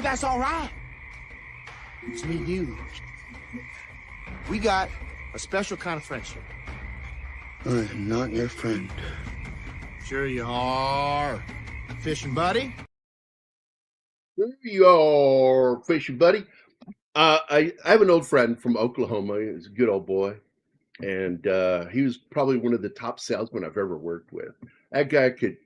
that's all right. It's me and you. We got a special kind of friendship. I am not your friend. Sure you are. Fishing buddy? There you are, fishing buddy. I have an old friend from Oklahoma. He's a good old boy. And he was probably one of the top salesmen I've ever worked with. That guy could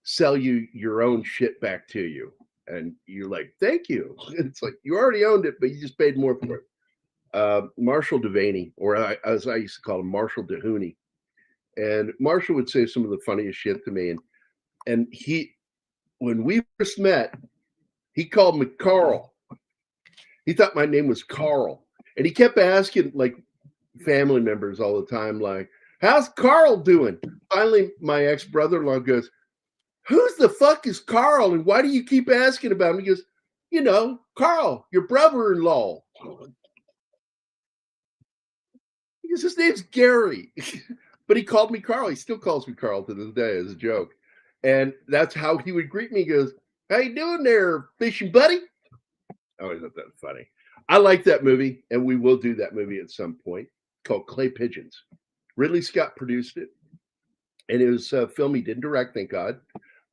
sell you your own shit back to you. And you're like, thank you. It's like, you already owned it, but you just paid more for it. Marshall Devaney, or as I used to call him, Marshall DeHooney. And Marshall would say some of the funniest shit to me. And he, when we first met, he called me Carl. He thought my name was Carl. And he kept asking like family members all the time, like, how's Carl doing? Finally, my ex-brother-in-law goes, who's the fuck is Carl? And why do you keep asking about him? He goes, you know, Carl, your brother-in-law. Because his name's Gary. But he called me Carl. He still calls me Carl to this day as a joke. And that's how he would greet me. He goes, how you doing there, fishing buddy? I always thought that was funny. I like that movie, and we will do that movie at some point, called Clay Pigeons. Ridley Scott produced it, and it was a film he didn't direct, thank God.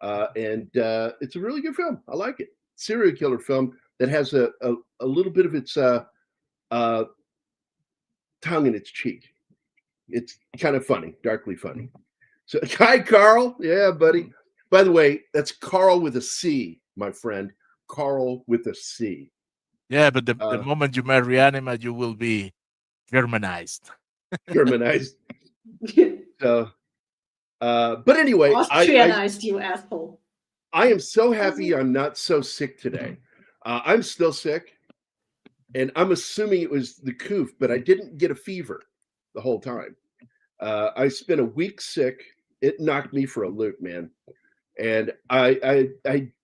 And it's a really good film. I like it. Serial killer film that has a little bit of its tongue in its cheek. It's kind of funny, darkly funny. So, hi, Carl. Yeah, buddy. By the way, that's Carl with a C, my friend. Carl with a C. Yeah, but the moment you marry Anima, you will be Germanized. Germanized. So, but anyway, Austrianized, you asshole. I am so happy I'm not so sick today. I'm still sick, and I'm assuming it was the coof, but I didn't get a fever the whole time. I spent a week sick. It knocked me for a loop, man. And I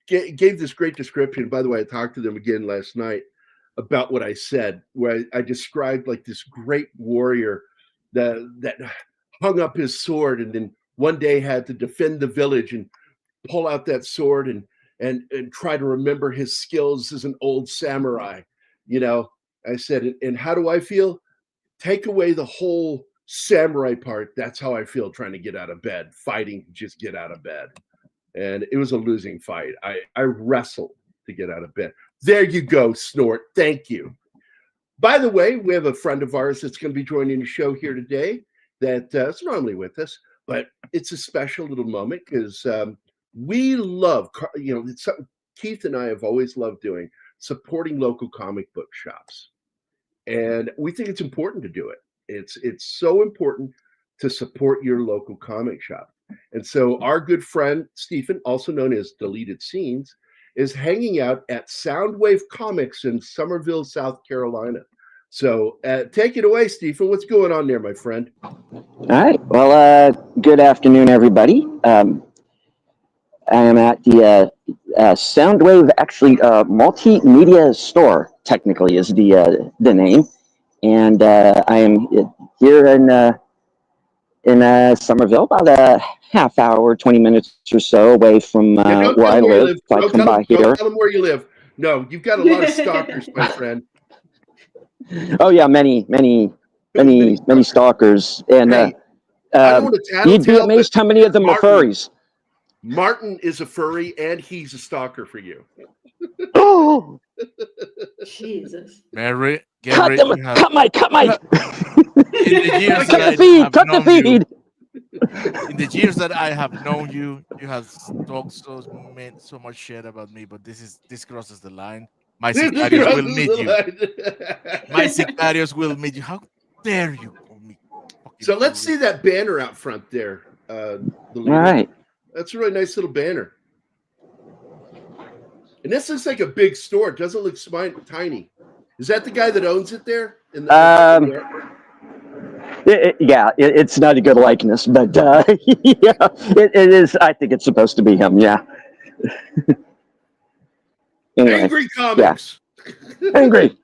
gave this great description. By the way, I talked to them again last night about what I said, where I described like this great warrior that hung up his sword and then one day had to defend the village and pull out that sword and try to remember his skills as an old samurai. You know, I said, and how do I feel? Take away the whole samurai part. That's how I feel trying to get out of bed, fighting to just get out of bed. And it was a losing fight. I wrestled to get out of bed. There you go, Snort. Thank you. By the way, we have a friend of ours that's going to be joining the show here today that's normally with us, but it's a special little moment because we love, you know, it's something Keith and I have always loved doing, supporting local comic book shops. And we think it's important to do it. It's so important to support your local comic shop. And so our good friend, Stephen, also known as Deleted Scenes, is hanging out at Soundwave Comics in Somerville, South Carolina. So take it away, Stephen. What's going on there, my friend? All right. Well, good afternoon, everybody. I am at the Soundwave, actually, multimedia store, technically, is the name. And I am here in Somerville, about a half hour, 20 minutes or so away from where I live. So I come by here. Don't tell them where you live. No, you've got a lot of stalkers, my friend. Oh yeah, many stalkers, and you'd be amazed how many of them are furries. Martin is a furry, and he's a stalker for you. Oh, Jesus! Mary, Gary, cut my. Cut the feed. Cut the feed. In the years that I have known you, you have talked so much shit about me, but this crosses the line. My sicarios will meet you. My sicarios will meet you. How dare you? So let's see that banner out front there. All right. That's a really nice little banner. And this looks like a big store. It doesn't look tiny. Is that the guy that owns it there? Yeah, it's not a good likeness, but yeah, it is. I think it's supposed to be him. Yeah. Anyway, Angry Comics. Yeah. Angry.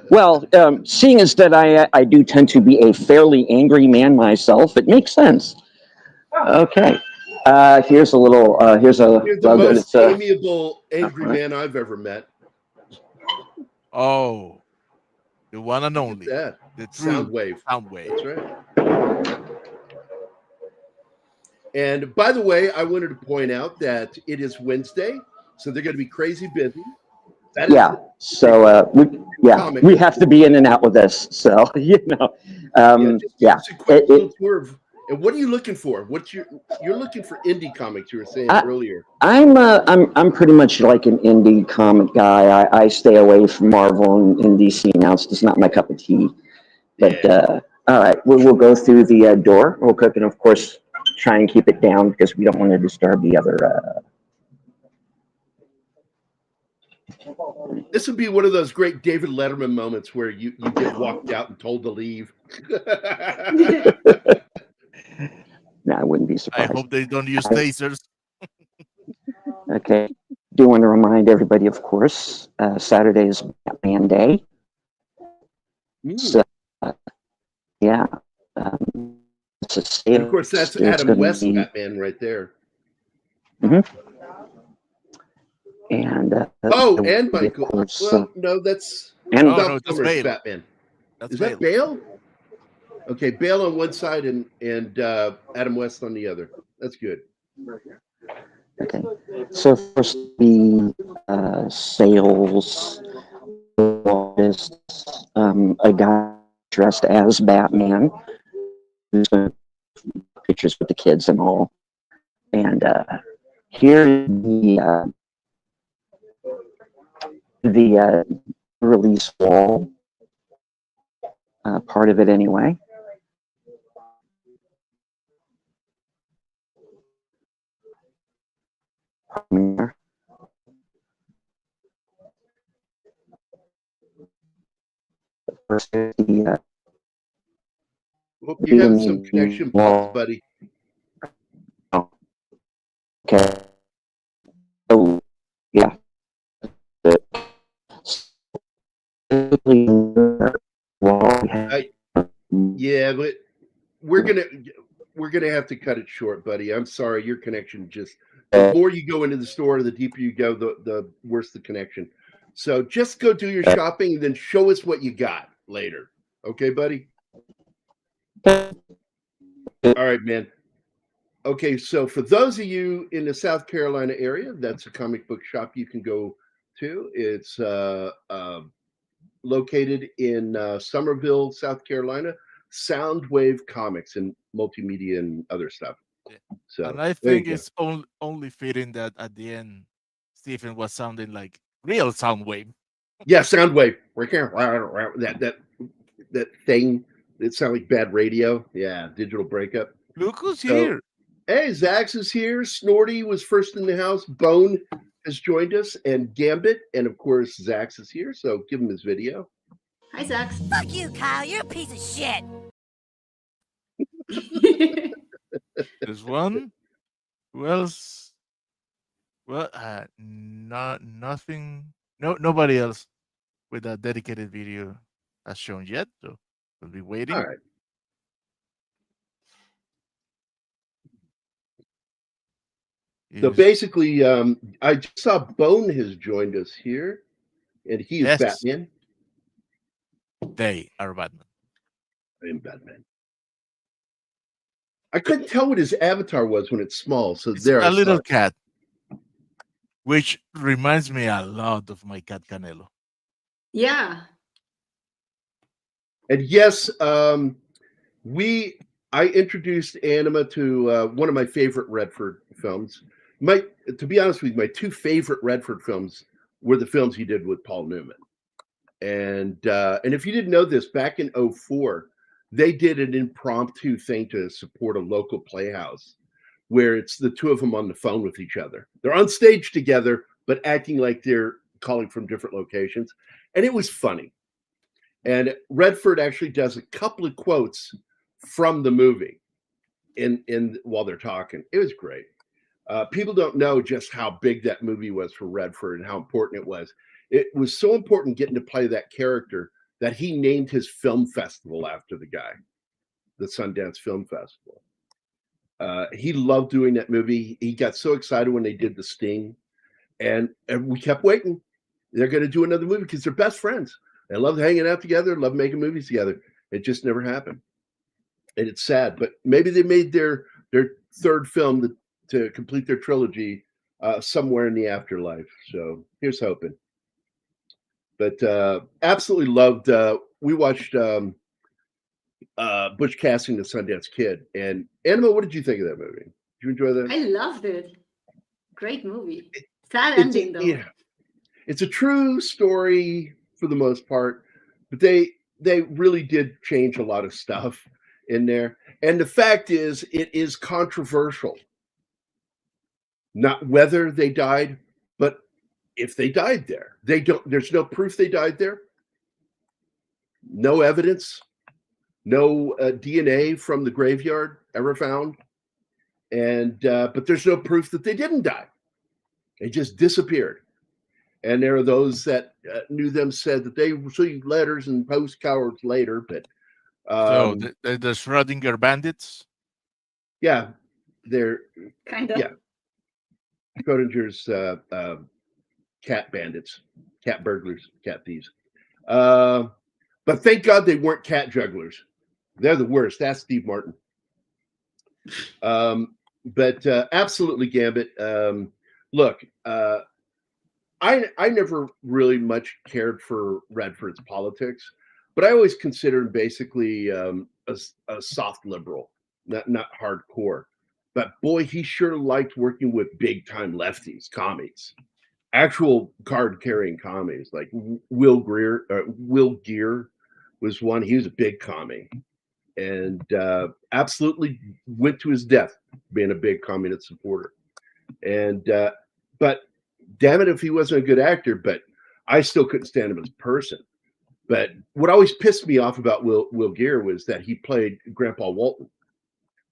Well, seeing as that I do tend to be a fairly angry man myself, it makes sense. Okay. Here's a little. Here's a. You're the Well, most it's a. amiable angry man I've ever met. Oh, the one and Look at only, that. the true Soundwave. Soundwave. That's right. And by the way, I wanted to point out that it is Wednesday, so they're going to be crazy busy. That is Yeah. So comic. we have to be in and out with this. So Just give us a quick It, little tour of. And what are you looking for? You're looking for indie comics? You were saying earlier. I'm pretty much like an indie comic guy. I stay away from Marvel and DC now. It's just not my cup of tea. But all right, we'll go through the door real quick, and of course try and keep it down because we don't want to disturb the other. This would be one of those great David Letterman moments where you get walked out and told to leave. No, I wouldn't be I surprised. hope they don't use tasers. Okay. Do want to remind everybody, of course, Saturday is Batman Day. So, yeah. It's a sale. And of course, that's Adam West Batman right there. Mm-hmm. And and Michael. Well, no, that's that's Bale. Batman. That's Is that Bale? Okay, Bale on one side and Adam West on the other. That's good. Okay. So first, the sales is a guy dressed as Batman, who's going to pictures with the kids and all. And here the release wall, part of it anyway. First, Hope you have some connection problems, buddy. Okay. Oh, yeah. Yeah, but we're gonna have to cut it short, buddy. I'm sorry, your connection just the more you go into the store, the deeper you go, the worse the connection. So just go do your shopping and then show us what you got later. Okay, buddy? All right, man. Okay, so for those of you in the South Carolina area, that's a comic book shop you can go to. It's located in Somerville, South Carolina. Soundwave Comics and multimedia and other stuff. So, and I think it's only fitting that at the end, Stephen was sounding like real Soundwave. Yeah, Soundwave. That thing. It sounded like bad radio. Yeah, digital breakup. Look who's here. Hey, Zax is here. Snorty was first in the house. Bone has joined us, and Gambit, and of course Zax is here. So give him his video. Hi, Zax. Fuck you, Kyle. You're a piece of shit. There's one. Who else? Well, nothing. Nobody else with a dedicated video has shown yet. So we'll be waiting. All right. So basically, I just saw Bone has joined us here, and he is Batman. They are Batman. I am Batman. I couldn't tell what his avatar was when it's small. So it's there, a little cat, which reminds me a lot of my cat Canelo. Yeah. And yes, I introduced Anima to one of my favorite Redford films. To be honest with you, my two favorite Redford films were the films he did with Paul Newman. And if you didn't know this, back in 2004, they did an impromptu thing to support a local playhouse where it's the two of them on the phone with each other. They're on stage together, but acting like they're calling from different locations. And it was funny. And Redford actually does a couple of quotes from the movie in while they're talking. It was great. People don't know just how big that movie was for Redford and how important it was. It was so important getting to play that character that he named his film festival after the guy, the Sundance Film Festival. He loved doing that movie. He got so excited when they did The Sting, and we kept waiting. They're going to do another movie because they're best friends. They love hanging out together, love making movies together. It just never happened, and it's sad. But maybe they made their third film to complete their trilogy somewhere in the afterlife. So here's hoping. But absolutely loved. We watched Butch Cassidy and the Sundance Kid. And Anima, what did you think of that movie? Did you enjoy that? I loved it. Great movie. Sad ending though. Yeah, it's a true story for the most part, but they really did change a lot of stuff in there. And the fact is, it is controversial. Not whether they died, but if they died there. There's no proof they died there. No evidence. No DNA from the graveyard ever found. And but there's no proof that they didn't die. They just disappeared. And there are those that knew them said that they received letters and postcards later. But so the Schrodinger bandits. Yeah, they're kind of. Yeah, Schrodinger's cat bandits, cat burglars, cat thieves. But thank God they weren't cat jugglers. They're the worst. That's Steve Martin. But absolutely, Gambit. Look, I never really much cared for Redford's politics, but I always considered him basically a soft liberal, not hardcore. But boy, he sure liked working with big time lefties, commies, actual card carrying commies. Like Will Gear was one. He was a big commie, and absolutely went to his death being a big communist supporter. And but damn it if he wasn't a good actor, but I still couldn't stand him as a person. But what always pissed me off about Will Gear was that he played Grandpa Walton,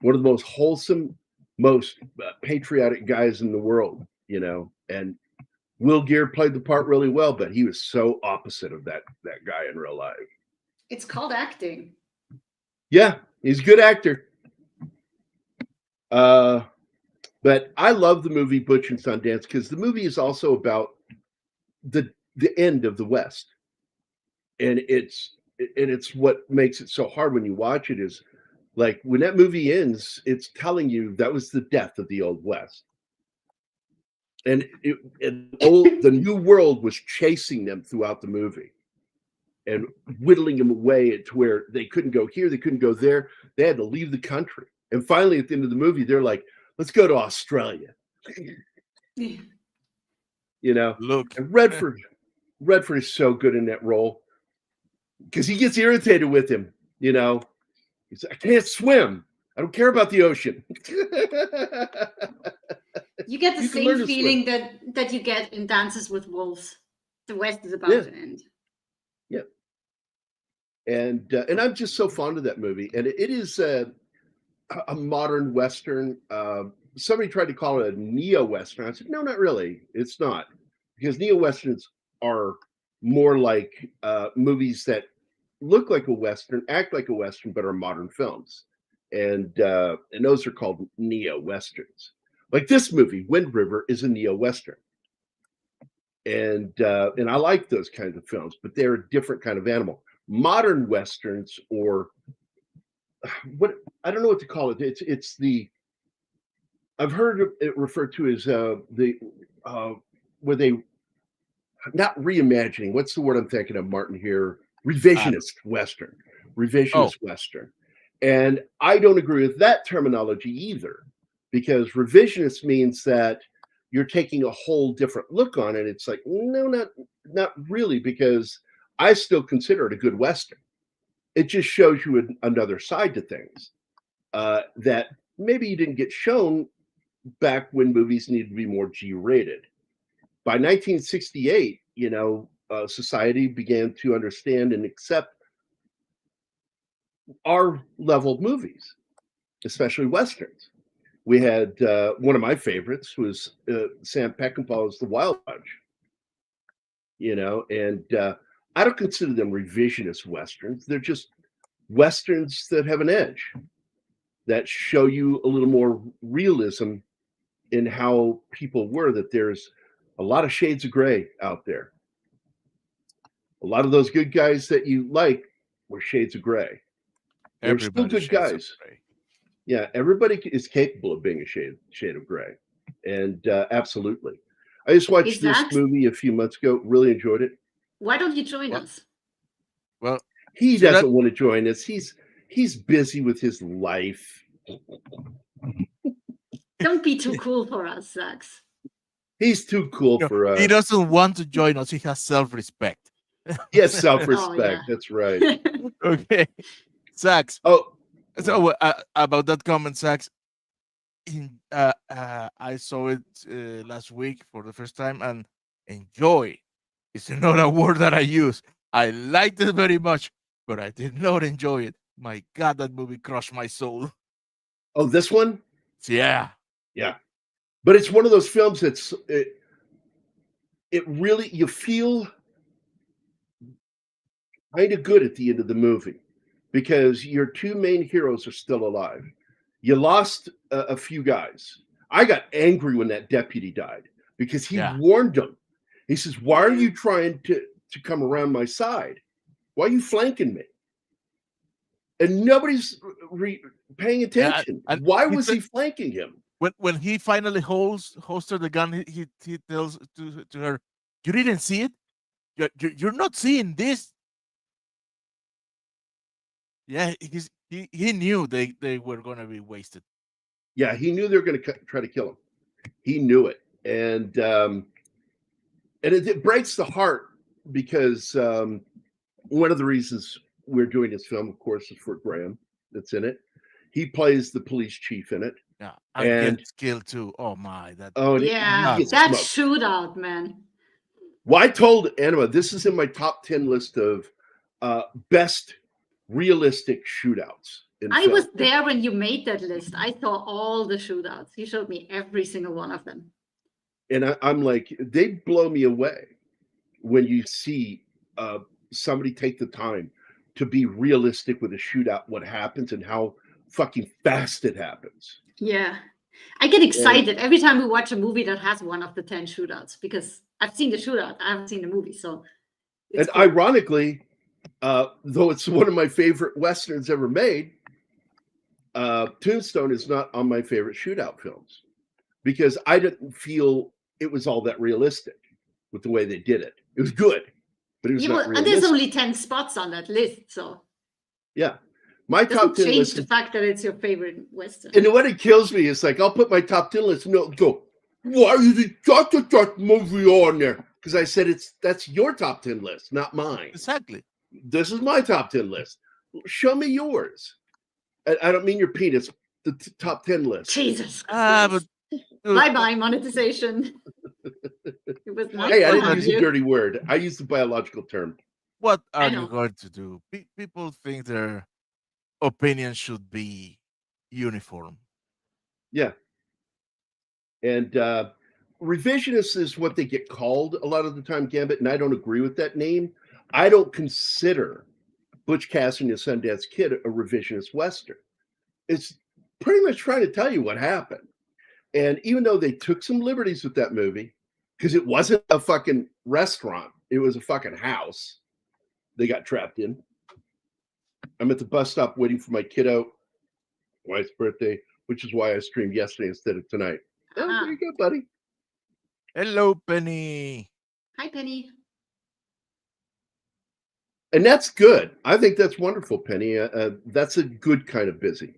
one of the most wholesome, most patriotic guys in the world, you know. And Will Gear played the part really well, but he was so opposite of that guy in real life. It's called acting. Yeah, he's a good actor. But I love the movie Butch and Sundance because the movie is also about the end of the West, and it's what makes it so hard when you watch it is like when that movie ends, it's telling you that was the death of the Old West, and the New World was chasing them throughout the movie and whittling them away to where they couldn't go here, they couldn't go there, they had to leave the country, and finally at the end of the movie, they're like, let's go to Australia. You know, Look, and Redford is so good in that role because he gets irritated with him. You know, he's like, I can't swim. I don't care about the ocean. You get the same feeling that you get in Dances with Wolves. The West is about to end. Yeah, and I'm just so fond of that movie, and it is a modern Western. Somebody tried to call it a neo-Western. I said, no, not really. It's not, because neo-Westerns are more like movies that look like a Western, act like a Western, but are modern films. And those are called neo-Westerns. Like this movie, Wind River, is a neo-Western. And I like those kinds of films, but they're a different kind of animal. Modern Westerns, or what, I don't know what to call it. It's the, I've heard it referred to as where they, not reimagining. What's the word I'm thinking of, Martin, here? Revisionist Western. Western. And I don't agree with that terminology either, because revisionist means that you're taking a whole different look on it. It's like, no, not really, because I still consider it a good Western. It just shows you another side to things that maybe you didn't get shown back when movies needed to be more G-rated. By 1968, you know, society began to understand and accept our level of movies, especially Westerns. We had one of my favorites was Sam Peckinpah's The Wild Bunch, you know, and I don't consider them revisionist Westerns. They're just Westerns that have an edge. that show you a little more realism in how people were, that there's a lot of shades of gray out there. A lot of those good guys that you like were shades of gray. They're still Everybody good shades of guys. gray. Yeah, everybody is capable of being a shade of gray. And absolutely. I just watched Is this that- movie a few months ago, really enjoyed it. Why don't you join us? Well, He So that- doesn't want to join us. He's busy with his life. Don't be too cool for us, Zax. He's too cool no, for us. he doesn't want to join us. He has self-respect. He has self-respect. yeah. That's right. Okay, Sax. Oh, So about that comment, Sax. I saw it last week for the first time, and enjoy is not a word that I use. I liked it very much, but I did not enjoy it. My God, that movie crushed my soul. oh, this one? Yeah. Yeah. But it's one of those films that's it really, you feel kind of good at the end of the movie because your two main heroes are still alive. You lost a few guys. I got angry when that deputy died because he warned them. He says, "Why are you trying to come around my side? Why are you flanking me?" And nobody's paying attention. Why was he flanking him? When he finally holstered the gun, he tells to her, "You didn't see it. You're not seeing this." Yeah, he knew they were going to be wasted. Yeah, he knew they were going to try to kill him. He knew it, and it breaks the heart because one of the reasons we're doing this film, of course, is for Graham. That's in it. He plays the police chief in it. Yeah, and gets killed too. Oh my, that. Oh, yeah, he gets that smoked. shootout, man. Well, I told Anima this is in my top 10 list of best realistic shootouts. I was there when you made that list. I saw all the shootouts. You showed me every single one of them. And I'm like, they blow me away when you see somebody take the time to be realistic with a shootout, what happens and how fucking fast it happens. Yeah. I get excited every time we watch a movie that has one of the 10 shootouts because I've seen the shootout. I haven't seen the movie. So, and cool. Ironically, though it's one of my favorite Westerns ever made, Tombstone is not on my favorite shootout films because I didn't feel it was all that realistic with the way they did it. It was good, but it was not realistic. There's only 10 spots on that list, so yeah. My top 10 change list the fact that it's your favorite Western. And what it kills me is like I'll put my top 10 list and they'll go, "Why is it that movie on there?" Because I said that's your top 10 list, not mine. Exactly. This is my top 10 list. Show me yours. I don't mean your penis. The top 10 list. Jesus. But bye monetization. It was not hey, I didn't use a dirty word. I used the biological term. What are you going to do? People think their opinion should be uniform. Yeah. And revisionist is what they get called a lot of the time, Gambit, and I don't agree with that name. I don't consider Butch Cassidy and the Sundance Kid a revisionist Western. It's pretty much trying to tell you what happened. And even though they took some liberties with that movie, because it wasn't a fucking restaurant, it was a fucking house they got trapped in. I'm at the bus stop waiting for my kiddo, wife's birthday, which is why I streamed yesterday instead of tonight. Oh, there you go, buddy. Hello, Penny. Hi, Penny. And that's good. I think that's wonderful, Penny. That's a good kind of busy.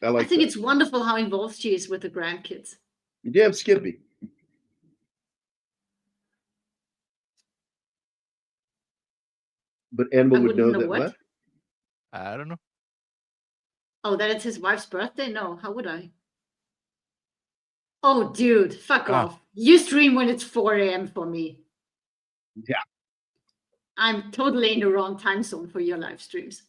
I think it's wonderful how involved she is with the grandkids. You damn Skippy. But Animal would know that what? I don't know. Oh, that it's his wife's birthday? No, how would I? Oh, dude, fuck off. You stream when it's 4 a.m. for me. Yeah. I'm totally in the wrong time zone for your live streams.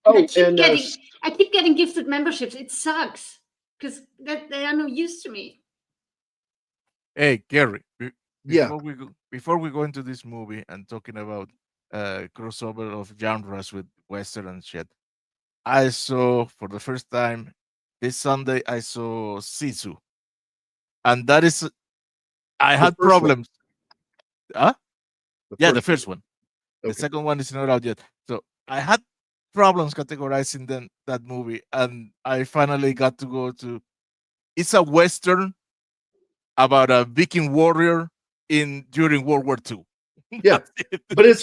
Oh, I keep getting gifted memberships. It sucks because they are no use to me. Hey, Gary. Before we go into this movie and talking about crossover of genres with Western and shit, I saw for the first time this Sunday. I saw Sisu, and that is I The had first one. problems. Huh? The Yeah, the first one. first one. The Okay. second one is not out yet. So I had problems categorizing that movie, and I finally got to go to. It's a western about a Viking warrior in during World War II. Yeah. That's it. But it's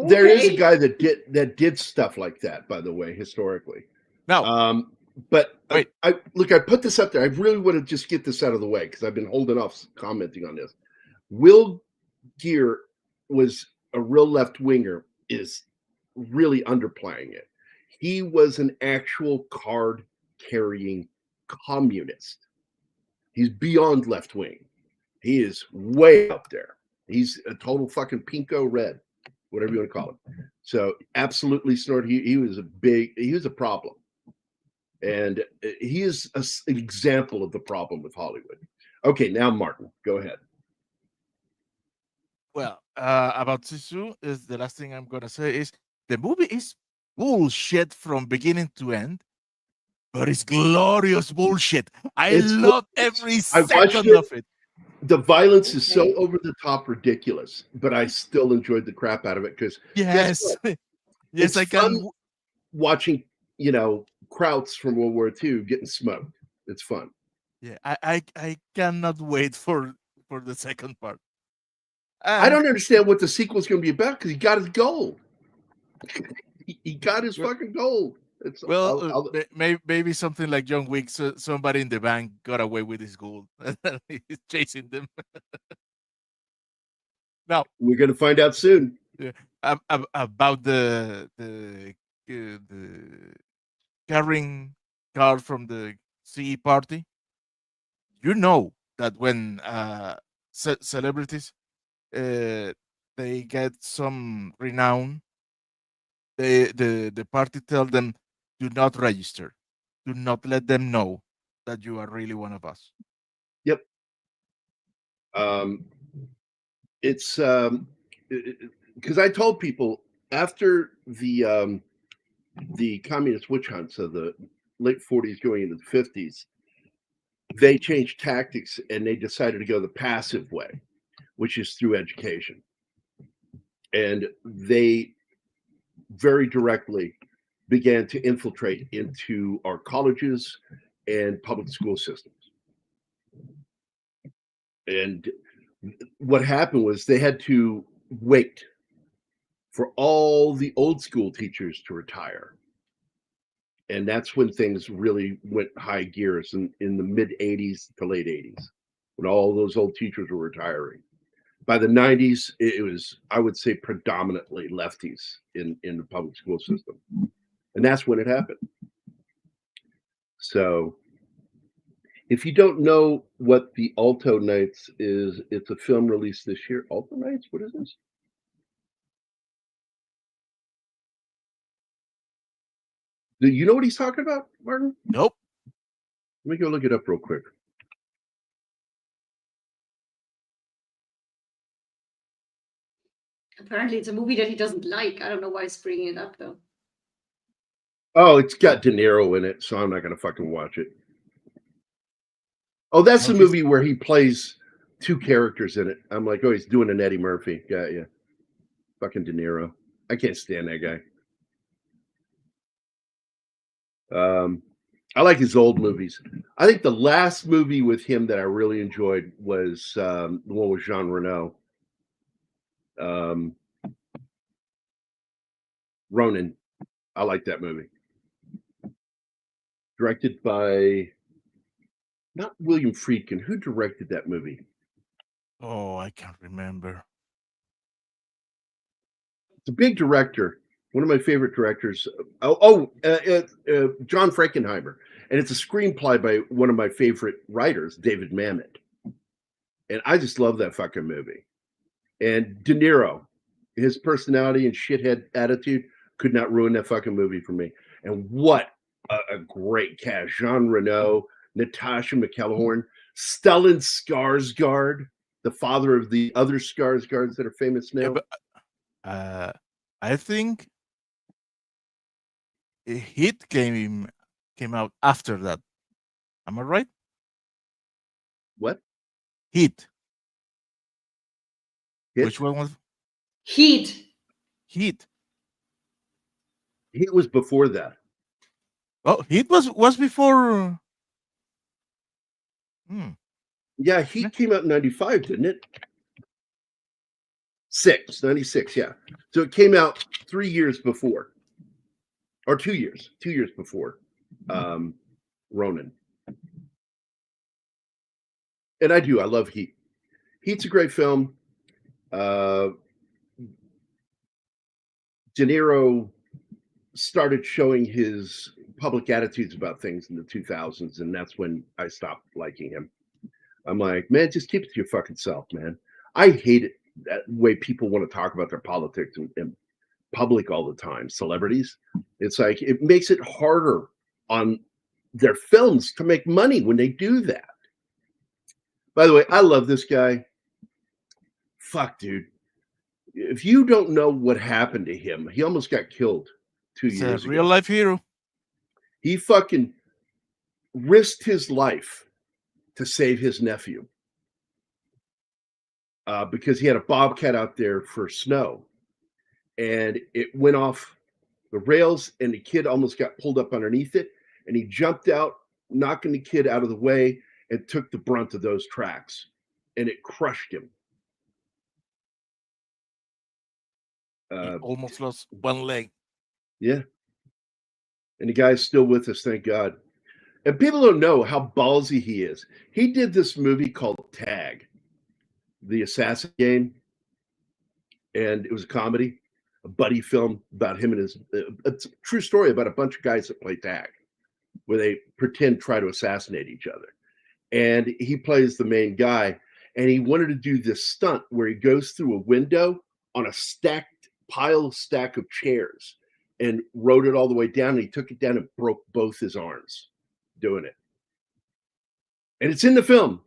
there is a Okay. guy that did stuff like that, by the way, historically. Now, But wait. I look, I put this up there. I really want to just get this out of the way because I've been holding off commenting on this. Will Gear was a real left winger, is really underplaying it. He was an actual card carrying communist. He's beyond left wing. He is way up there. He's a total fucking pinko red, whatever you want to call it. So absolutely snort. He was a problem. And he is an example of the problem with Hollywood. Okay, now Martin, go ahead. Well, about Sisu is the last thing I'm gonna say is the movie is bullshit from beginning to end, but it's glorious bullshit. I It's love every I watched second it. of it. The violence is so Okay. over the top ridiculous, but I still enjoyed the crap out of it because guess Yes, what? yes, It's I fun can. watching, Krauts from World War II getting smoked. It's fun. Yeah, I cannot wait for the second part. I And don't understand what the sequel's going to be about because he got his gold. He got his well, fucking gold. It's maybe something like John Wick. So somebody in the bank got away with his gold, and he's chasing them. Now, we're going to find out soon. yeah, about the carrying card from the CE party. You know that when celebrities they get some renown, the party tell them, do not register, do not let them know that you are really one of us. Yep. It's because I told people after the communist witch hunts of the late 40s going into the 50s, they changed tactics and they decided to go the passive way, which is through education. And they very directly began to infiltrate into our colleges and public school systems. And what happened was they had to wait for all the old school teachers to retire. And that's when things really went high gears in the mid 80s to late 80s, when all those old teachers were retiring. By the 90s, it was, I would say, predominantly lefties in the public school system. And that's when it happened. So if you don't know what the Alto Nights is, it's a film released this year. Alto Nights? What is this? Do you know what he's talking about, Martin? Nope. Let me go look it up real quick. Apparently, it's a movie that he doesn't like. I don't know why he's bringing it up though. Oh, it's got De Niro in it, so I'm not going to fucking watch it. Oh, that's the movie where he plays two characters in it. I'm like, oh, he's doing an Eddie Murphy. Got you. Fucking De Niro. I can't stand that guy. I like his old movies. I think the last movie with him that I really enjoyed was the one with Jean Reno. Ronin. I like that movie. Directed by not William Friedkin. Who directed that movie? Oh, I can't remember. It's a big director. One of my favorite directors. John Frankenheimer. And it's a screenplay by one of my favorite writers, David Mamet. And I just love that fucking movie. And De Niro, his personality and shithead attitude could not ruin that fucking movie for me. And what a great cast. Jean Reno, Natasha McElhorn, Stellan Skarsgård, the father of the other Skarsgårds that are famous now. Yeah, but I think Heat came out after that. Am I right? What? Heat. Hit? Which one was Heat. Heat? It was before that. Oh, Heat was before. Hmm. Yeah, Heat came out in 95, didn't it? 96, yeah. So it came out 3 years before. Or 2 years. 2 years before Ronin. And I love Heat. Heat's a great film. De Niro started showing his public attitudes about things in the 2000s, and that's when I stopped liking him. I'm like, man, just keep it to your fucking self, man. I hate it that way people want to talk about their politics in public all the time, celebrities. It's like it makes it harder on their films to make money when they do that. By the way, I love this guy. Fuck, dude. If you don't know what happened to him, he almost got killed 2 It's a years real ago. life hero. He fucking risked his life to save his nephew because he had a bobcat out there for snow, and it went off the rails, and the kid almost got pulled up underneath it, and he jumped out, knocking the kid out of the way, and took the brunt of those tracks, and it crushed him. He almost lost one leg. Yeah. And the guy's still with us, thank God. And people don't know how ballsy he is. He did this movie called Tag, the assassin game, and it was a comedy, a buddy film about him and his. It's a true story about a bunch of guys that play tag, where they pretend try to assassinate each other. And he plays the main guy, and he wanted to do this stunt where he goes through a window on a stack of chairs and rode it all the way down. And he took it down and broke both his arms doing it. And it's in the film.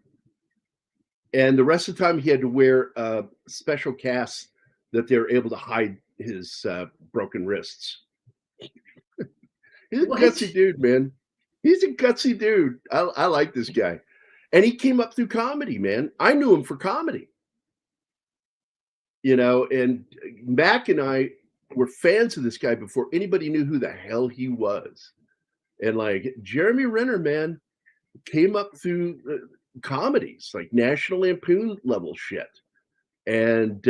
And the rest of the time, he had to wear special casts that they were able to hide his broken wrists. He's a gutsy dude, man. He's a gutsy dude. I like this guy. And he came up through comedy, man. I knew him for comedy. You know, and Mac and I were fans of this guy before anybody knew who the hell he was. And like Jeremy Renner, man, came up through comedies, like National Lampoon level shit. And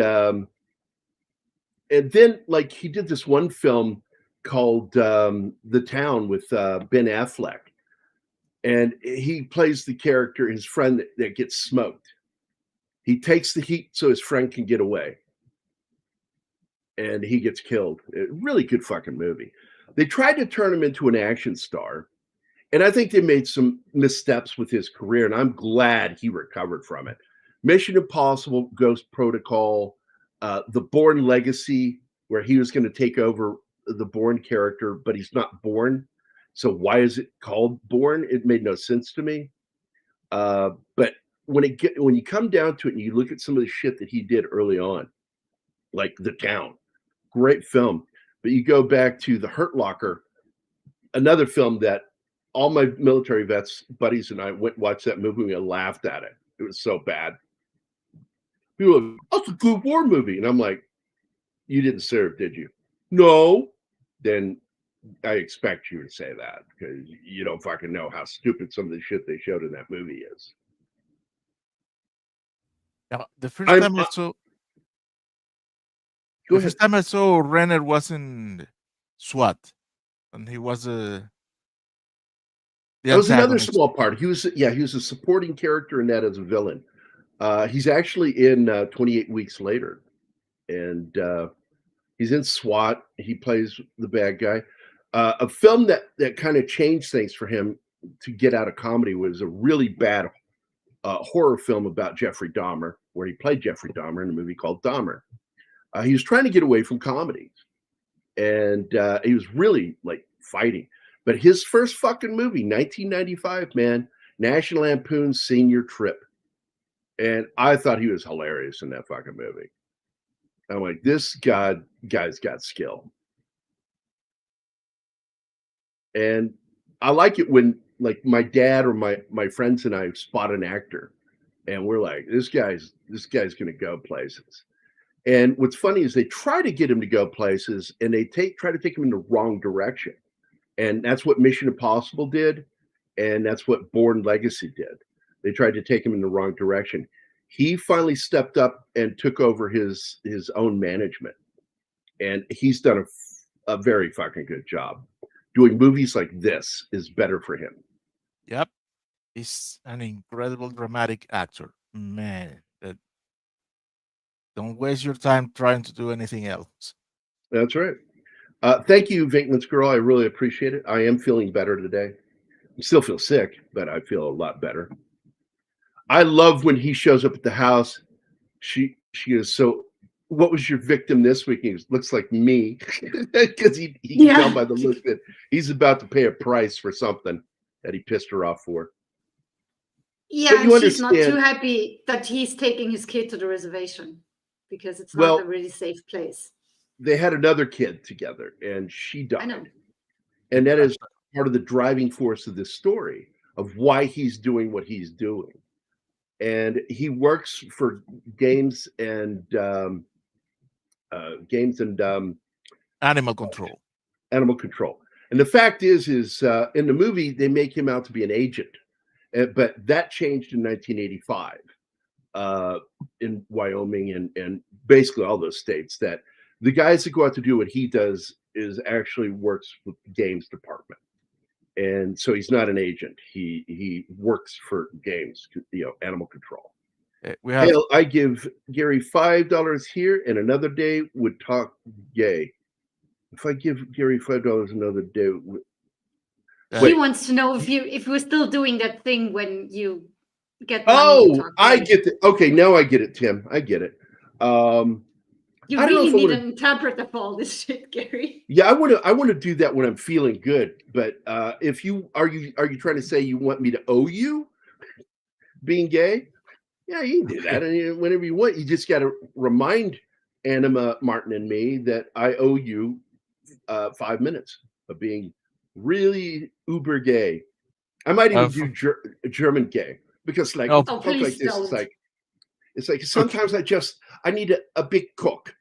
then like he did this one film called The Town with Ben Affleck. And he plays the character, his friend that gets smoked. He takes the heat so his friend can get away. And he gets killed. Really good fucking movie. They tried to turn him into an action star. And I think they made some missteps with his career. And I'm glad he recovered from it. Mission Impossible, Ghost Protocol, The Bourne Legacy, where he was going to take over the Bourne character, but he's not Bourne. So why is it called Bourne? It made no sense to me. But when you come down to it and you look at some of the shit that he did early on, like The Town, great film. But you go back to The Hurt Locker, another film that all my military vets buddies and I went and watched that movie and laughed at it. It was so bad. People are like, that's a good war movie. And I'm like, you didn't serve, did you? No. Then I expect you to say that because you don't fucking know how stupid some of the shit they showed in that movie is. Now, the first time I saw Renner was in SWAT, and he was that was another small part. He was a supporting character in that as a villain. He's actually in 28 Weeks Later, and he's in SWAT. He plays the bad guy. A film that kind of changed things for him to get out of comedy was a really bad horror film about Jeffrey Dahmer, where he played Jeffrey Dahmer in a movie called Dahmer. He was trying to get away from comedy, and he was really like fighting. But his first fucking movie, 1995, man, National Lampoon's Senior Trip. And I thought he was hilarious in that fucking movie. I'm like, this guy's got skill. And I like it when like my dad or my friends and I spot an actor and we're like, this guy's gonna go places. And what's funny is they try to get him to go places and they try to take him in the wrong direction. And that's what Mission Impossible did, and that's what Bourne Legacy did. They tried to take him in the wrong direction. He finally stepped up and took over his own management, and he's done a very fucking good job. Doing movies like this is better for him. Yep. He's an incredible dramatic actor. Man, don't waste your time trying to do anything else. That's right. Thank you, Vinkman's Girl. I really appreciate it. I am feeling better today. I still feel sick, but I feel a lot better. I love when he shows up at the house. She is so. What was your victim this week? He looks like me because he can tell by the look that he's about to pay a price for something that he pissed her off for. Yeah, and she's not too happy that he's taking his kid to the reservation because it's not a really safe place. They had another kid together and she died. I know. And that is part of the driving force of this story of why he's doing what he's doing. And he works for games and animal control. Animal control. And the fact is in the movie, they make him out to be an agent. But that changed in 1985 in Wyoming and basically all those states, that the guys that go out to do what he does is actually works with the games department. And so he's not an agent. He works for games, animal control. I give Gary $5 here, and another day would talk gay. If I give Gary $5 another day, he wants to know if we're still doing that thing when you get. I get it. Okay, now I get it, Tim. I get it. You really need an interpreter for all this shit, Gary. Yeah, I want to do that when I'm feeling good. But if you are trying to say you want me to owe you being gay? Yeah, you can do that. And whenever you want, you just got to remind Anima, Martin, and me that I owe you 5 minutes of being really uber gay. I might even do German gay because like talk like this. It's like sometimes I need a big cook.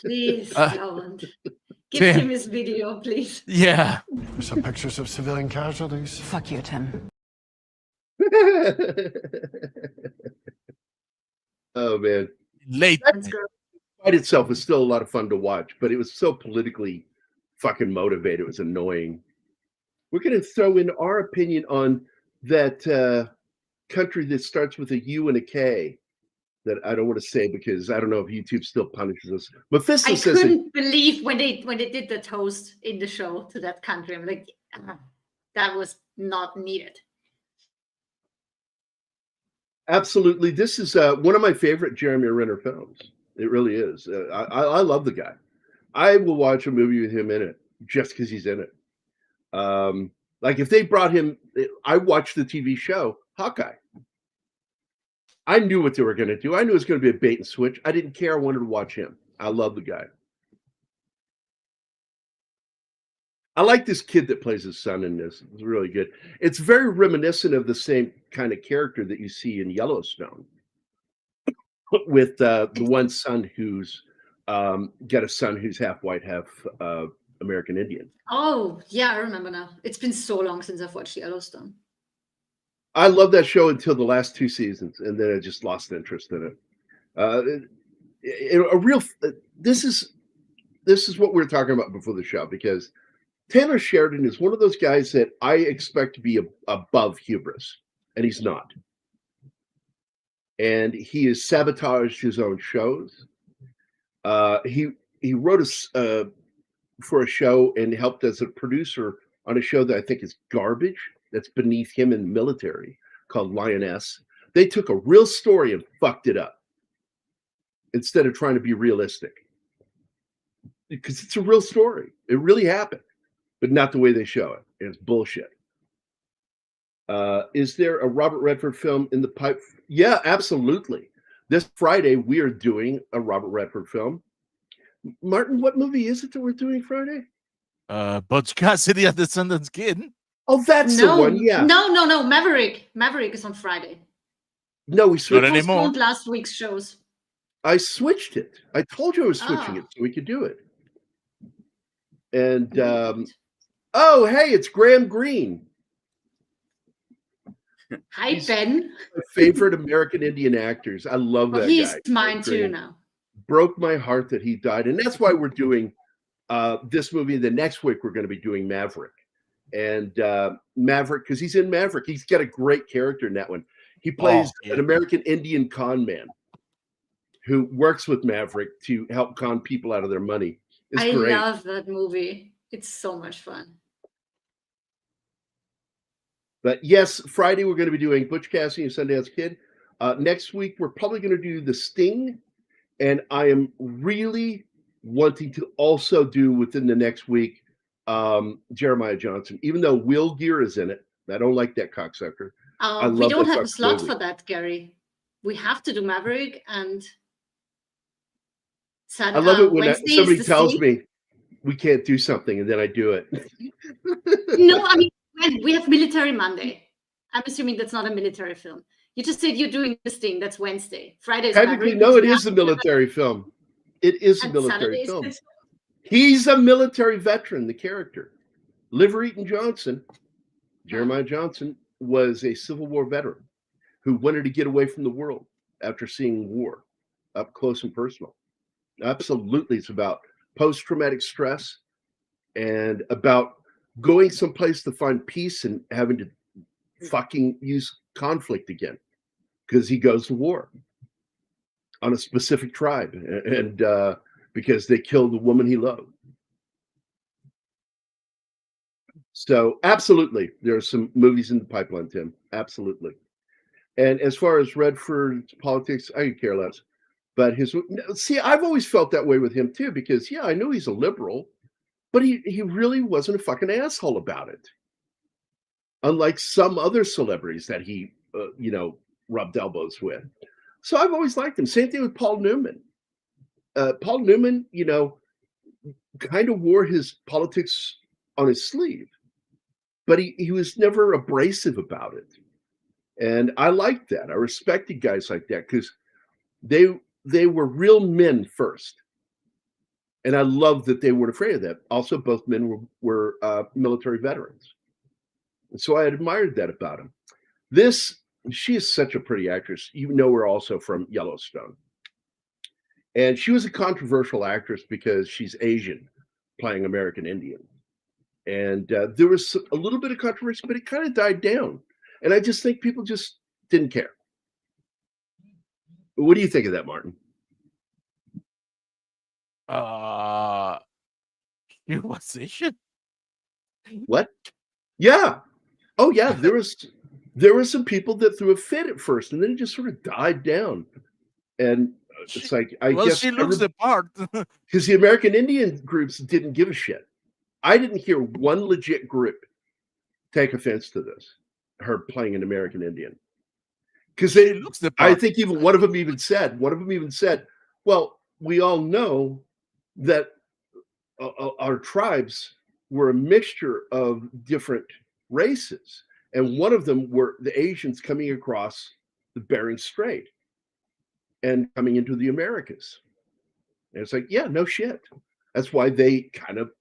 Please don't. Give him his video, please. Yeah. There's some pictures of civilian casualties. Fuck you, Tim. Oh man. Late. The fight itself was still a lot of fun to watch, but it was so politically fucking motivated. It was annoying. We're going to throw in our opinion on that country that starts with a U and a K that I don't want to say because I don't know if YouTube still punishes us. Mephisto I says couldn't believe when they did the toast in the show to that country. I'm like, that was not needed. Absolutely. This is one of my favorite Jeremy Renner films. It really is. I love the guy. I will watch a movie with him in it just because he's in it. Like if they brought him, I watched the TV show Hawkeye. I knew what they were going to do. I knew it was going to be a bait and switch. I didn't care. I wanted to watch him. I love the guy. I like this kid that plays his son in this. It's really good. It's very reminiscent of the same kind of character that you see in Yellowstone with the one son who's got a son who's half white, half American Indian. Oh, yeah, I remember now. It's been so long since I've watched Yellowstone. I love that show until the last 2 seasons, and then I just lost interest in it. This is what we were talking about before the show, because Taylor Sheridan is one of those guys that I expect to be above hubris, and he's not. And he has sabotaged his own shows. He wrote for a show and helped as a producer on a show that I think is garbage. That's beneath him in the military, called Lioness. They took a real story and fucked it up instead of trying to be realistic. Because it's a real story. It really happened, but not the way they show it. It's bullshit. Is there a Robert Redford film in the pipe? Yeah, absolutely. This Friday, we are doing a Robert Redford film. Martin, what movie is it that we're doing Friday? Butch Cassidy and the Sundance Kid. Oh, that's the one. Yeah. No. Maverick is on Friday. No, we switched. Not anymore. Postponed last week's shows. I switched it. I told you I was switching Ah. it so we could do it. And oh, hey, it's Graham Greene. Hi, He's Ben. my favorite American Indian actors. I love that He's guy. mine too Graham. now. Broke my heart that he died, and that's why we're doing this movie. The next week we're going to be doing Maverick, and Maverick, because he's in Maverick. He's got a great character in that one. He plays an American Indian con man who works with Maverick to help con people out of their money. It's great. I love that movie. It's so much fun. But yes, Friday we're going to be doing Butch Cassidy and Sundance Kid. Next week we're probably going to do The Sting, and I am really wanting to also do within the next week Jeremiah Johnson, even though Will Gear is in it. I don't like that cocksucker. We don't have a slot for that, Gary. We have to do Maverick and I love it when somebody tells me we can't do something and then I do it. No, I mean, we have Military Monday. I'm assuming that's not a military film. You just said you're doing this thing. That's Wednesday. Friday is Technically, Maverick. no, it is a military film. It is a military film. He's a military veteran, the character. Liver Eaton Johnson, Jeremiah Johnson, was a Civil War veteran who wanted to get away from the world after seeing war up close and personal. Absolutely. It's about post-traumatic stress and about going someplace to find peace and having to fucking use conflict again because he goes to war on a specific tribe and because they killed the woman he loved. So absolutely, there are some movies in the pipeline, Tim. Absolutely. And as far as Redford's politics, I could care less. But I've always felt that way with him too, because I know he's a liberal, but he really wasn't a fucking asshole about it. Unlike some other celebrities that he, rubbed elbows with. So I've always liked him. Same thing with Paul Newman. Paul Newman, kind of wore his politics on his sleeve, but he was never abrasive about it. And I liked that. I respected guys like that because they were real men first. And I love that they weren't afraid of that. Also, both men were military veterans. And so I admired that about him. She is such a pretty actress. You know her also from Yellowstone. And she was a controversial actress because she's Asian, playing American Indian. And there was a little bit of controversy, but it kind of died down. And I just think people just didn't care. What do you think of that, Martin? You was Asian? What? Yeah. Oh, yeah. There were some people that threw a fit at first, and then it just sort of died down. And it's like, I guess she looks the part. Because the American Indian groups didn't give a shit. I didn't hear one legit group take offense to this, her playing an American Indian. Because I think even one of them even said, well, we all know that our tribes were a mixture of different races. And one of them were the Asians coming across the Bering Strait and coming into the Americas. And it's like, yeah, no shit. That's why they kind of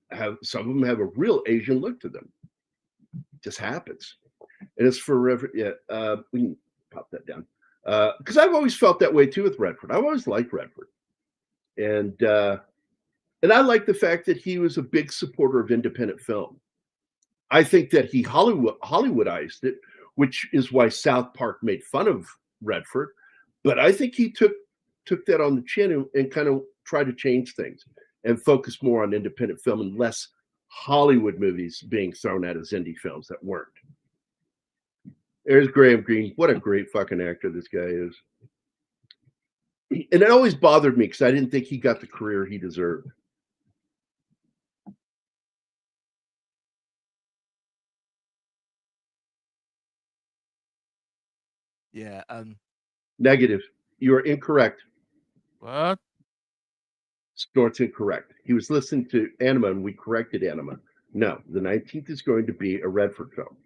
some of them have a real Asian look to them. It just happens. And it's forever. Yeah. We can pop that down. Because I've always felt that way too with Redford. I've always liked Redford. And I like the fact that he was a big supporter of independent film. I think that he Hollywoodized it, which is why South Park made fun of Redford. But I think he took that on the chin and kind of tried to change things and focus more on independent film and less Hollywood movies being thrown at as indie films that weren't. There's Graham Greene. What a great fucking actor this guy is. And it always bothered me because I didn't think he got the career he deserved. Yeah. Negative. You are incorrect. What? Snort's incorrect. He was listening to Anima and we corrected Anima. No, the 19th is going to be a Redford film.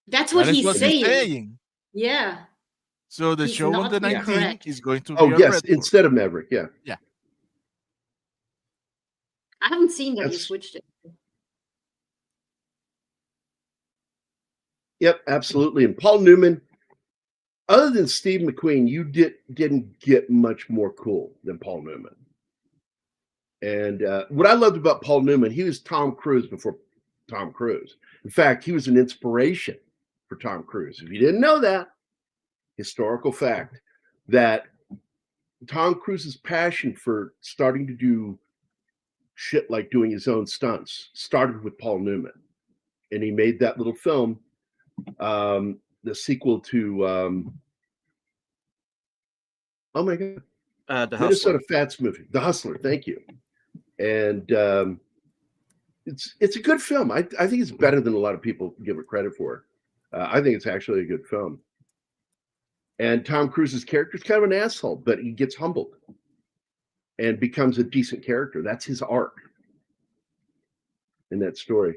That's what That is he's what saying. he's saying. Yeah. So the He's show on not the 19th incorrect. is going to be Oh, a yes, Redford. instead of Maverick. Yeah. Yeah. I haven't seen that you That's- switched it. Yep, absolutely. And Paul Newman, other than Steve McQueen, you didn't get much more cool than Paul Newman. And what I loved about Paul Newman, he was Tom Cruise before Tom Cruise. In fact, he was an inspiration for Tom Cruise. If you didn't know that, historical fact, that Tom Cruise's passion for starting to do shit like doing his own stunts started with Paul Newman. And he made that little film, the sequel to, oh my God, The Minnesota Hustler. Fats movie, The Hustler. Thank you. And it's a good film. I think it's better than a lot of people give it credit for. I think it's actually a good film. And Tom Cruise's character is kind of an asshole, but he gets humbled and becomes a decent character. That's his arc in that story.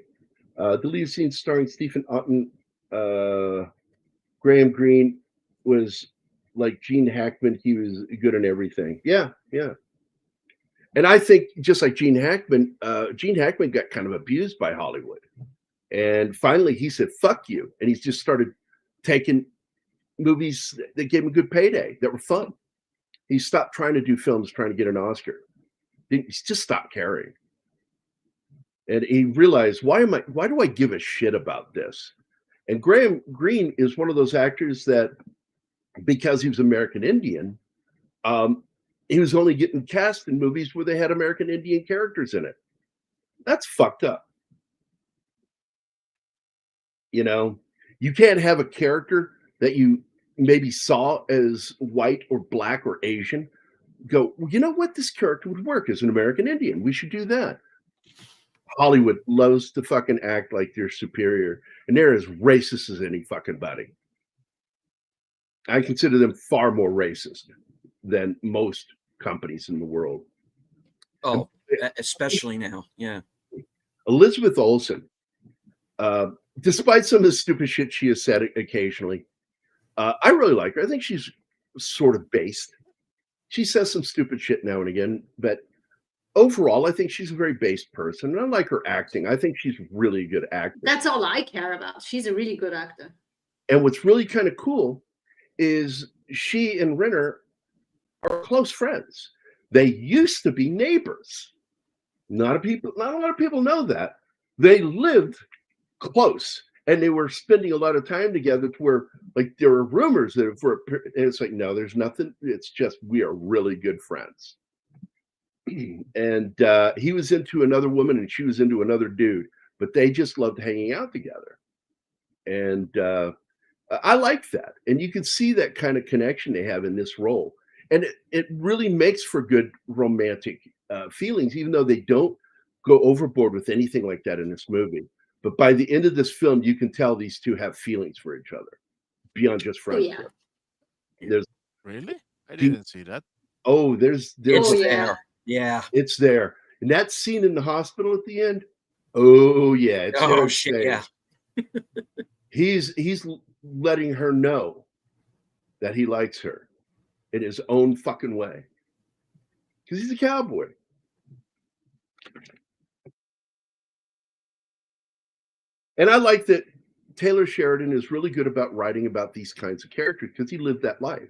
The lead scene starring Stephen Otten, Graham Greene was like Gene Hackman. He was good in everything. Yeah, yeah. And I think just like Gene Hackman got kind of abused by Hollywood. And finally he said, fuck you. And he's just started taking movies that gave him a good payday, that were fun. He stopped trying to do films, trying to get an Oscar. He just stopped caring. And he realized, why do I give a shit about this? And Graham Greene is one of those actors that, because he was American Indian, he was only getting cast in movies where they had American Indian characters in it. That's fucked up. You know, you can't have a character that you maybe saw as white or black or Asian go, well, you know what? This character would work as an American Indian. We should do that. Hollywood loves to fucking act like they're superior, and they're as racist as any fucking buddy. I consider them far more racist than most companies in the world. Oh, especially now. Yeah. Elizabeth Olsen, despite some of the stupid shit she has said occasionally, I really like her. I think she's sort of based. She says some stupid shit now and again, but overall, I think she's a very based person. And I like her acting. I think she's really a good actor. That's all I care about. She's a really good actor. And what's really kind of cool is she and Renner are close friends. They used to be neighbors. Not a lot of people know that. They lived close, and they were spending a lot of time together to where, like, there were rumors that and it's like, no, there's nothing. It's just, we are really good friends. And he was into another woman and she was into another dude, but they just loved hanging out together. And I like that. And you can see that kind of connection they have in this role. And it really makes for good romantic feelings, even though they don't go overboard with anything like that in this movie. But by the end of this film, you can tell these two have feelings for each other beyond just friendship. There's Really? I didn't see that. there's It's yeah. there. Yeah. it's there. And that scene in the hospital at the end, oh yeah, it's there. Oh shit. Yeah. He's letting her know that he likes her in his own fucking way. Because he's a cowboy. And I like that Taylor Sheridan is really good about writing about these kinds of characters because he lived that life.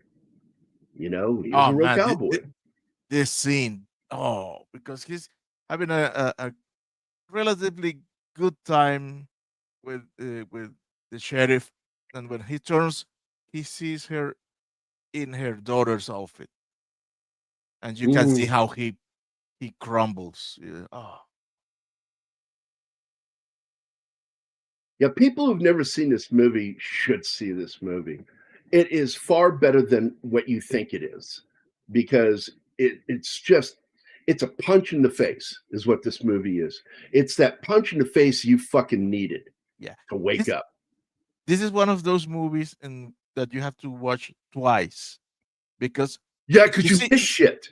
You know, he was a real cowboy. This scene, because he's having a relatively good time with the sheriff, and when he turns, he sees her in her daughter's outfit, and you can see how he crumbles. Yeah, people who've never seen this movie should see this movie. It is far better than what you think it is, because it's a punch in the face is what this movie is. It's that punch in the face you fucking needed to wake up. This is one of those movies that you have to watch twice, because because you miss shit.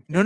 No,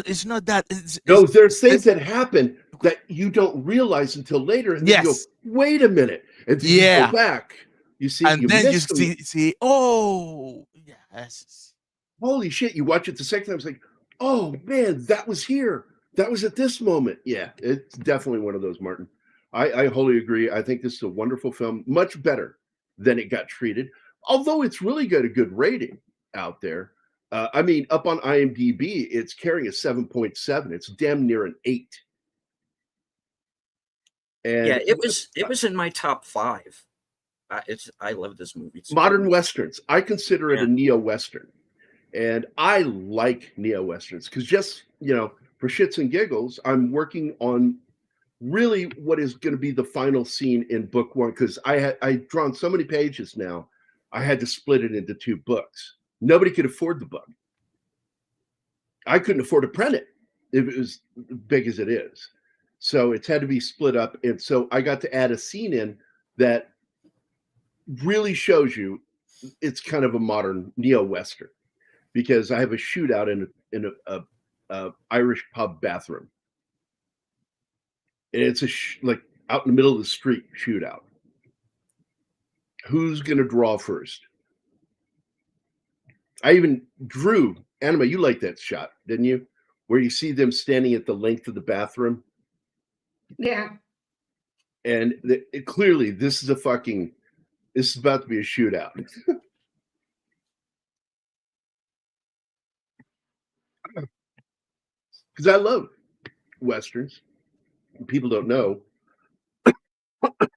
it's not that. There's things that happen that you don't realize until later, and then you go, Yes. wait a minute, and then you Yeah. go back. You see, And you then you miss them. see, oh, yes. Holy shit! You watch it the second time, it's like, oh man, that was here. That was at this moment. Yeah, it's definitely one of those, Martin. I wholly agree. I think this is a wonderful film, much better than it got treated. Although it's really got a good rating out there. I mean, up on IMDb, it's carrying a 7.7. It's damn near an 8. And Yeah, it was in my top 5. I love this movie. It's modern great. westerns. I consider it Yeah. a neo-western, and I like neo-westerns because just for shits and giggles, I'm working on really what is going to be the final scene in book 1 because I'd drawn so many pages now, I had to split it into 2 books. Nobody could afford the book. I couldn't afford to print it if it was big as it is. So it's had to be split up. And so I got to add a scene in that really shows you it's kind of a modern neo-western because I have a shootout in a Irish pub bathroom. And it's like out in the middle of the street shootout. Who's going to draw first? I even drew, Anima, you liked that shot, didn't you? Where you see them standing at the length of the bathroom. Yeah. And clearly, this is about to be a shootout. Because I love Westerns. People don't know. A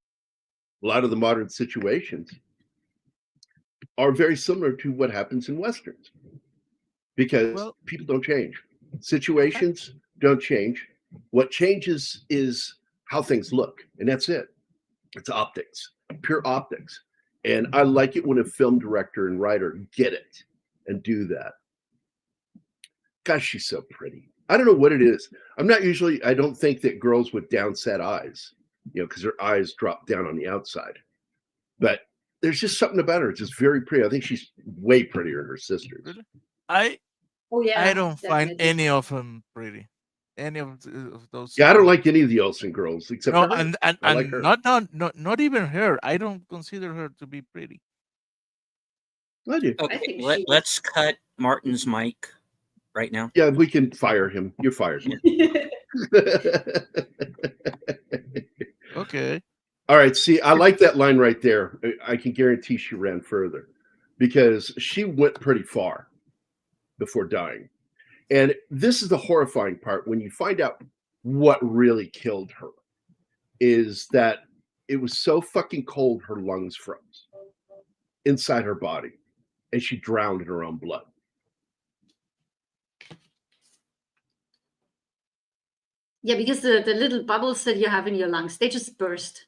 lot of the modern situations are very similar to what happens in Westerns. Because people don't change. Situations don't change. What changes is how things look. And that's it. It's optics, pure optics. And I like it when a film director and writer get it and do that. Gosh, she's so pretty. I don't know what it is. I don't think that girls with downset eyes, because their eyes drop down on the outside. But there's just something about her. It's just very pretty. I think she's way prettier than her sisters. Really? Oh yeah. I don't find definitely. any of them pretty. Any of those. Yeah, I don't like any of the Olsen girls except No, for her. and I like her. not even her. I don't consider her to be pretty. I do. Okay, think let's cut Martin's mic right now. Yeah, we can fire him. You're fired. Okay. All right. See, I like that line right there. I can guarantee she ran further because she went pretty far before dying. And this is the horrifying part when you find out what really killed her is that it was so fucking cold her lungs froze inside her body and she drowned in her own blood. Yeah, because the little bubbles that you have in your lungs, they just burst.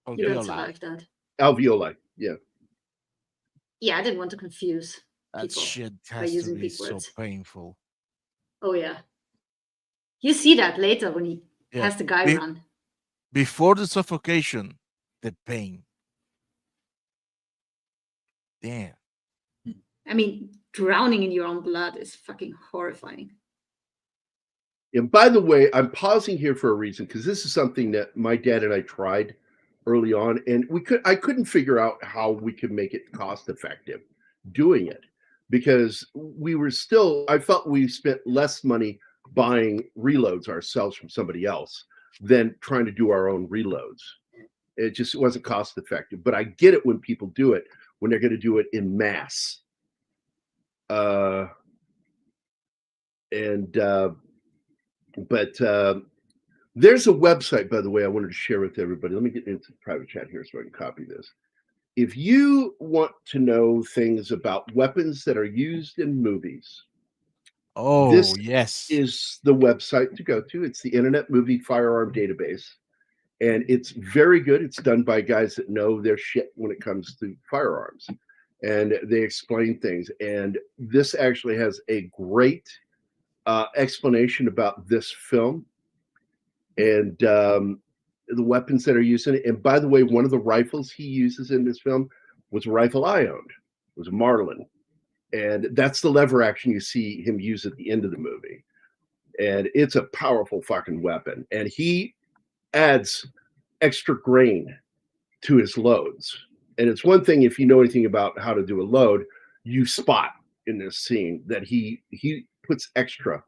You don't Alveoli. survive that. Alveoli, yeah. Yeah, I didn't want to confuse That people shit by has to using be big so words. painful. Oh yeah. You see that later when he Yeah. has the guy run. Before the suffocation, the pain. Damn. I mean, drowning in your own blood is fucking horrifying. And by the way, I'm pausing here for a reason because this is something that my dad and I tried early on, and I couldn't figure out how we could make it cost effective doing it because I felt we spent less money buying reloads ourselves from somebody else than trying to do our own reloads. It wasn't cost effective, but I get it when people do it when they're going to do it in mass. But there's a website, by the way, I wanted to share with everybody. Let me get into the private chat here so I can copy this. If you want to know things about weapons that are used in movies, this is the website to go to. It's the Internet Movie Firearm Database. And it's very good. It's done by guys that know their shit when it comes to firearms. And they explain things. And this actually has a great explanation about this film and the weapons that are used in it. And by the way, one of the rifles he uses in this film was a rifle I owned. It was a Marlin. And that's the lever action you see him use at the end of the movie. and it's a powerful fucking weapon. And he adds extra grain to his loads. And it's one thing if you know anything about how to do a load, you spot in this scene that he puts extra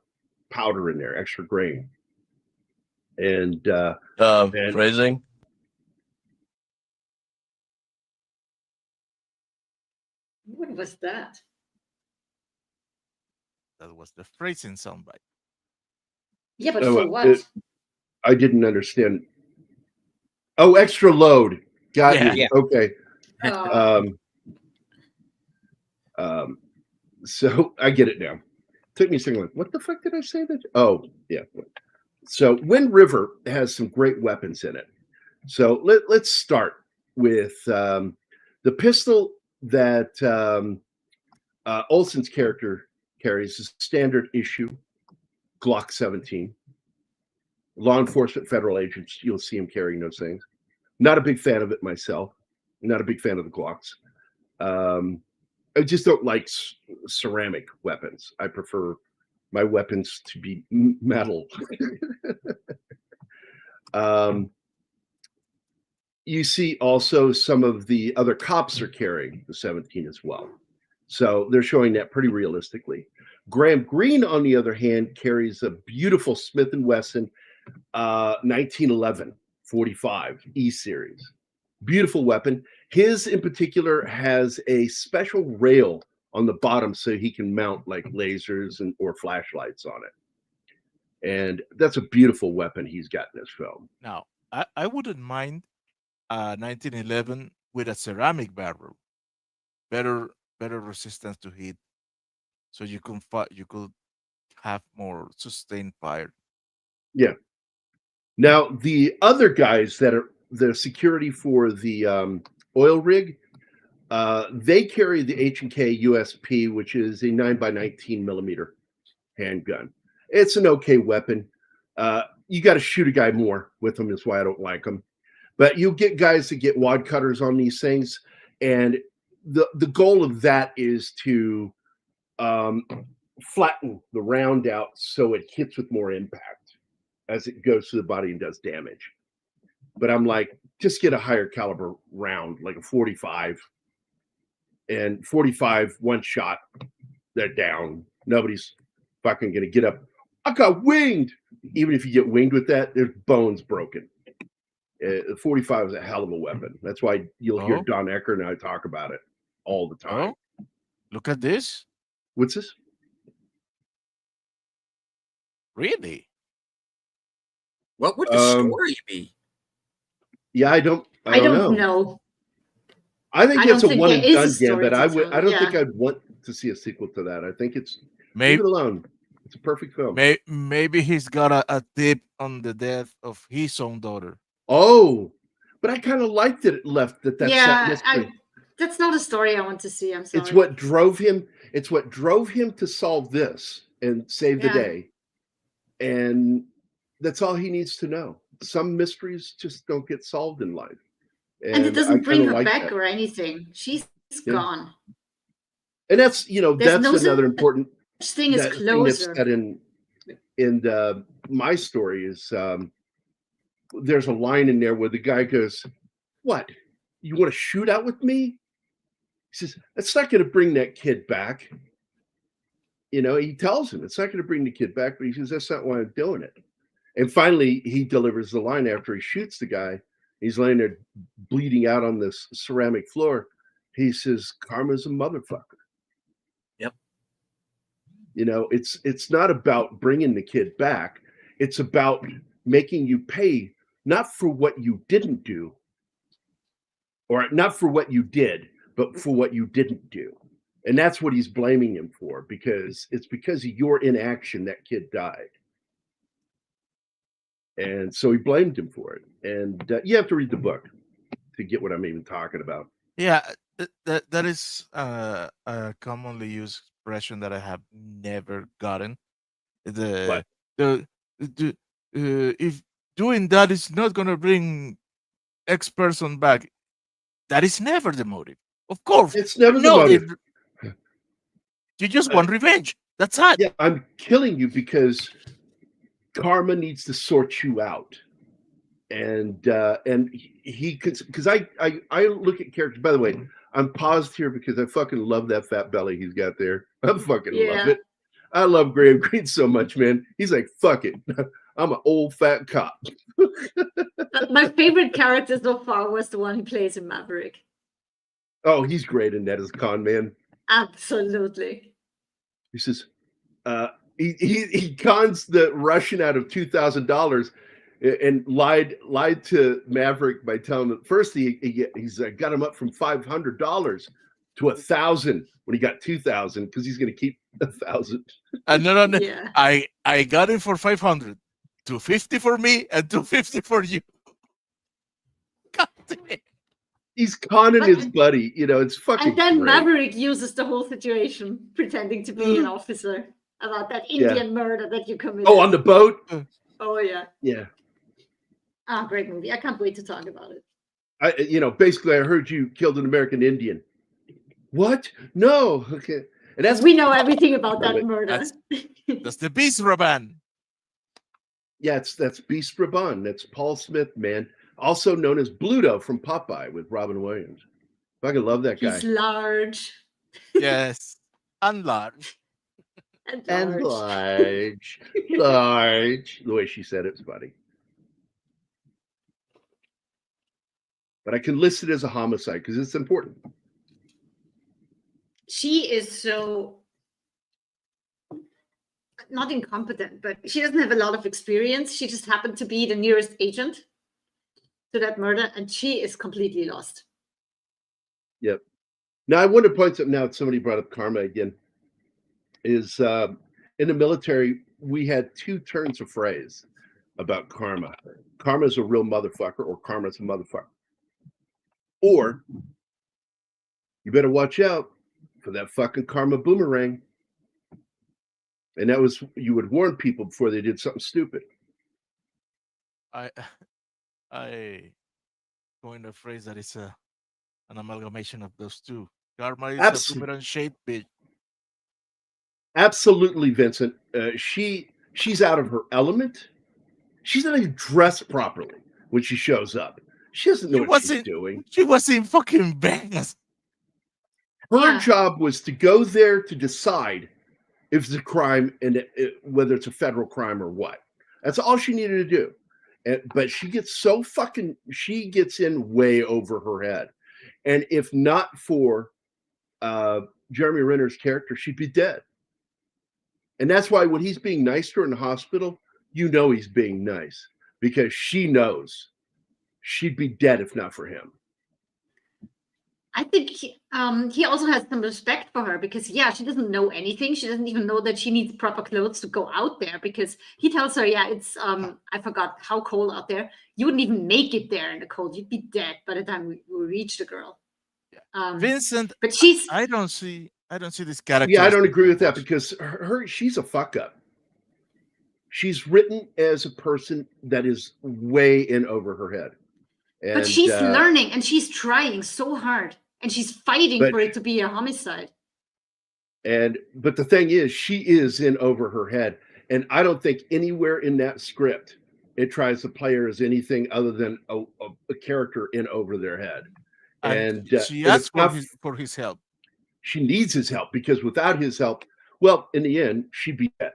powder in there, extra grain. And phrasing. What was that? That was the phrasing soundbite. Yeah, but for what? I didn't understand. Oh, extra load. Got you. Yeah. Okay. Oh. So I get it now. Took me a second. Like, what the fuck did I say that? Oh, yeah. So Wind River has some great weapons in it. So let's start with the pistol that Olsen's character carries is standard issue Glock 17. Law enforcement federal agents, you'll see him carrying those things. Not a big fan of it myself. Not a big fan of the Glocks. I just don't like ceramic weapons. I prefer my weapons to be metal. You see also some of the other cops are carrying the 17 as well. So they're showing that pretty realistically. Graham Greene, on the other hand, carries a beautiful Smith & Wesson 1911 45 E series. Beautiful weapon. His in particular has a special rail on the bottom so he can mount like lasers or flashlights on it. And that's a beautiful weapon he's got in this film. Now, I wouldn't mind 1911 with a ceramic barrel. Better resistance to heat. So you could have more sustained fire. Yeah. Now, the other guys that are the security for the oil rig, they carry the H&K USP, which is a 9x19 millimeter handgun. It's an okay weapon. You got to shoot a guy more with them is why I don't like them. But you get guys that get wad cutters on these things, and the goal of that is to flatten the round out so it hits with more impact as it goes through the body and does damage. But I'm like, just get a higher caliber round, like a 45. And 45, one shot, they're down. Nobody's fucking going to get up. I got winged. Even if you get winged with that, there's bones broken. 45 is a hell of a weapon. That's why you'll hear Don Ecker and I talk about it all the time. Oh, look at this. What's this? Really? What would the story be? Yeah, I don't know. I think it's a one and done game, but I don't yeah. think I'd want to see a sequel to that. I think it's maybe leave it alone. It's a perfect film. Maybe he's got a tip on the death of his own daughter. Oh, but I kind of liked that it left that. That's not a story I want to see. I'm sorry. It's what drove him. It's what drove him to solve this and save the day, and that's all he needs to know. Some mysteries just don't get solved in life, and it doesn't bring her back or anything. She's gone. And that's that's another important thing is closure. Thing in my story is there's a line in there where the guy goes, "What? You want to shoot out with me?" He says, "That's not going to bring that kid back." He tells him it's not going to bring the kid back, but he says, "That's not why I'm doing it." And finally, he delivers the line after he shoots the guy. He's laying there bleeding out on this ceramic floor. He says, "Karma's a motherfucker." Yep. It's not about bringing the kid back. It's about making you pay, not for what you didn't do, or not for what you did, but for what you didn't do. And that's what he's blaming him for, because it's because of your inaction that kid died. And so he blamed him for it. And you have to read the book to get what I'm even talking about. Yeah, that is a commonly used expression that I have never gotten. If doing that is not going to bring X person back, that is never the motive. Of course, it's never the motive. You just want revenge. That's it. Yeah, I'm killing you because karma needs to sort you out. And he could, because I look at characters. By the way, I'm paused here because I fucking love that fat belly he's got there. I fucking love it. I love Graham Greene so much, man. He's like, fuck it. I'm an old fat cop. My favorite character so far was the one he plays in Maverick. Oh, he's great in that as a con man. Absolutely. He says, he cons the Russian out of $2,000 and lied to Maverick by telling him first he's got him up from $500 to $1,000 when he got 2,000 because he's going to keep 1,000. No. Yeah. I got it for 500, 250 for me and 250 for you. God damn it. He's conning his buddy, it's fucking. And then great. Maverick uses the whole situation, pretending to be an officer, about that Indian murder that you committed. Oh, on the boat. Oh yeah. Yeah. Ah, great movie. I can't wait to talk about it. Basically, I heard you killed an American Indian. What? No. Okay. And we know everything about that murder. That's the Beast Raban. Yeah, that's Beast Raban. That's Paul Smith, man. Also known as Bluto from Popeye with Robin Williams. I fucking love that guy. He's large. Yes. And large. And large. Large. The way she said it's funny. But I can list it as a homicide because it's important. She is so not incompetent, but she doesn't have a lot of experience. She just happened to be the nearest agent to that murder, and she is completely lost. Yep. Now I want to point something out. Somebody brought up karma again. Is in the military we had two turns of phrase about karma. Karma is a real motherfucker, or karma is a motherfucker. Or you better watch out for that fucking karma boomerang. And that was, you would warn people before they did something stupid. I coined a phrase that is an amalgamation of those two. Karma is a boomerang shaped bitch. Absolutely, Vincent. She's out of her element. She's not even dressed properly when she shows up. She doesn't know what she's doing. She was in fucking Vegas. Her job was to go there to decide if it's a crime and whether it's a federal crime or what. That's all she needed to do. But she gets she gets in way over her head. And if not for Jeremy Renner's character, she'd be dead. And that's why when he's being nice to her in the hospital, he's being nice because she knows she'd be dead if not for him. I think he also has some respect for her because, she doesn't know anything. She doesn't even know that she needs proper clothes to go out there because he tells her, it's, I forgot how cold out there. You wouldn't even make it there in the cold. You'd be dead by the time we reach the girl. Vincent, but I don't see this character. Yeah, I don't agree with that because she's a fuck up. She's written as a person that is way in over her head. But she's learning and she's trying so hard and she's fighting for it to be a homicide. But the thing is, she is in over her head. And I don't think anywhere in that script it tries to play her as anything other than a character in over their head. And she asks for his help. She needs his help because without his help, well, in the end, she'd be dead.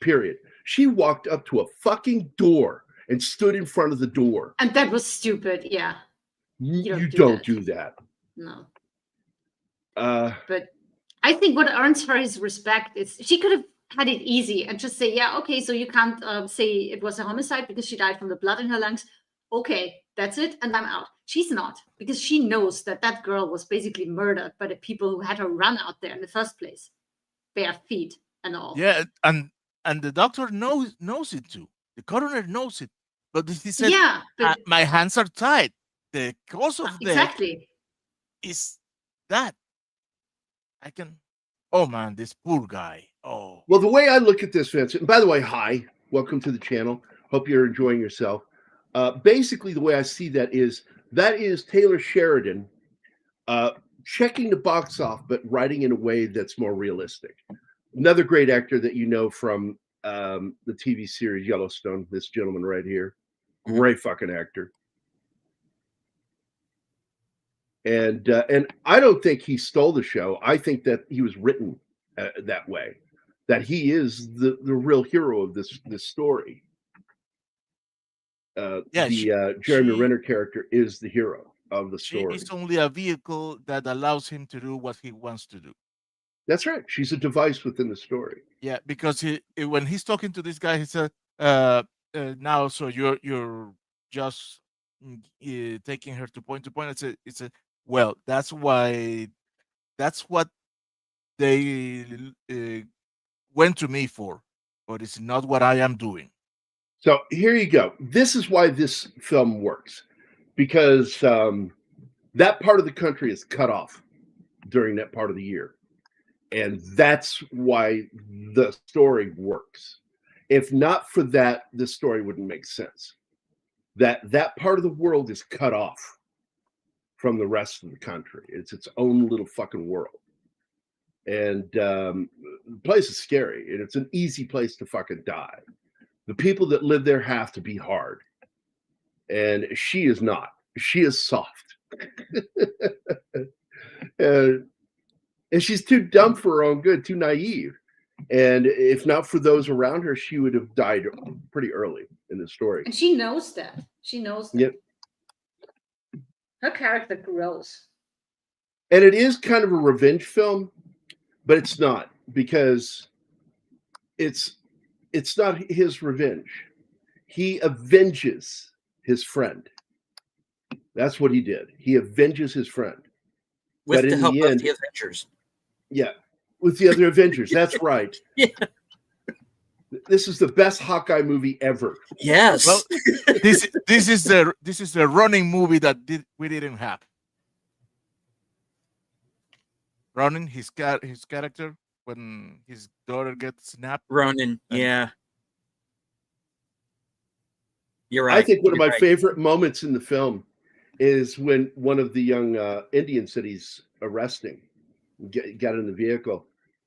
Period. She walked up to a fucking door and stood in front of the door. And that was stupid. Yeah. You don't do that. No. But I think what earns her his respect is she could have had it easy and just say, okay, so you can't say it was a homicide because she died from the blood in her lungs. Okay, that's it. And I'm out. She's not, because she knows that girl was basically murdered by the people who had her run out there in the first place. Bare feet and all. Yeah, and the doctor knows it too. The coroner knows it. But he said, my hands are tied. The cause of death is that. I can... Oh, man, this poor guy. Oh. Well, the way I look at this, Vincent, and by the way, hi. Welcome to the channel. Hope you're enjoying yourself. Basically, the way I see that is Taylor Sheridan checking the box off, but writing in a way that's more realistic. Another great actor that you know from the TV series Yellowstone. This gentleman right here, great fucking actor. And I don't think he stole the show. I think that he was written that way, that he is the real hero of this story. Jeremy Renner character is the hero of the story. She's only a vehicle that allows him to do what he wants to do. That's right. She's a device within the story. Yeah, because when he's talking to this guy, he said, "Now, so you're just taking her to point to point." It's a well, that's what they went to me for, but it's not what I am doing. So here you go. This is why this film works, because that part of the country is cut off during that part of the year. And that's why the story works. If not for that, this story wouldn't make sense. That part of the world is cut off from the rest of the country. It's its own little fucking world. And the place is scary, and it's an easy place to fucking die. The people that live there have to be hard. And she is not. She is soft. And she's too dumb for her own good, too naive. And if not for those around her, she would have died pretty early in the story. And she knows that. She knows that. Yep. Her character grows. And it is kind of a revenge film, but it's not, because it's not his revenge. He avenges his friend. That's what he did. He avenges his friend. With but the in help the of end, the Avengers. Yeah, with the other Avengers. That's right. Yeah. This is the best Hawkeye movie ever. Yes. Well, this is the running movie that we didn't have. Running his character when his daughter gets snapped. Ronin, yeah. You're right. I think one of my right. favorite moments in the film is when one of the young Indians that he's arresting got in the vehicle,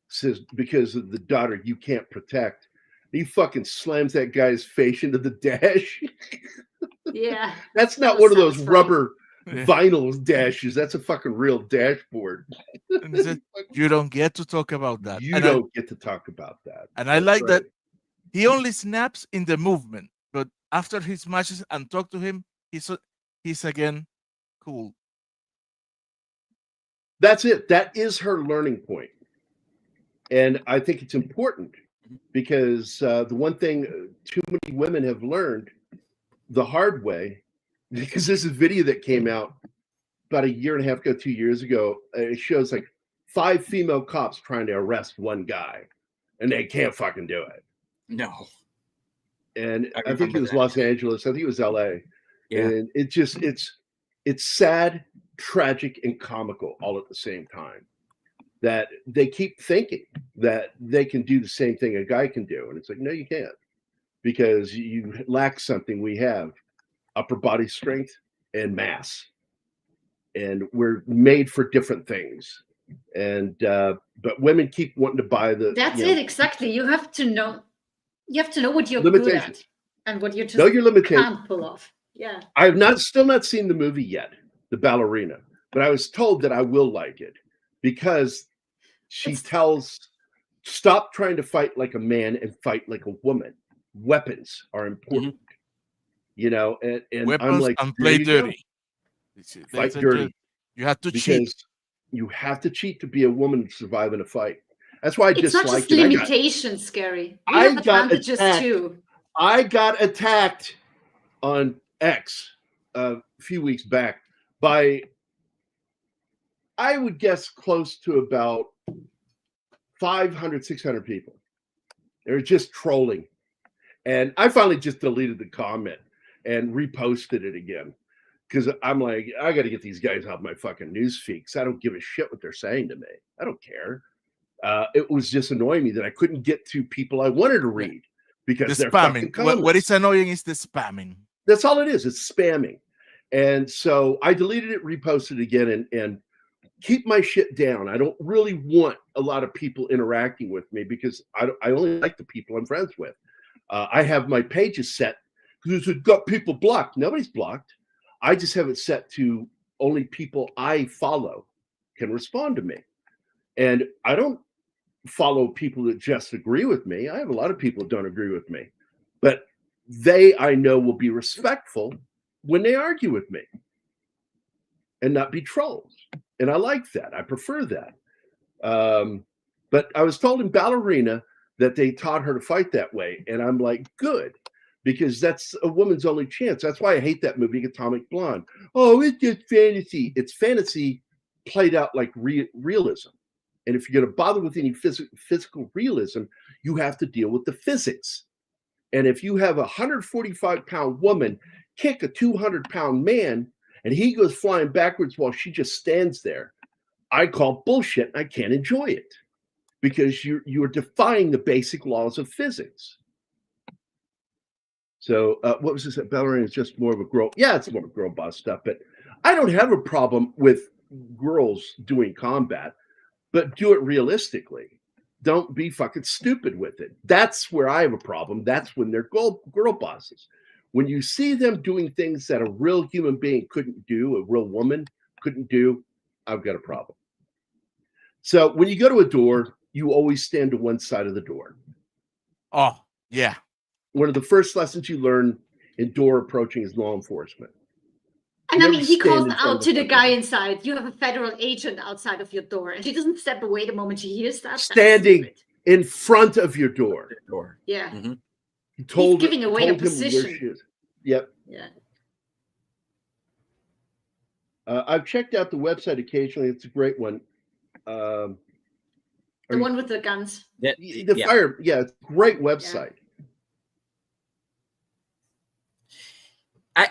says, because of the daughter you can't protect. He fucking slams that guy's face into the dash. Yeah. That's not one of those rubber vinyl dashes. That's a fucking real dashboard. And he said, you don't get to talk about that. You don't get to talk about that. And I like that he only snaps in the movement, but after he smashes and talk to him, he's again cool. That's it. That is her learning point. And I think it's important, because the one thing too many women have learned the hard way, because there's a video that came out about a year and a half ago, 2 years ago. It shows like 5 female cops trying to arrest one guy, and they can't fucking do it. No. And I think it was Los Angeles. I think it was LA. Yeah. And it just, it's sad, tragic, and comical all at the same time. That they keep thinking that they can do the same thing a guy can do. And it's like, no, you can't, because you lack something we have: upper body strength and mass. And we're made for different things. And but women keep wanting to buy the. That's it, exactly. You have to know what you're good at and what you just can't pull off. Yeah. I have still not seen the movie yet, The Ballerina, but I was told that I will like it, because she tells, stop trying to fight like a man and fight like a woman. Weapons are important, you know, and weapons, I'm like, and play dirty. Fight dirty. You have to cheat. You have to cheat to be a woman to survive in a fight. That's why I it's not just limitations, Scary. You have advantages too. I got attacked on X a few weeks back by, I would guess, close to about 500, 600 people. They were just trolling. And I finally just deleted the comment and reposted it again, because I'm like, I got to get these guys off my fucking news feed, because I don't give a shit what they're saying to me. I don't care. It was just annoying me that I couldn't get to people I wanted to read, because they're spamming. Fucking what is annoying is the spamming. That's all it is. It's spamming. And so I deleted it, reposted it again, and keep my shit down. I don't really want a lot of people interacting with me because I only like the people I'm friends with. I have my pages set because it's got people blocked. Nobody's blocked. I just have it set to only people I follow can respond to me. And I don't follow people that just agree with me. I have a lot of people that don't agree with me, but I know will be respectful when they argue with me and not be trolls. And I like that. I prefer that. But I was told in Ballerina that they taught her to fight that way. And I'm like, good, because that's a woman's only chance. That's why I hate that movie, Atomic Blonde. Oh, it's just fantasy. It's fantasy played out like realism. And if you're going to bother with any physical realism, you have to deal with the physics. And if you have a 145-pound woman kick a 200-pound man and he goes flying backwards while she just stands there, I call bullshit. And I can't enjoy it because you're defying the basic laws of physics. So what was this? Ballerina is just more of a girl. Yeah, it's more of a girl boss stuff. But I don't have a problem with girls doing combat, but do it realistically. Don't be fucking stupid with it. That's where I have a problem. That's when they're girl bosses. When you see them doing things that a real human being couldn't do, a real woman couldn't do, I've got a problem. So when you go to a door, you always stand to one side of the door. Oh, yeah. One of the first lessons you learn in door approaching is law enforcement. And I mean, he calls out to the guy inside, you have a federal agent outside of your door. And she doesn't step away the moment she hears that. Standing in front of your door. Yeah. Mm-hmm. He's giving away a position. Yep. Yeah. I've checked out the website occasionally. It's a great one. The one with the guns. Fire. Yeah, it's a great website.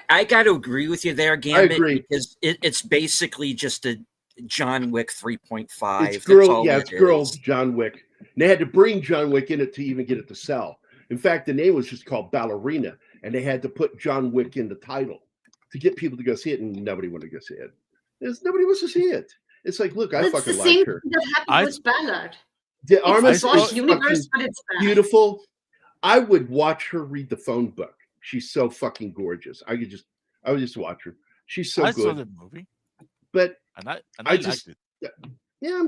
I got to agree with you there, Gambit. I agree. Because it's basically just a John Wick 3.5. It's girl John Wick. And they had to bring John Wick in it to even get it to sell. In fact, the name was just called Ballerina, and they had to put John Wick in the title to get people to go see it, and nobody wanted to go see it. Nobody wants to see it. It's like, look, I fucking like her. That happened with Ballard. The Armas is universe, but it's beautiful. I would watch her read the phone book. She's so fucking gorgeous. I would just watch her. She's so good. I saw the movie, but I liked it. Yeah,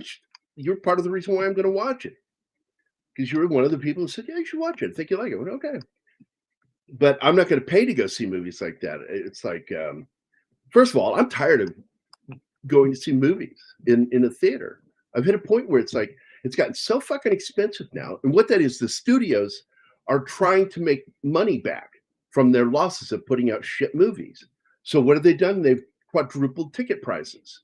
you're part of the reason why I'm going to watch it, because you're one of the people who said, "Yeah, you should watch it. I think you like it." I went, okay, but I'm not going to pay to go see movies like that. It's like, first of all, I'm tired of going to see movies in a theater. I've hit a point where it's like it's gotten so fucking expensive now, and what that is, the studios are trying to make money back from their losses of putting out shit movies. So what have they done? They've quadrupled ticket prices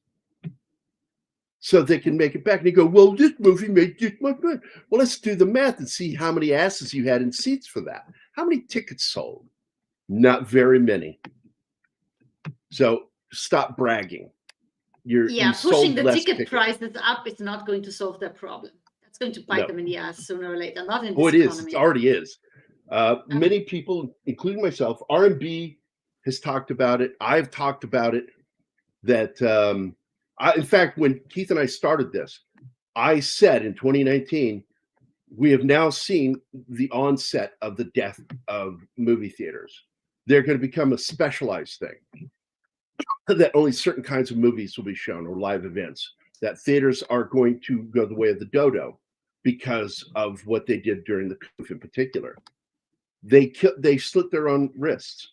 so they can make it back. And they go, well, this movie made this much money. Well, let's do the math and see how many asses you had in seats for that. How many tickets sold? Not very many. So stop bragging. Pushing the ticket prices up is not going to solve that problem. That's going to bite them in the ass sooner or later. Not in this economy. It is. It already is. Many people, including myself, R&B has talked about it. I've talked about it. That in fact, when Keith and I started this, I said in 2019, we have now seen the onset of the death of movie theaters. They're going to become a specialized thing that only certain kinds of movies will be shown, or live events. That theaters are going to go the way of the dodo because of what they did during the coup in particular. They slit their own wrists.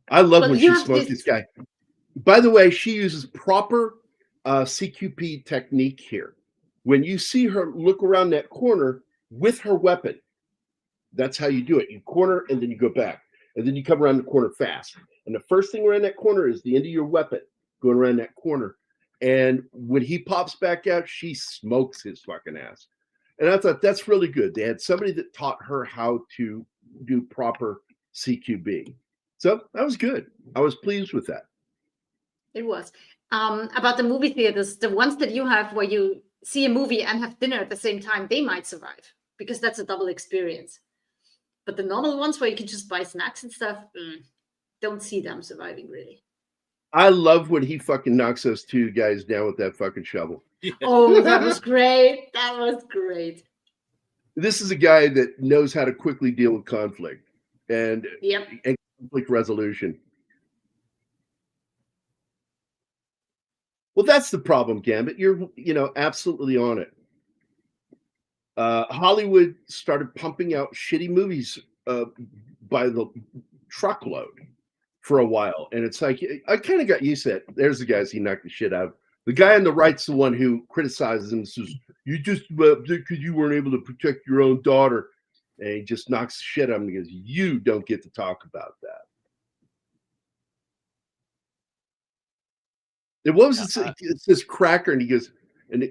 I love when she smoked this guy. By the way, she uses proper CQP technique here. When you see her look around that corner with her weapon, that's how you do it. You corner and then you go back. And then you come around the corner fast. And the first thing around that corner is the end of your weapon going around that corner. And when he pops back out, she smokes his fucking ass. And I thought that's really good. They had somebody that taught her how to do proper CQB. So that was good. I was pleased with that. It was. About the movie theaters, the ones that you have where you see a movie and have dinner at the same time, they might survive because that's a double experience. But the normal ones where you can just buy snacks and stuff, don't see them surviving really. I love when he fucking knocks those two guys down with that fucking shovel. Oh, that was great. That was great. This is a guy that knows how to quickly deal with conflict and Yep. conflict resolution. Well, that's the problem, Gambit. You're, absolutely on it. Hollywood started pumping out shitty movies by the truckload for a while, and it's like I kind of got used to it. There's the guys he knocked the shit out of. The guy on the right's the one who criticizes him and says, "You just because you weren't able to protect your own daughter," and he just knocks the shit out of him because you don't get to talk about that. And what was it? It's this cracker, and he goes, and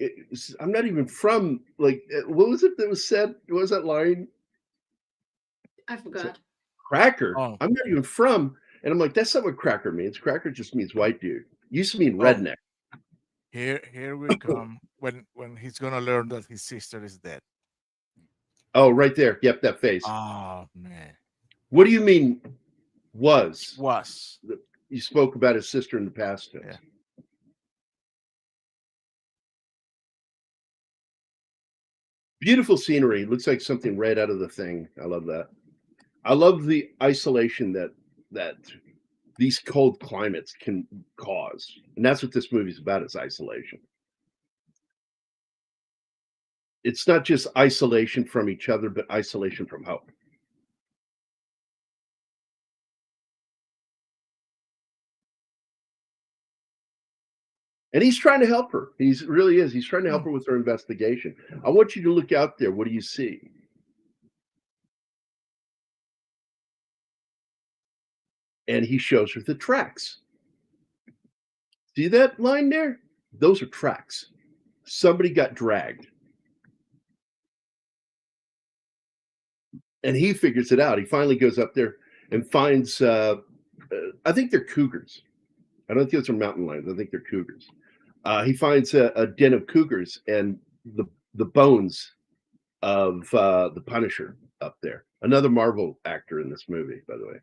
I'm not even from, like, what was it that was said? What was that line? I forgot. Cracker. Oh. I'm not even from, and I'm like, that's not what cracker means. Cracker just means white dude. Used to mean redneck. Here we come when he's gonna learn that his sister is dead. Oh, right there. Yep, that face. Oh man. What do you mean? Was you spoke about his sister in the past tense? Yeah. Beautiful scenery. Looks like something right out of The Thing. I love that. I love the isolation that these cold climates can cause. And that's what this movie's about, is isolation. It's not just isolation from each other, but isolation from hope. And he's trying to help her. He really is. He's trying to help her with her investigation. I want you to look out there. What do you see? And he shows her the tracks. See that line there? Those are tracks. Somebody got dragged. And he figures it out. He finally goes up there and finds, I think they're cougars. I don't think those are mountain lions. I think they're cougars. He finds a den of cougars and the bones of the Punisher up there. Another Marvel actor in this movie, by the way.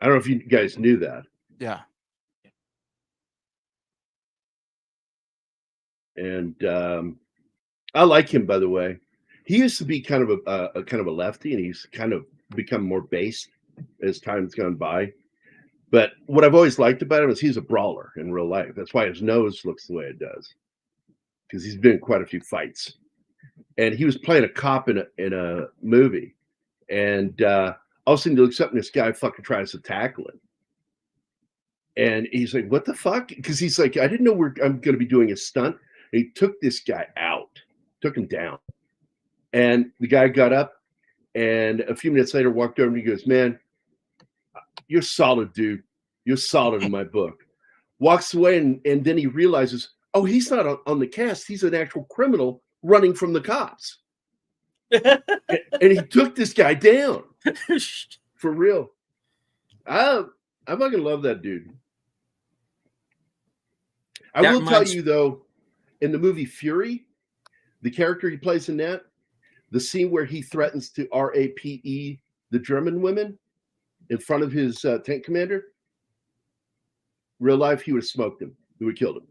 I don't know if you guys knew that. Yeah. And I like him, by the way. He used to be kind of a lefty, and he's kind of become more based as time's gone by. But what I've always liked about him is he's a brawler in real life. That's why his nose looks the way it does, because he's been in quite a few fights. And he was playing a cop in a movie, and all of a sudden he looks up and this guy fucking tries to tackle him. And he's like, "What the fuck?" Because he's like, "I didn't know I'm going to be doing a stunt." And he took this guy out, took him down. And the guy got up, and a few minutes later walked over and he goes, "Man, you're solid, dude. You're solid in my book." Walks away, and then he realizes, oh, he's not on the cast. He's an actual criminal running from the cops. and he took this guy down. For real. I fucking love that dude. I will tell you, though, in the movie Fury, the character he plays in that, the scene where he threatens to rape the German women in front of his tank commander, real life, he would have smoked him. He would have killed him.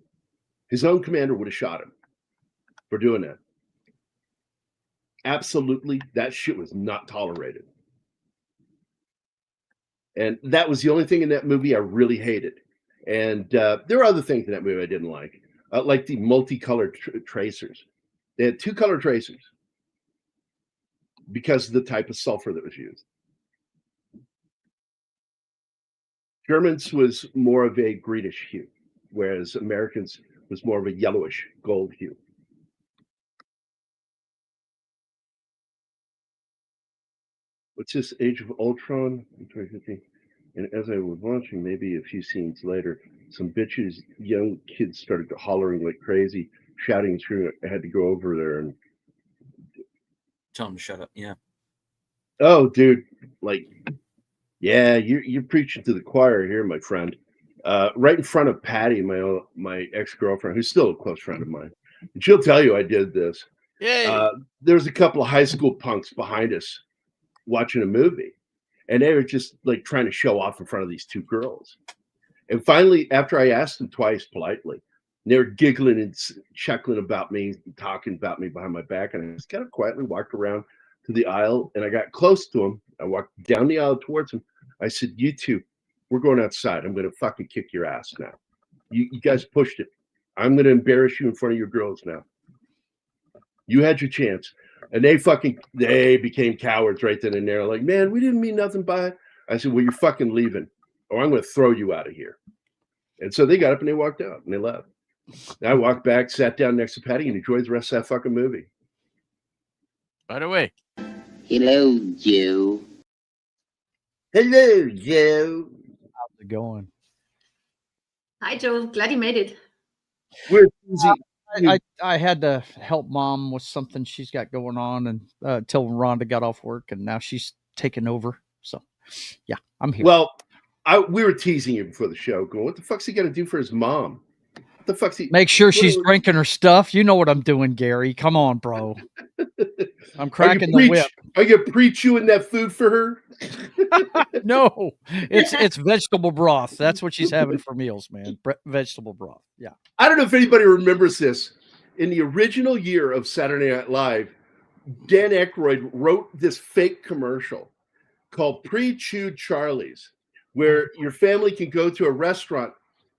His own commander would have shot him for doing that. Absolutely, that shit was not tolerated. And that was the only thing in that movie I really hated. And there were other things in that movie I didn't like the multicolored tracers. They had two color tracers because of the type of sulfur that was used. Germans was more of a greenish hue, whereas Americans was more of a yellowish gold hue. What's this, Age of Ultron? And as I was watching, maybe a few scenes later, some bitches, young kids started hollering like crazy, shouting through. I had to go over there and tell them to shut up. Yeah. Oh, dude, like, yeah, you're preaching to the choir here, my friend. Right in front of Patty, my ex-girlfriend, who's still a close friend of mine. And she'll tell you I did this. Yeah. There's a couple of high school punks behind us watching a movie. and they were just like trying to show off in front of these two girls. And finally, after I asked them twice politely, they were giggling and chuckling about me, talking about me behind my back, and I just kind of quietly walked around to the aisle, and I got close to them. I walked down the aisle towards them. I said, "You two, we're going outside. I'm going to fucking kick your ass now. You guys pushed it. I'm going to embarrass you in front of your girls now. You had your chance." And they became cowards right then and there. Like, "Man, we didn't mean nothing by it." I said, "Well, you're fucking leaving, or I'm going to throw you out of here." And so they got up and they walked out and they left. And I walked back, sat down next to Patty, and enjoyed the rest of that fucking movie. By the way. Hello, Joe. Hello, Joe. How's it going? Hi, Joe. Glad you made it. We're easy. I had to help Mom with something she's got going on, and till Rhonda got off work, and now she's taken over. So, yeah, I'm here. Well, we were teasing you before the show, going, "What the fuck's he got to do for his mom? What the fuck's he?" Make sure she's drinking her stuff. You know what I'm doing, Gary. Come on, bro. I'm cracking the whip. Are you pre-chewing that food for her? No, it's vegetable broth. That's what she's having for meals, man. Vegetable broth. Yeah. I don't know if anybody remembers this. In the original year of Saturday Night Live, Dan Aykroyd wrote this fake commercial called Pre-Chewed Charlie's, where your family can go to a restaurant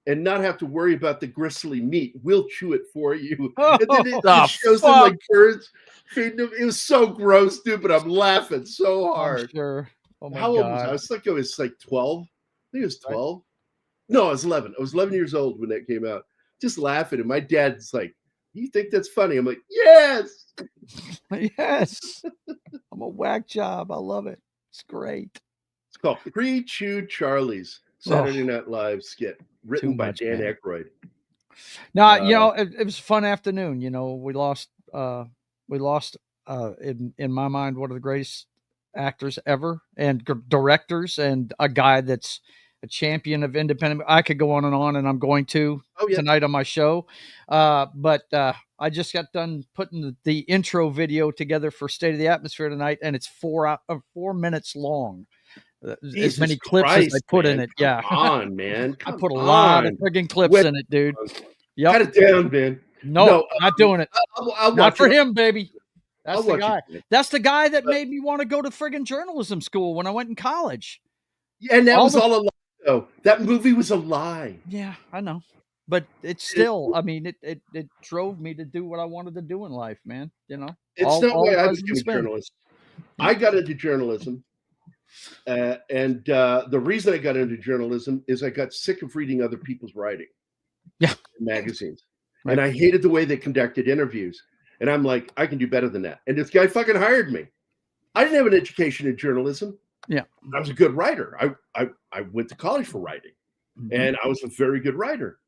and not have to worry about the gristly meat. We'll chew it for you. And then it shows them like birds feeding them. It was so gross, dude, but I'm laughing so hard. I'm sure. Oh my How old God. was I? I was like, I was like 12. I think it was 12. Right. No, I was 11. I was 11 years old when that came out. Just laughing. And my dad's like, "You think that's funny?" I'm like, "Yes." Yes. I'm a whack job. I love it. It's great. It's called Pre-Chewed Charlie's Saturday Night Live skit, written by Dan Aykroyd. Now, it was a fun afternoon. We lost in my mind, one of the greatest actors ever, and directors, and a guy that's a champion of independent. I could go on, and I'm going to tonight on my show. But I just got done putting the intro video together for State of the Atmosphere tonight, and it's 4 minutes long. Jesus as many clips Christ, as I put man. in it. Yeah. Come on, man. I put a lot of friggin' clips in it, dude. Yep. Cut it down, man. No, not doing it. I'll not for it. him, baby. That's I'll the watch guy. it. That's the guy that made me want to go to friggin' journalism school when I went in college. Yeah, and that was all a lie, though. That movie was a lie. Yeah, I know. But it's still, I mean, it drove me to do what I wanted to do in life, man. It's not why I became a journalist. I got into journalism. And the reason I got into journalism is I got sick of reading other people's writing. Yeah. In magazines. Right. And I hated the way they conducted interviews. And I'm like, I can do better than that. And this guy fucking hired me. I didn't have an education in journalism. Yeah. I was a good writer. I went to college for writing. Mm-hmm. And I was a very good writer.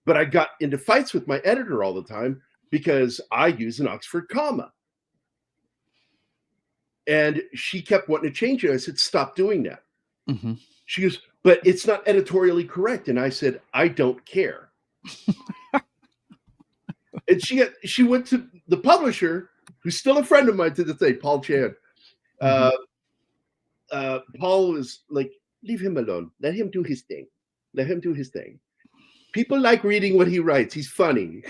But I got into fights with my editor all the time because I use an Oxford comma. And she kept wanting to change it. I said, "Stop doing that." Mm-hmm. She goes, "But it's not editorially correct." And I said, "I don't care." And she went to the publisher, who's still a friend of mine to this day, Paul Chan. Paul was like, "Leave him alone. Let him do his thing. Let him do his thing. People like reading what he writes. He's funny."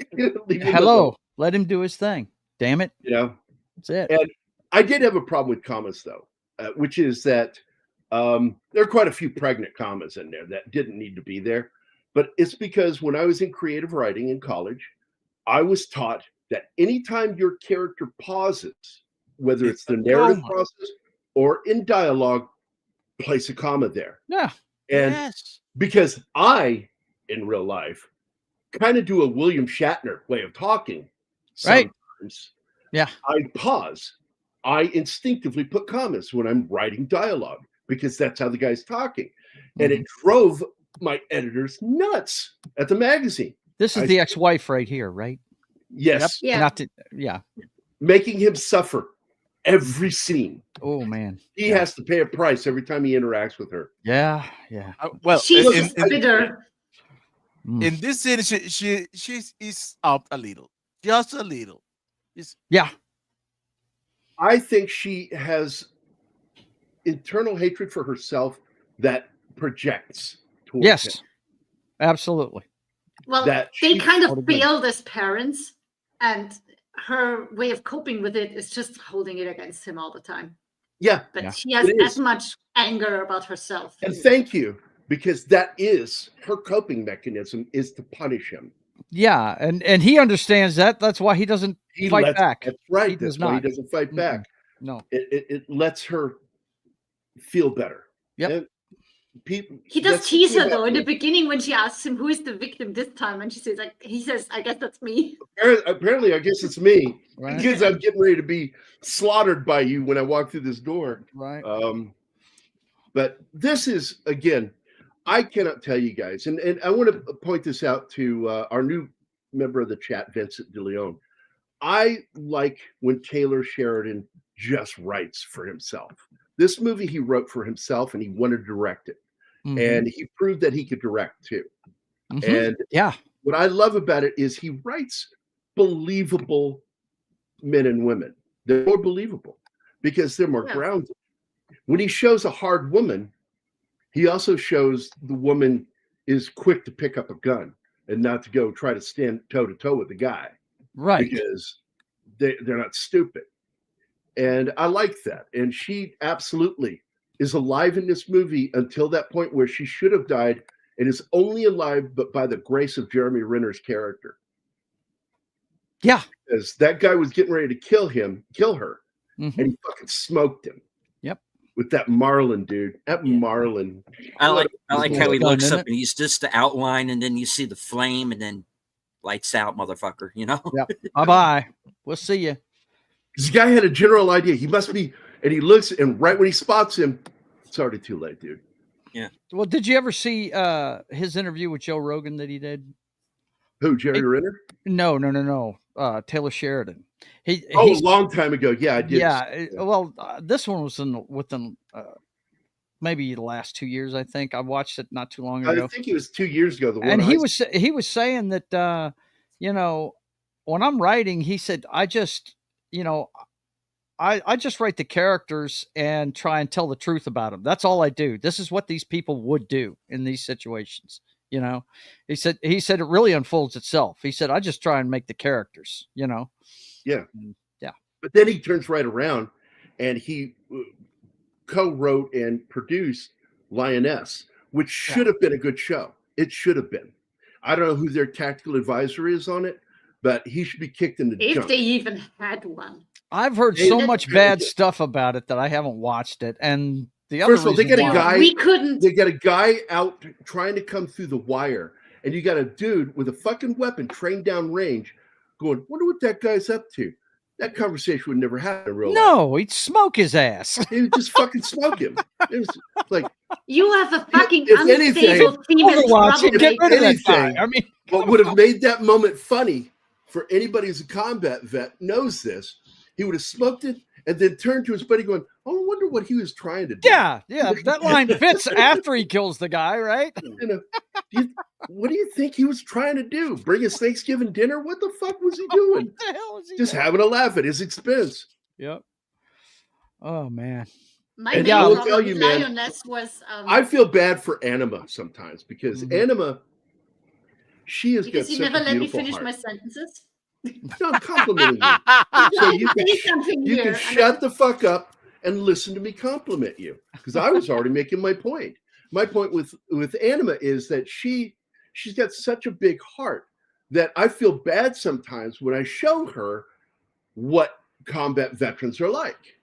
Let him do his thing. Damn it. That's it. And I did have a problem with commas, though, which is that there are quite a few pregnant commas in there that didn't need to be there. But it's because when I was in creative writing in college, I was taught that anytime your character pauses, whether it's the narrative process or in dialogue, place a comma there. Yeah. And because I, in real life, kind of do a William Shatner way of talking sometimes. Right. Yeah. I pause. I instinctively put commas when I'm writing dialogue because that's how the guy's talking. Mm-hmm. And it drove my editors nuts at the magazine. This is the ex-wife right here, right? Yes. Yep. Yeah. Making him suffer every scene. Oh, man. He has to pay a price every time he interacts with her. Yeah. Yeah. Well, she's bitter. In this scene, she is out a little. Just a little. Yeah. I think she has internal hatred for herself that projects towards Yes, him. absolutely. Well, That they she- kind I of would agree. failed as parents, and her way of coping with it is just holding it against him all the time. Yeah, But Yeah. she has It as is. much anger about herself. and thank you, because that is her coping mechanism, is to punish him. Yeah, and he understands that. That's why he doesn't fight back. That's right. He That's does why he not. doesn't fight Mm-mm. back. No. It lets her feel better. Yep. And people, He does that's the tease thing her about though in the him. beginning when she asks him who is the victim this time, and she says he says, "I guess that's me." Apparently, I guess it's me Right. because I'm getting ready to be slaughtered by you when I walk through this door. Right. But this is, again, I cannot tell you guys, and I want to point this out to our new member of the chat, Vincent DeLeon. I like when Taylor Sheridan just writes for himself. This movie he wrote for himself, and he wanted to direct it. Mhm. And he proved that he could direct too. Mhm. And Yeah. what I love about it is he writes believable men and women. They're more believable because they're more Yeah. grounded. When he shows a hard woman, he also shows the woman is quick to pick up a gun and not to go try to stand toe to toe with the guy. Right. Because they're not stupid. And I like that. And she absolutely is alive in this movie until that point where she should have died and is only alive but by the grace of Jeremy Renner's character. Yeah. Because that guy was getting ready to kill her, Mhm. and he fucking smoked him. Yep. With that Marlin, dude. That Marlin. I like how he gun, looks isn't up and he's just the outline, and then you see the flame, and then lights out, motherfucker. You know? Yep. Bye-bye. We'll see you. This guy had a general idea. He must be, and he looks, and right when he spots him, it's already too late, dude. Yeah. Well, did you ever see his interview with Joe Rogan that he did? Who, Jerry Renner? No. Taylor Sheridan. A long time ago. Yeah, I did. Yeah. Well, this one was within maybe the last 2 years. I think I watched it not too long ago. I think it was 2 years ago. The one, and he was saying that when I'm writing, he said I just write the characters and try and tell the truth about them. That's all I do. This is what these people would do in these situations. He said it really unfolds itself. He said, I just try and make the characters, Yeah. Yeah. But then he turns right around and he co-wrote and produced Lioness, which should have been a good show. It should have been. I don't know who their tactical advisor is on it, but he should be kicked in the If junk. they even had one. I've heard so much bad stuff about it that I haven't watched it. And the other First of all, they got a guy. We couldn't. They got a guy out trying to come through the wire, and you got a dude with a fucking weapon trained down range, going, "Wonder what that guy's up to." That conversation would never happen in real life. No, he'd smoke his ass. He would just fucking smoke him. It was like, you have a fucking if unstable female Overwatch, get rid of that guy. anything, I mean, what would have made that moment funny for anybody who's a combat vet knows this. He would have smoked it and then turned to his buddy going, "Oh, I wonder what he was trying to do." yeah. That line fits after he kills the guy, right? What do you think he was trying to do? Bring us Thanksgiving dinner? What the fuck was he doing? What the hell is he Just doing? having a laugh at his expense. Yep. Oh man. My And main I will problem tell you, with man, Lioness was I feel bad for Anima sometimes because Anima, she has got because such you never a let me beautiful finish heart. my sentences. No, I'm complimenting you. So you can, something you here, can and shut the fuck up and listen to me compliment you because I was already making my point. My point with Anima is that she's got such a big heart that I feel bad sometimes when I show her what combat veterans are like.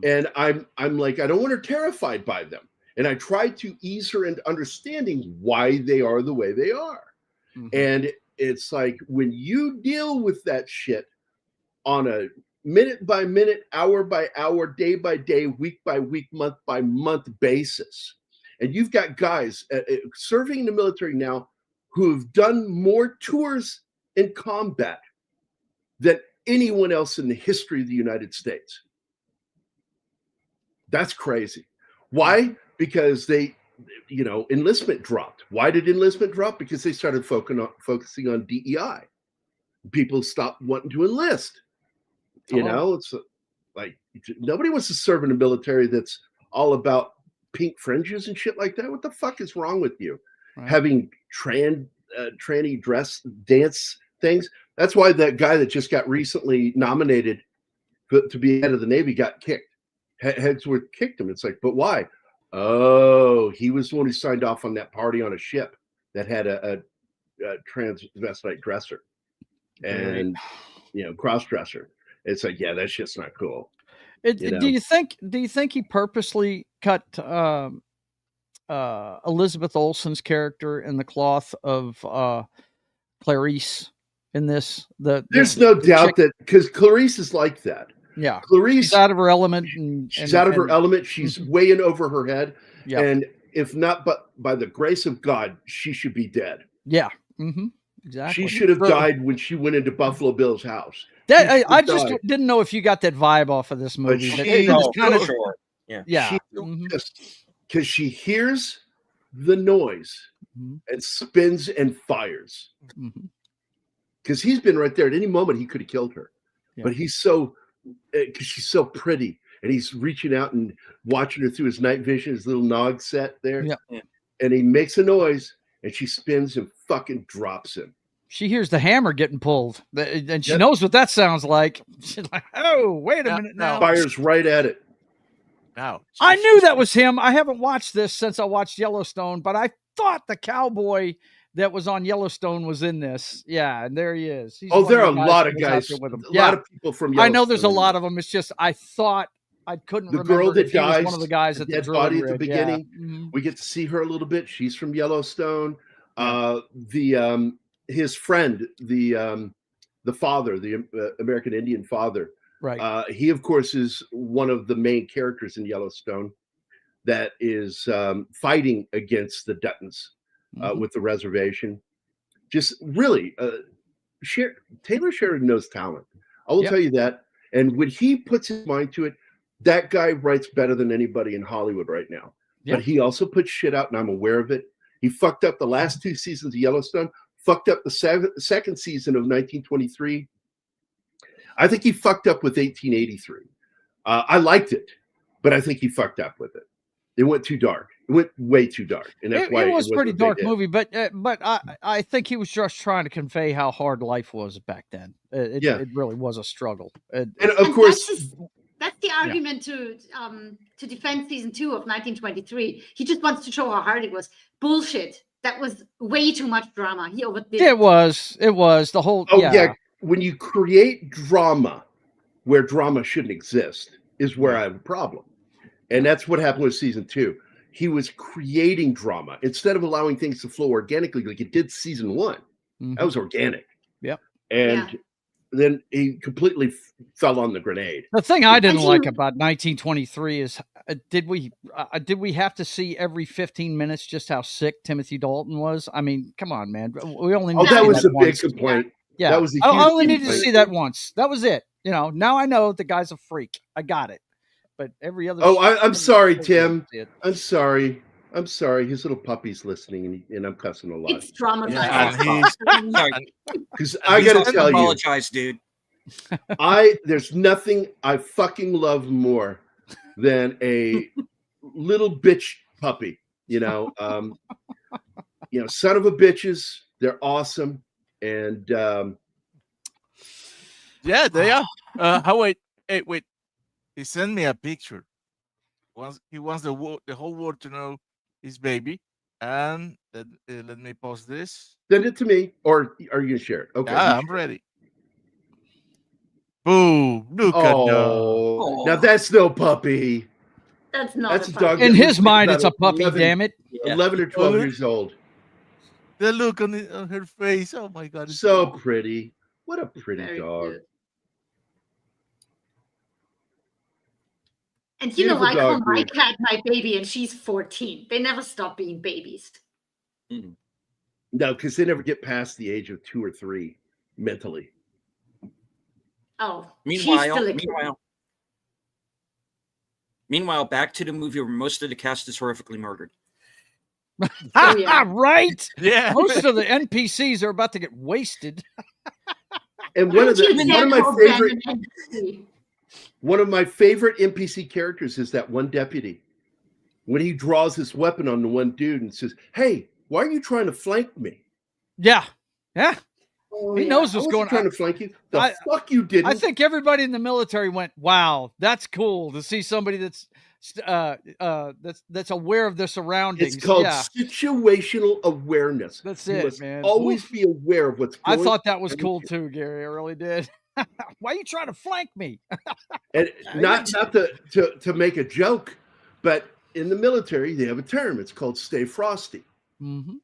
And I'm like, I don't want her terrified by them. And I try to ease her into understanding why they are the way they are. And it's like when you deal with that shit on a minute by minute, hour by hour, day by day, week by week, month by month basis, and you've got guys serving in the military now who have done more tours in combat than anyone else in the history of the United States. That's crazy. Why? Because enlistment dropped. Why did enlistment drop? Because they started focusing on DEI. People stopped wanting to enlist. It's like nobody wants to serve in a military that's all about pink fringes and shit like that. What the fuck is wrong with you? Right. Having tranny dress dance things. That's why that guy that just got recently nominated to be head of the Navy got kicked. Headsworth kicked him. It's like, but why? Oh, he was the one who signed off on that party on a ship that had a transvestite dresser and cross dresser. It's like, yeah, that shit's not cool. Do you think he purposely cut Elizabeth Olsen's character in the cloth of Clarice in this? There's no doubt that because Clarice is like that. Yeah, Clarice she's out of her element. She's out of her element. She's way in over her head. Yeah. And if not, but by the grace of God, she should be dead. Yeah. Exactly. She should have died when she went into Buffalo Bill's house. I just didn't know if you got that vibe off of this movie. Because she hears the noise and spins and fires. Because he's been right there. At any moment, he could have killed her. Yeah. But he's because she's so pretty. And he's reaching out and watching her through his night vision, his little nog set there. Yeah. And he makes a noise, and she spins and fucking drops him. She hears the hammer getting pulled, and she knows what that sounds like. She's like, oh, wait a minute now. Fires right at it. Now, I knew that was him. I haven't watched this since I watched Yellowstone, but I thought the cowboy that was on Yellowstone was in this. Yeah, and there he is. He's there are a lot of guys, a lot of people from Yellowstone. I know there's a lot of them. It's just I thought I couldn't remember. The girl that dies, one of the guys at the dead body at the beginning. Yeah. We get to see her a little bit. She's from Yellowstone. His friend, the father, the American Indian father. Right. He, of course, is one of the main characters in Yellowstone that is fighting against the Duttons with the reservation. Just really, Taylor Sheridan knows talent. I will tell you that. And when he puts his mind to it, that guy writes better than anybody in Hollywood right now. But he also puts shit out, and I'm aware of it. He fucked up the last 2 seasons of Yellowstone, fucked up the second season of 1923. I think he fucked up with 1883. I liked it, but I think he fucked up with it. It went too dark. It went way too dark, and that's why it was a pretty dark movie. But I think he was just trying to convey how hard life was back then. It really was a struggle. And of course, that's the argument to defend season 2 of 1923. He just wants to show how hard it was. Bullshit. That was way too much drama. He overdid. It was the whole. Oh yeah. When you create drama where drama shouldn't exist is where I have a problem. And that's what happened with season 2. He was creating drama instead of allowing things to flow organically like it did season 1. That was organic. Yep. And then he completely fell on the grenade. The thing I didn't like about 1923 is did we have to see every 15 minutes just how sick Timothy Dalton was? I mean, come on, man. We only that was a big complaint. Yeah, that was a huge I only needed to see that once. That was it. Now I know the guy's a freak. I got it. But every other. Oh, I'm sorry, Tim. I'm sorry. His little puppy's listening, and I'm cussing a lot. It's traumatizing. Because I gotta tell you, apologize, dude. There's nothing I fucking love more than a little bitch puppy. Son of a bitches. They're awesome, and yeah, they are. Wait. He sent me a picture. He wants the whole world to know his baby. And let me post this. Send it to me, or are you gonna share it? Okay, I'm ready. Boom! Look at that. Now that's no puppy. That's not. That's a dog. In his mind, it's a puppy. 11, damn it! 11 or 12 years old. The look on her face. Oh my God! So pretty. What a pretty dog. Good. And I call my cat my baby, and she's 14. They never stop being babies. Mm-hmm. No, because they never get past the age of 2 or 3 mentally. Oh, meanwhile, back to the movie where most of the cast is horrifically murdered. Right? Yeah. Most of the NPCs are about to get wasted. And one of my favorite NPC characters is that one deputy when he draws this weapon on the one dude and says, "Hey, why are you trying to flank me?" Yeah. Oh, He knows what's going on. Trying to flank you. Fuck you didn't. I think everybody in the military went, "Wow, that's cool to see somebody that's aware of their surroundings." It's called situational awareness. That's you it, must man. Always be aware of what's going on. I thought that was cool too, Gary. I really did. Why are you trying to flank me? And not to make a joke, but in the military they have a term. It's called "stay frosty." Mm-hmm.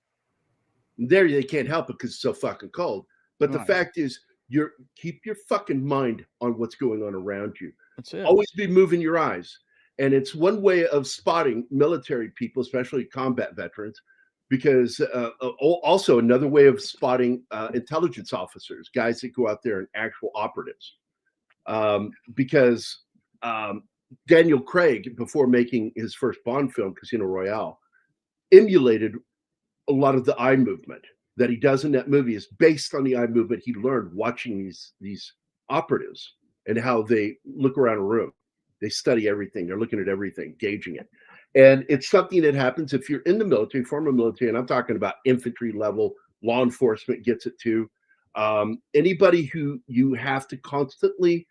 There they can't help it because it's so fucking cold. But the fact is, keep your fucking mind on what's going on around you. That's it. Always be moving your eyes. And it's one way of spotting military people, especially combat veterans, because also another way of spotting intelligence officers, guys that go out there and actual operatives. Because Daniel Craig, before making his first Bond film, Casino Royale, emulated a lot of the eye movement that he does in that movie is based on the eye movement he learned watching these operatives and how they look around a room. They study everything. They're looking at everything, gauging it. And it's something that happens if you're in the military, former military, and I'm talking about infantry level, law enforcement gets it too. Anybody who you have to constantly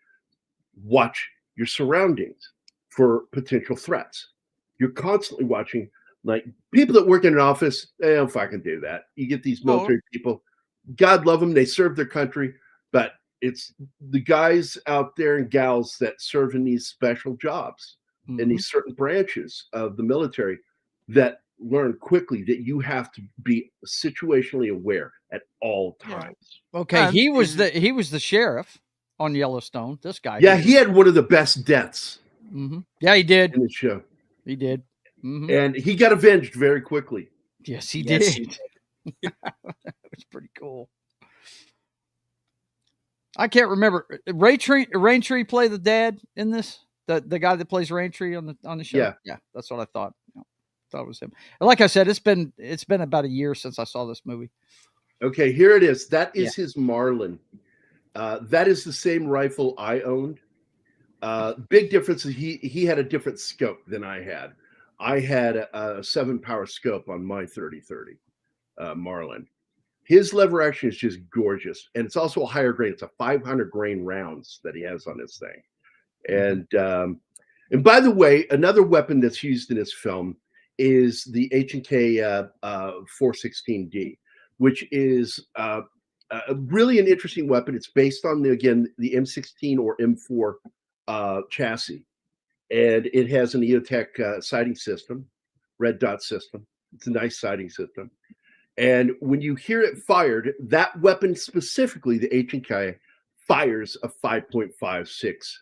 watch your surroundings for potential threats. You're constantly watching. Like people that work in an office, they don't fucking do that. You get these military people, God love them, they serve their country, but it's the guys out there and gals that serve in these special jobs in these certain branches of the military that learn quickly that you have to be situationally aware at all times. Okay, and he was the sheriff on Yellowstone. This guy, he had one of the best deaths. Mm-hmm. Yeah, he did in the show. He did. Mm-hmm. And he got avenged very quickly. Yes, he did. It was pretty cool. I can't remember. Raintree play the dad in this? The guy that plays Raintree on the show? Yeah, that's what I thought. Thought it was him. And like I said, it's been about a year since I saw this movie. Okay, here it is. That is his Marlin. That is the same rifle I owned. Big difference is he had a different scope than I had. I had a 7-power scope on my 30-30 Marlin. His lever action is just gorgeous, and it's also a higher grain. It's a 500 grain rounds that he has on this thing. And by the way, another weapon that's used in this film is the H&K 416D, which is really an interesting weapon. It's based on the M16 or M4 chassis. And it has an EOTech sighting system, red dot system. It's a nice sighting system. And when you hear it fired, that weapon specifically, the H&K, fires a 5.56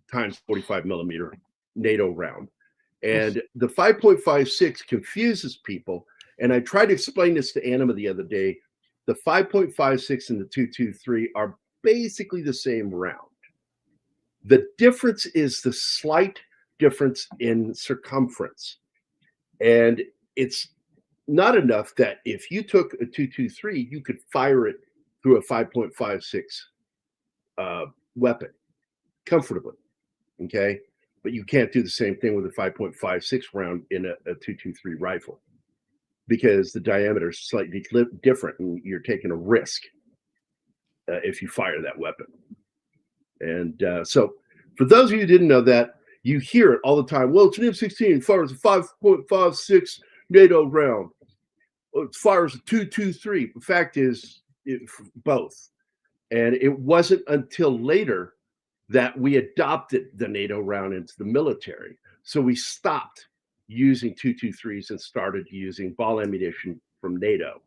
times 45 millimeter NATO round. And the 5.56 confuses people. And I tried to explain this to Anima the other day. The 5.56 and the 223 are basically the same round. The difference is the slight difference in circumference. And it's not enough that if you took a 223, you could fire it through a 5.56 weapon comfortably. Okay. But you can't do the same thing with a 5.56 round in a 223 rifle because the diameter is slightly different and you're taking a risk if you fire that weapon. And so for those of you who didn't know that, you hear it all the time. Well, it's an M16, fires a 5.56 NATO round. Well, it fires a 223. The fact is, both. And it wasn't until later that we adopted the NATO round into the military. So we stopped using 223s and started using ball ammunition from NATO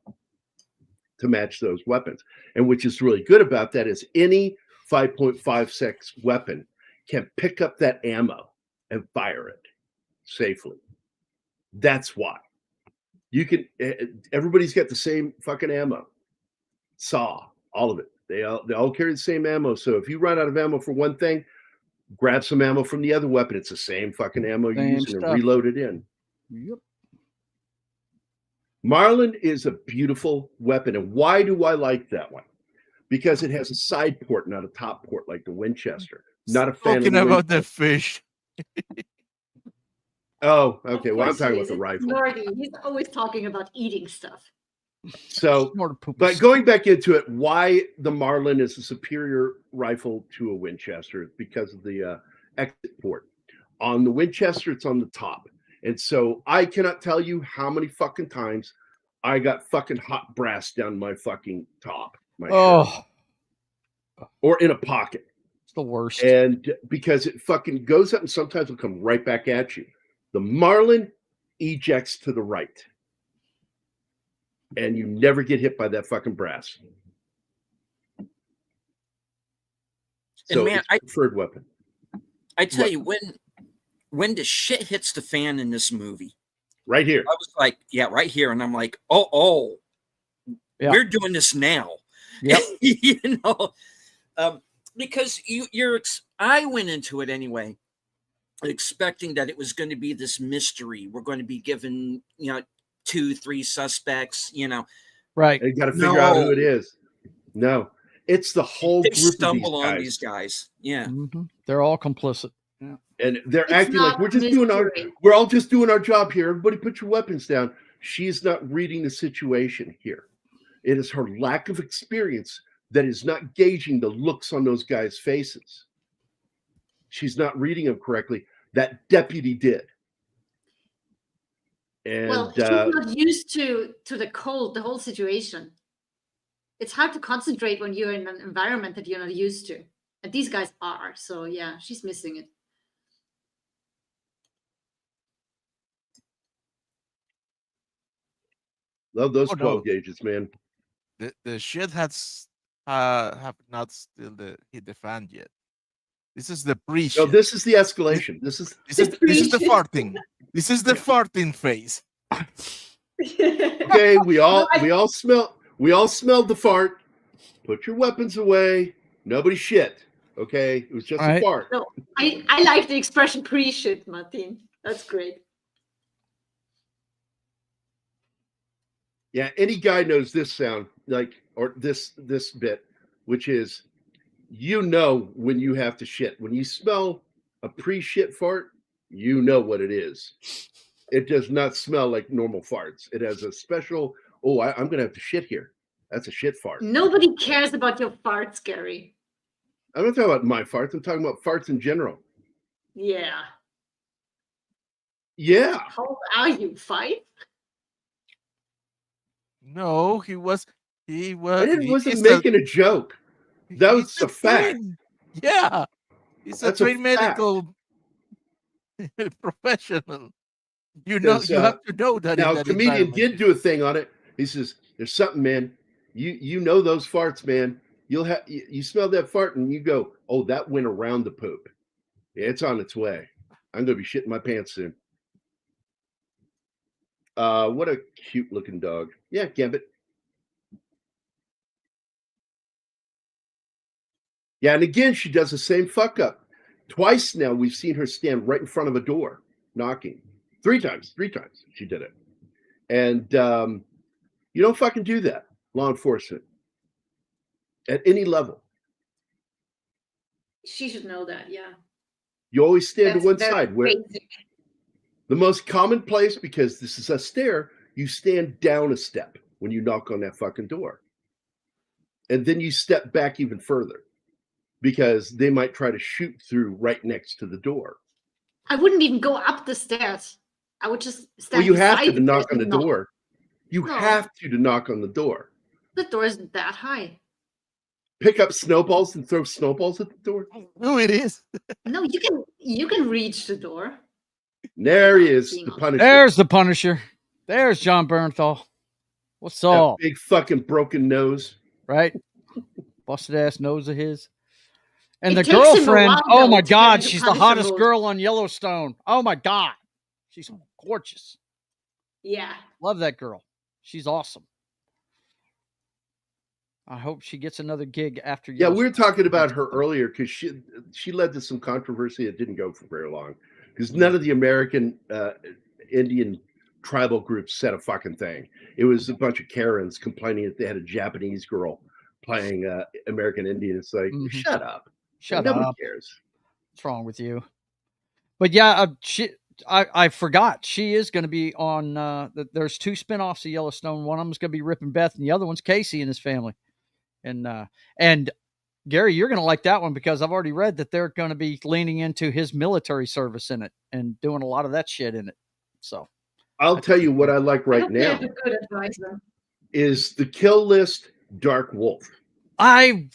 to match those weapons. And which is really good about that is any 5.56 weapon can pick up that ammo and fire it safely. That's why. You can. Everybody's got the same fucking ammo. SAW, all of it. They all carry the same ammo. So if you run out of ammo for one thing, grab some ammo from the other weapon. It's the same fucking ammo you're using and reload it in. Yep. Marlin is a beautiful weapon. And why do I like that one? Because it has a side port, not a top port like the Winchester. Not a fan Talking about the fish. Oh, okay. Well, I'm talking about the It's rifle. Nordy. He's always talking about eating stuff. So, but going back into it, why the Marlin is a superior rifle to a Winchester? It's because of the exit port. On the Winchester, it's on the top. And so I cannot tell you how many fucking times I got fucking hot brass down my fucking top, my shirt, or in a pocket. It's the worst. And because it fucking goes up and sometimes it'll come right back at you. The Marlin ejects to the right. And you never get hit by that fucking brass. So and man, it's preferred weapon. I tell you, when the shit hits the fan in this movie, right here, I was like, yeah, right here, and I'm like, oh, we're doing this now. Yep. You know, because I went into it anyway, expecting that it was going to be this mystery. We're going to be given, 2-3 suspects, right? You got to figure out who it is. No, it's the whole group stumble of on these guys. Yeah, they're all complicit. Yeah. And they're acting like we're all just doing our job here. Everybody put your weapons down. She's not reading the situation here. It is her lack of experience that is not gauging the looks on those guys' faces. She's not reading them correctly. That deputy did. And she's not used to the cold, the whole situation. It's hard to concentrate when you're in an environment that you're not used to. And these guys are. So yeah, she's missing it. Love those 12 gauges, man. The shit has have not still hit the fan yet. This is the pre-shit. No, this is the escalation. This is the farting. This is the farting phase. Okay, we all smelled the fart. Put your weapons away. Nobody shit. Okay, it was just a fart. No, I like the expression pre-shit, Martin. That's great. Yeah, any guy knows this sound, or this bit, which is, when you have to shit. When you smell a pre-shit fart, you know what it is. It does not smell like normal farts. It has a special, I'm going to have to shit here. That's a shit fart. Nobody cares about your farts, Gary. I'm not talking about my farts. I'm talking about farts in general. Yeah. Yeah. How old are you? 5? No, he was. I wasn't making a joke. That was a fact. Yeah, he's a trained medical professional. You have to know that. Now, a comedian did do a thing on it. He says, "There's something, man. You know those farts, man. You smell that fart and you go, oh, that went around the poop. Yeah, it's on its way. I'm gonna be shitting my pants soon." What a cute looking dog. Yeah, Gambit. Yeah, and again, she does the same fuck up. Twice now we've seen her stand right in front of a door, knocking. 3 times she did it. And you don't fucking do that, law enforcement, at any level. She should know that, yeah. You always stand to one side. Where the most common place, because this is a stair, you stand down a step when you knock on that fucking door. And then you step back even further, because they might try to shoot through right next to the door. I wouldn't even go up the stairs. I would just stand. Well, you have to knock on the door. You have to knock on the door. The door isn't that high. Pick up snowballs and throw snowballs at the door. No, it is. No, you can reach the door. There he is, the Punisher. There's the Punisher. There's John Bernthal. What's up? Big fucking broken nose. Right? Busted ass nose of his. And the girlfriend, oh my God, she's the hottest girl on Yellowstone. Oh my God. She's gorgeous. Yeah. Love that girl. She's awesome. I hope she gets another gig after. Yeah, we were talking about her earlier because she led to some controversy that didn't go for very long, because none of the American Indian tribal groups said a fucking thing. It was a bunch of Karens complaining that they had a Japanese girl playing American Indian. It's like, shut up. Shut Nobody up. cares. What's wrong with you? But yeah, I forgot she is going to be on. There's 2 spinoffs of Yellowstone. One of them's going to be Rip and Beth, and the other one's Casey and his family. And Gary, you're going to like that one because I've already read that they're going to be leaning into his military service in it and doing a lot of that shit in it. So I'll tell you what I like right now Good advisor. is the Kill List Dark Wolf. I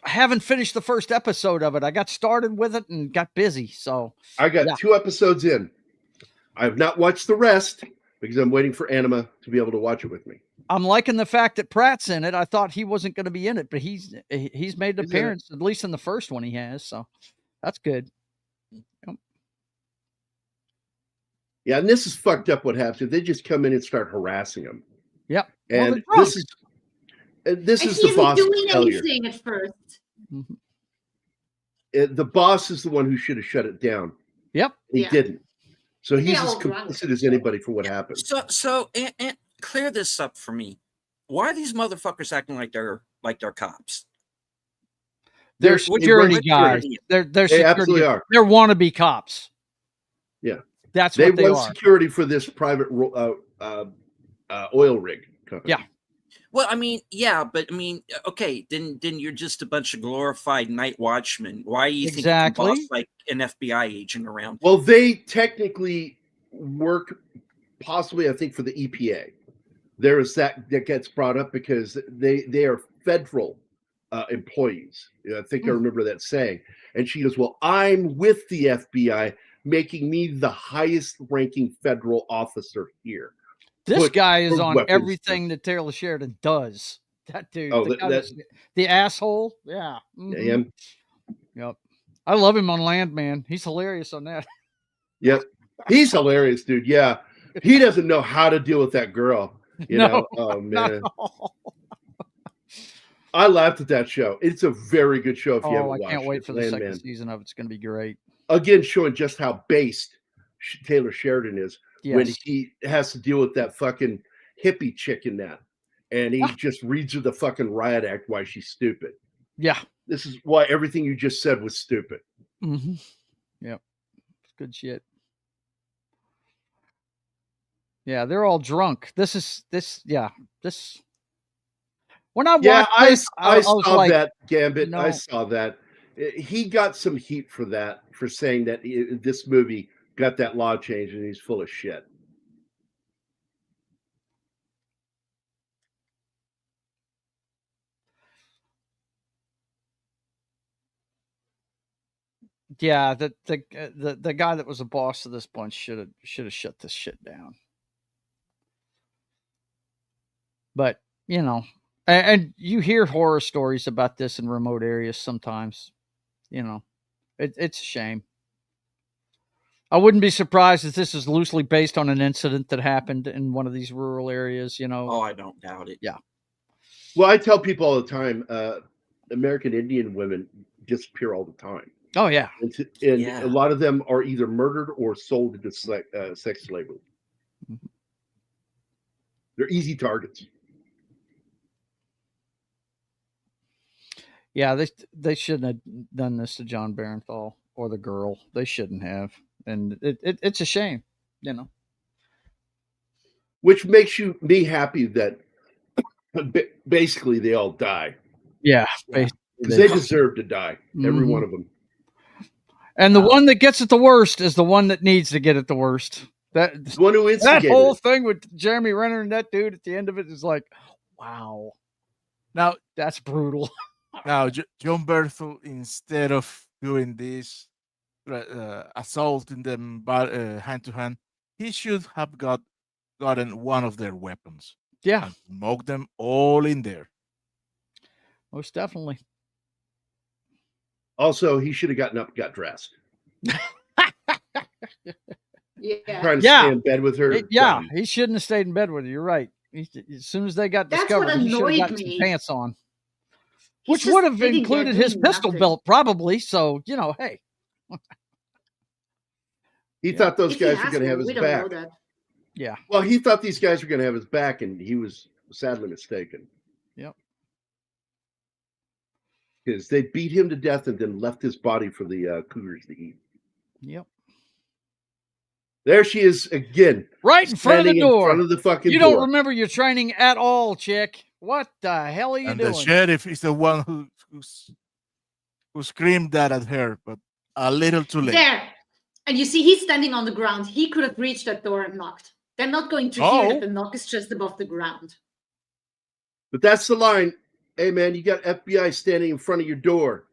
haven't finished the first episode of it. I got started with it and got busy. So I got 2 episodes in. I have not watched the rest because I'm waiting for Anima to be able to watch it with me. I'm liking the fact that Pratt's in it. I thought he wasn't going to be in it, but he's made an appearance, at least in the first one he has. So that's good. Yep. Yeah, and this is fucked up what happens. They just come in and start harassing him. Yep. And well, this is the boss doing failure. anything at first. Mm-hmm. The boss is the one who should have shut it down. Yep. He didn't. So he's as all drunk. complicit as anybody for what happened. So and clear this up for me. Why are these motherfuckers acting like they're cops? They're security guys. They're they absolutely are. They're wannabe cops. Yeah, that's what they want are. Security for this private oil rig company. Yeah. Well, I mean, yeah, but I mean, okay, then you're just a bunch of glorified night watchmen. Why do you think you can boss like an FBI agent around? Well, they technically work, possibly, I think, for the EPA. There is that gets brought up because they are federal employees. I think I remember that saying. And she goes, "Well, I'm with the FBI, making me the highest ranking federal officer here." This guy is on everything that Taylor Sheridan does. That dude, the asshole. Yeah. Mm-hmm. Yep. I love him on Land, man. He's hilarious on that. Yep. He's hilarious, dude. Yeah. He doesn't know how to deal with that girl. You know? Oh, man. I laughed at that show. It's a very good show if you haven't watched it. I can't wait for the second season of it. It's going to be great. Again, showing just how based Taylor Sheridan is when he has to deal with that fucking hippie chick in that. And he just reads her the fucking riot act why she's stupid. Yeah. This is why everything you just said was stupid. Mm-hmm. Yep. It's good shit. Yeah, they're all drunk. This. When I watched I saw like, that, Gambit. No. I saw that. He got some heat for that, for saying that this movie got that law change, and he's full of shit. Yeah, the guy that was the boss of this bunch should have shut this shit down. But you know, and you hear horror stories about this in remote areas sometimes. You know, it's a shame. I wouldn't be surprised if this is loosely based on an incident that happened in one of these rural areas. You know. Oh, I don't doubt it. Yeah. Well, I tell people all the time, American Indian women disappear all the time. Oh yeah, and a lot of them are either murdered or sold into sex slavery. Mm-hmm. They're easy targets. Yeah, they shouldn't have done this to John Barenthal or the girl. They shouldn't have, and it's a shame, you know. Which makes me happy that basically they all die. Yeah, because they deserve to die, every one of them. And the one that gets it the worst is the one that needs to get it the worst. That one who instigated that whole thing with Jeremy Renner and that dude at the end of it is like, wow. Now that's brutal. Now John Berthel, instead of doing this, assaulting them hand to hand, he should have gotten one of their weapons. Yeah, and smoked them all in there. Most definitely. Also, he should have gotten up and got dressed. Yeah. Trying to stay in bed with her. He shouldn't have stayed in bed with her. You're right. As soon as they got That's discovered, what he should have annoyed gotten me. some pants on. He's Which would have sitting there included his doing pistol nothing. belt, probably. So, you know, hey. He thought those If he guys were has going to have one, his we don't know back. that. Yeah. Well, he thought these guys were going to have his back, and he was sadly mistaken. Yep. Because they beat him to death and then left his body for the cougars to eat. Yep. There she is again. Right in front of the standing door. In front of the fucking you door. don't remember your training at all, chick. What the hell are you And doing? the sheriff is the one who screamed that at her, but a little too late. There. And you see, he's standing on the ground. He could have reached that door and knocked. They're not going to hear that the knock is just above the ground. But that's the line. Hey, man, you got FBI standing in front of your door.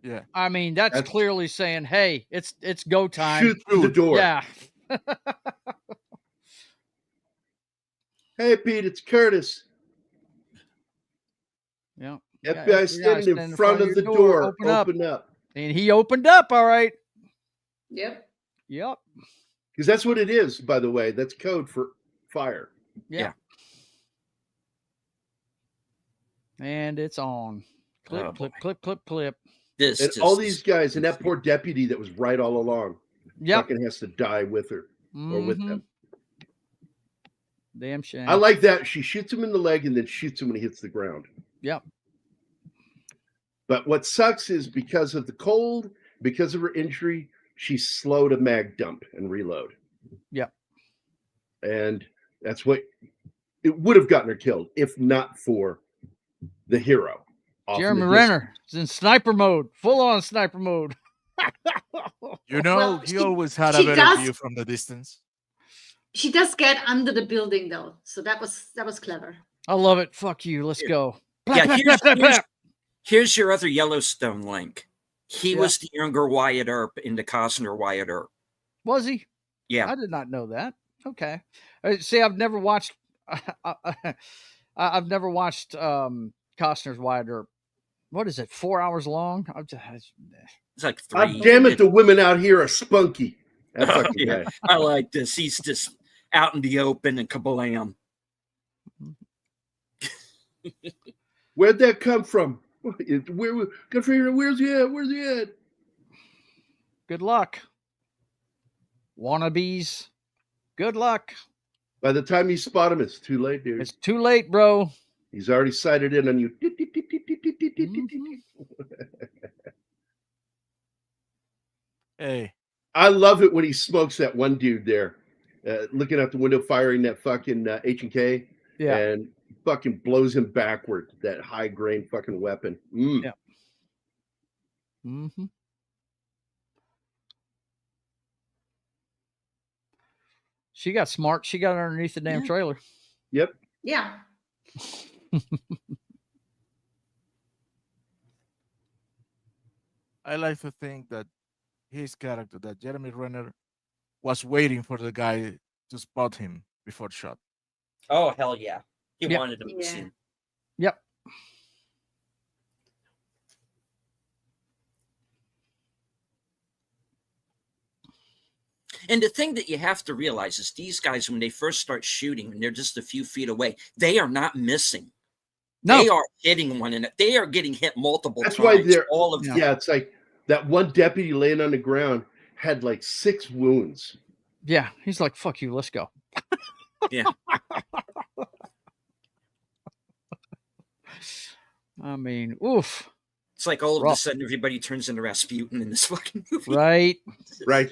Yeah. I mean, that's clearly saying, hey, it's go time. Shoot through the door. Yeah. Hey, Pete, it's Curtis. Yeah. FBI standing in front of the door. Open up. And he opened up, all right. Yep. Because that's what it is, by the way. That's code for fire. Yeah. And it's on. Clip, Oh, clip, clip, clip, clip. And all these guys, and that poor deputy that was right all along, fucking has to die with her or with them. Damn shame. I like that. She shoots him in the leg and then shoots him when he hits the ground. Yep. But what sucks is because of the cold, because of her injury, she's slow to mag dump and reload. Yep. And that's what it would have gotten her killed if not for the hero. Jeremy Renner is in sniper mode, full on sniper mode. You know, he always had a better view from the distance. She does get under the building though, so that was clever. I love it. Fuck you. Let's go. Here's your other Yellowstone link. He was the younger Wyatt Earp in the Costner Wyatt Earp. Was he? Yeah. I did not know that. Okay. See, I've never watched I've never watched Costner's Wyatt Earp. What is it? 4 hours long? It's like 3. Damn it, the women out here are spunky. That fucking guy. I like this. He's just out in the open and kablam. Where'd that come from? Good for you. Where's he at? Where's he at? Good luck. Wannabes. Good luck. By the time you spot him, it's too late, dude. It's too late, bro. He's already sighted in on you. Hey. I love it when he smokes that one dude there, looking out the window, firing that fucking H&K, and fucking blows him backward. That high grain fucking weapon. Yeah. Mm-hmm. She got smart. She got underneath the damn trailer. Yep. Yeah. I like to think that his character, that Jeremy Renner, was waiting for the guy to spot him before shot. Oh, hell yeah. He wanted him to see him. Yep. And the thing that you have to realize is these guys, when they first start shooting, and they're just a few feet away, they are not missing. No. They are hitting one, and they are getting hit multiple That's times. why they're all of it's like that one deputy laying on the ground had like 6 wounds. Yeah, he's like, "Fuck you, let's go." Yeah. I mean, oof. It's like all of a sudden everybody turns into Rasputin in this fucking movie. Right. Right.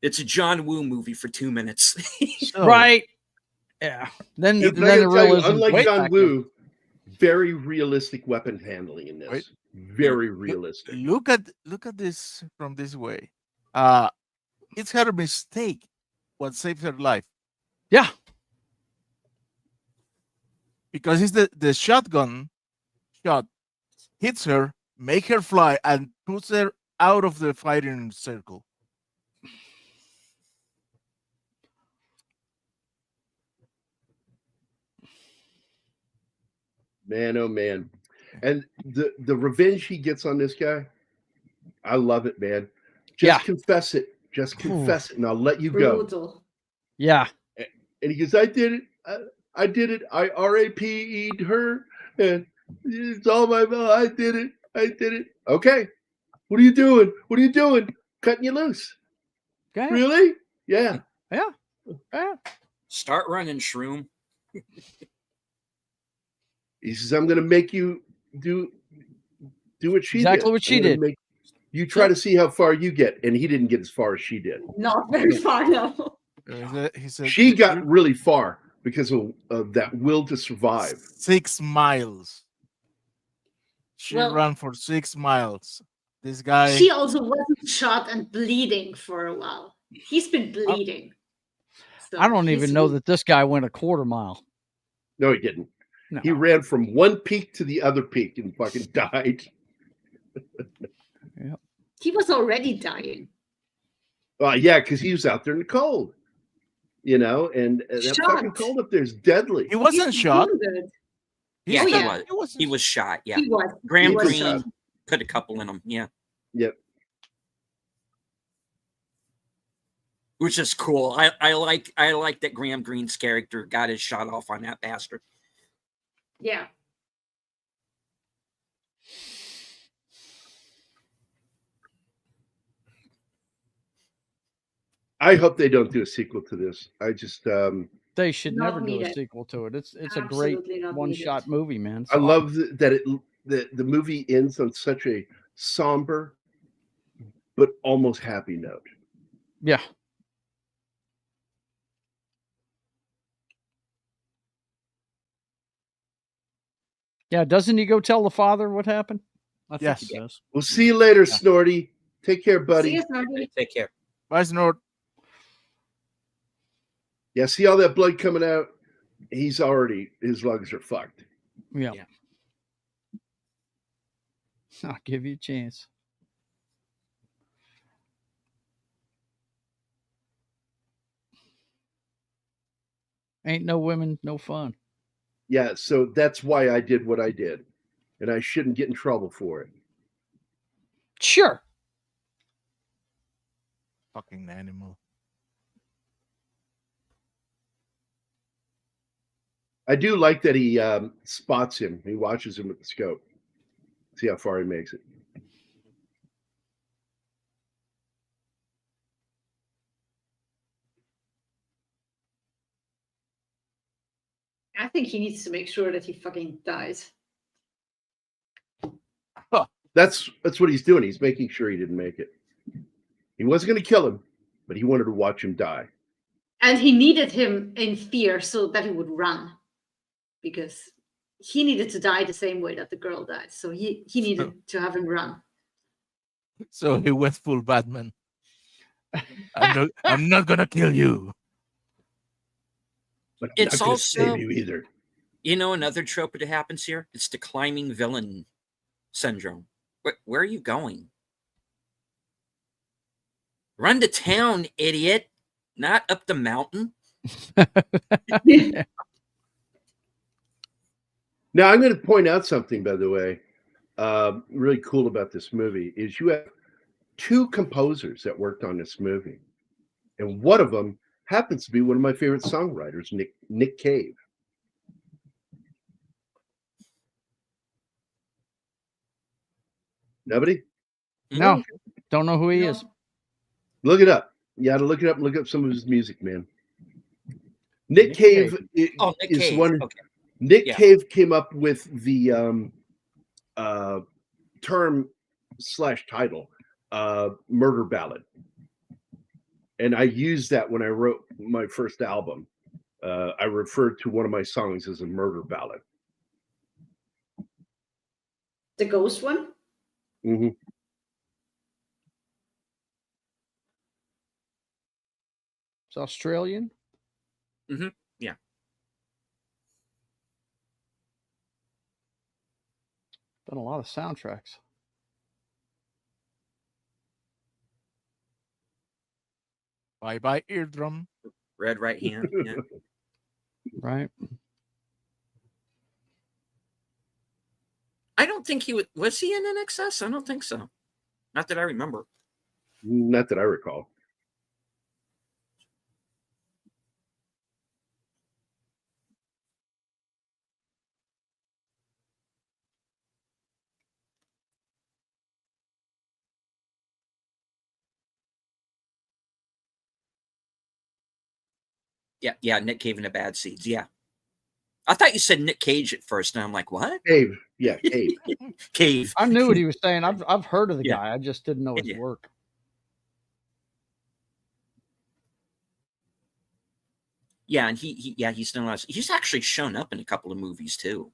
It's a John Woo movie for 2 minutes. Right. Yeah. Then the realism. unlike John Woo, very realistic weapon handling in this. Very realistic. Look at this from this way. It's her mistake what saved her life. Yeah. Because it's the shotgun shot hits her, make her fly, and puts her out of the fighting circle. Man, oh man. And the revenge he gets on this guy, I love it, man. Just confess it. Just confess it, and I'll let you go. Yeah. And he goes, I did it. I did it. I RAP'd her. And it's all my fault. I did it. I did it. Okay. What are you doing? What are you doing? Cutting you loose. Okay. Really? Yeah. Yeah. Yeah. Start running, Shroom. He says, I'm going to make you do what she did. Exactly what she did. You try to see how far you get, and he didn't get as far as she did. Not very far now. He said She got really far because of that will to survive. 6 miles. She ran for 6 miles. This guy. She also wasn't shot and bleeding for a while. He's been bleeding. So I don't even know that this guy went a quarter mile. No, he didn't. No. He ran from one peak to the other peak and fucking died. Yep. He was already dying. Yeah, because he was out there in the cold. And that fucking cold up there is deadly. He wasn't shot. Yeah, he was shot. Yeah, he was. Graham Greene put a couple in him. Yeah. Yep. Which is cool. I like that Graham Greene's character got his shot off on that bastard. Yeah. I hope they don't do a sequel to this. I just they should Not never do a needed. sequel to it. It's a Absolutely great not one-shot movie, man. It's I awesome. love that the movie ends on such a somber but almost happy note. Yeah. Yeah, doesn't he go tell the father what happened? I think he does. We'll see you later, Snorty. Take care, buddy. See you, Snorty. Take care. Bye, Snort. Yeah, see all that blood coming out? His lungs are fucked. Yeah. I'll give you a chance. Ain't no women, no fun. Yeah, so that's why I did what I did. And I shouldn't get in trouble for it. Sure. Fucking animal. I do like that he spots him. He watches him with the scope. See how far he makes it. I think he needs to make sure that he fucking dies. That's what he's doing. He's making sure he didn't make it. He wasn't going to kill him, but he wanted to watch him die. And he needed him in fear so that he would run. Because he needed to die the same way that the girl died. So he needed to have him run. So he went full Batman. I'm not gonna kill you. But It's not also save you either. Another trope that happens here. It's the climbing villain syndrome. Where are you going? Run to town, idiot! Not up the mountain. Now, I'm going to point out something, by the way, really cool about this movie is you have two composers that worked on this movie. And one of them happens to be one of my favorite songwriters, Nick Cave. Nobody? No, don't know who he is. Look it up. You got to look it up and look up some of his music, man. Nick Cave Nick is Cave. one. Okay. Nick Cave came up with the term / title, murder ballad. And I used that when I wrote my first album. I referred to one of my songs as a murder ballad. The ghost one? Mm-hmm. It's Australian. Mm-hmm. Yeah. Done a lot of soundtracks. Bye eardrum. Red right hand. Yeah. Right. I don't think he was he in NXS? I don't think so. Not that I remember. Not that I recall. Yeah, Nick Cave and the Bad Seeds. Yeah. I thought you said Nick Cage at first, and I'm like, what? Cave. Yeah, Cave. Cave. I knew what he was saying. I've heard of the Yeah. guy. I just didn't know his Yeah. work. Yeah, and he's done a lot. He's actually shown up in a couple of movies too.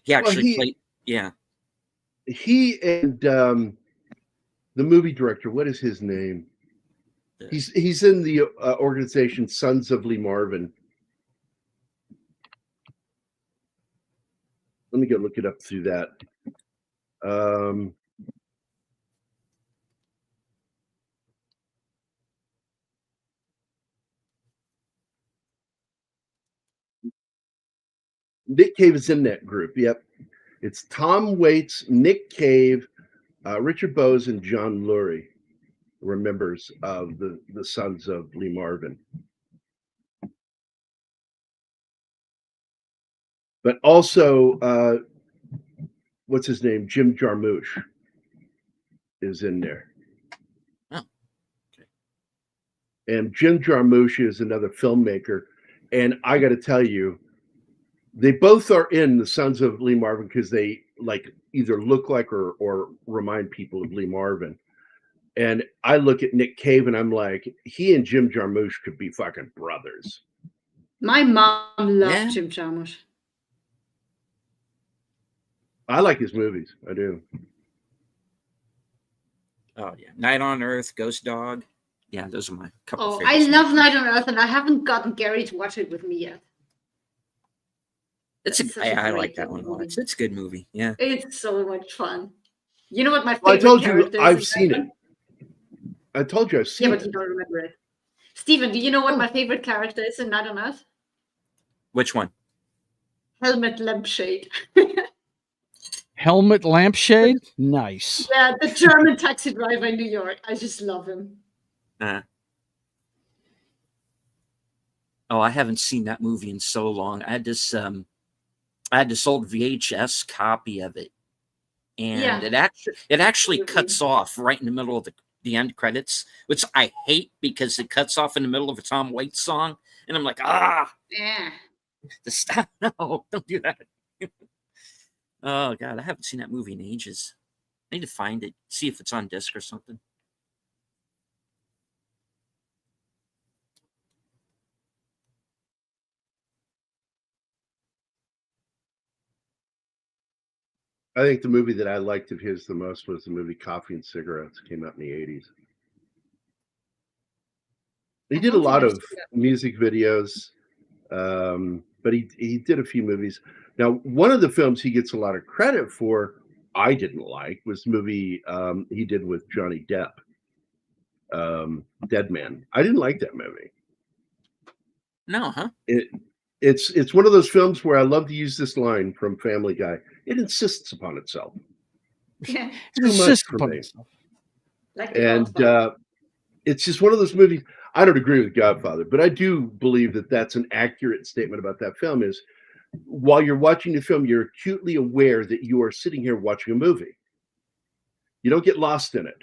He actually played. Yeah. He and the movie director, what is his name? He's in the organization Sons of Lee Marvin. Let me go look it up through that. Nick Cave is in that group. Yep. It's Tom Waits, Nick Cave, Richard Bowes, and John Lurie were members of the Sons of Lee Marvin. But also, what's his name? Jim Jarmusch is in there. Oh, okay. And Jim Jarmusch is another filmmaker. And I got to tell you, they both are in the Sons of Lee Marvin because they like either look like or remind people of Lee Marvin. And I look at Nick Cave and I'm like, he and Jim Jarmusch could be fucking brothers. My mom loved Jim Jarmusch. I like his movies. I do. Oh yeah, Night on Earth, Ghost Dog. Yeah, those are my couple. Oh, I love Night on Earth, and I haven't gotten Gary to watch it with me yet. I like that one a lot. It's a good movie. Yeah, it's so much fun. You know what my favorite? I told you character is I've seen it. I told you I've seen it. Yeah, but you don't remember it. Steven, do you know what my favorite character is in Night on Earth? Which one? Helmet Lampshade. Helmet Lampshade? Nice. Yeah, the German taxi driver in New York. I just love him. Oh, I haven't seen that movie in so long. I had this old VHS copy of it, and it actually cuts off right in the middle of the end credits, which I hate because it cuts off in the middle of a Tom Waits song, and I'm like, yeah, stop! No, don't do that. Oh God, I haven't seen that movie in ages. I need to find it, see if it's on disc or something. I think the movie that I liked of his the most was the movie Coffee and Cigarettes. It came out in the 80s. He did a lot of music videos, but he did a few movies. Now, one of the films he gets a lot of credit for, I didn't like, was the movie he did with Johnny Depp, Dead Man. I didn't like that movie. No, huh? It's one of those films where I love to use this line from Family Guy. It insists upon itself. Yeah. Too much for me. And it's just one of those movies. I don't agree with Godfather, but I do believe that that's an accurate statement about that film is while you're watching the film, you're acutely aware that you are sitting here watching a movie. You don't get lost in it.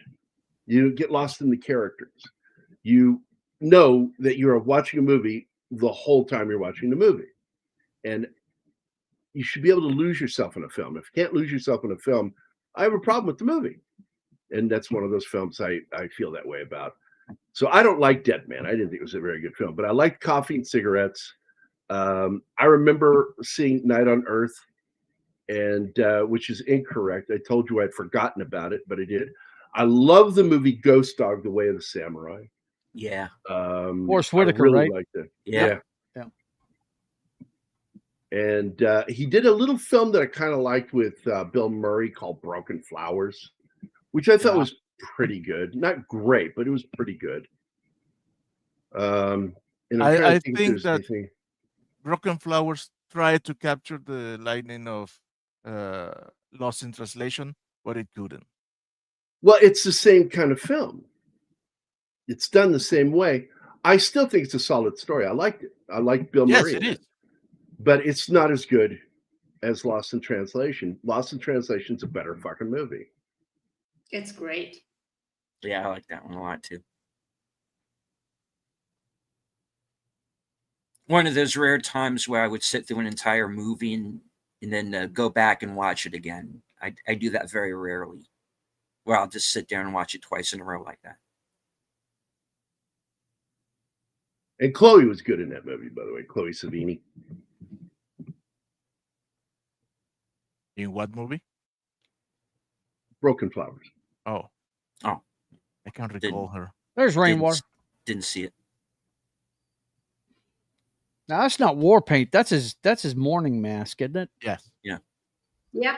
You get lost in the characters. You know that you are watching a movie the whole time you're watching the movie. And you should be able to lose yourself in a film. If you can't lose yourself in a film, I have a problem with the movie. And that's one of those films I feel that way about. So I don't like Dead Man. I didn't think it was a very good film, but I liked Coffee and Cigarettes. I remember seeing Night on Earth, and which is incorrect. I told you I'd forgotten about it, but I did. I love the movie Ghost Dog: The Way of the Samurai. Yeah. Forrest Whitaker, I really right? liked it. Yeah. And he did a little film that I kind of liked with Bill Murray called Broken Flowers, which I thought was pretty good. Not great, but it was pretty good. And I think that Broken Flowers tried to capture the lightning of Lost in Translation, but it couldn't. Well, it's the same kind of film. It's done the same way. I still think it's a solid story. I liked it. I like Bill Murray. Yes, it is. But it's not as good as Lost in Translation. Lost in Translation's a better fucking movie. It's great. Yeah, I like that one a lot too. one of those rare times where I would sit through an entire movie and then go back and watch it again. I do that very rarely, where I'll just sit there and watch it twice in a row like that. And Chloe was good in that movie, by the way. Chloe Savini. In what movie? Broken Flowers. Oh. Oh. I can't recall her. There's Rainwater. Didn't see it. Now that's not war paint. That's his mourning mask, isn't it? Yes. Yeah. Yep.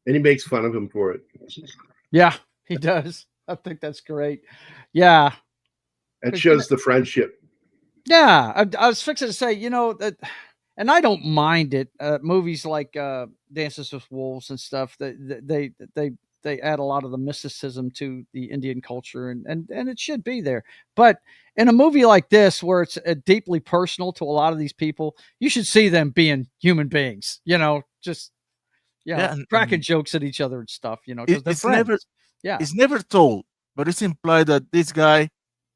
And he makes fun of him for it. Yeah, he does. I think that's great. Yeah. It shows the friendship. Yeah. I was fixing to say, that, and I don't mind it. Movies like Dances with Wolves and stuff, they add a lot of the mysticism to the Indian culture, and it should be there. But in a movie like this, where it's deeply personal to a lot of these people, you should see them being human beings, cracking jokes at each other and stuff, because they're friends. It's never told, but it's implied that this guy,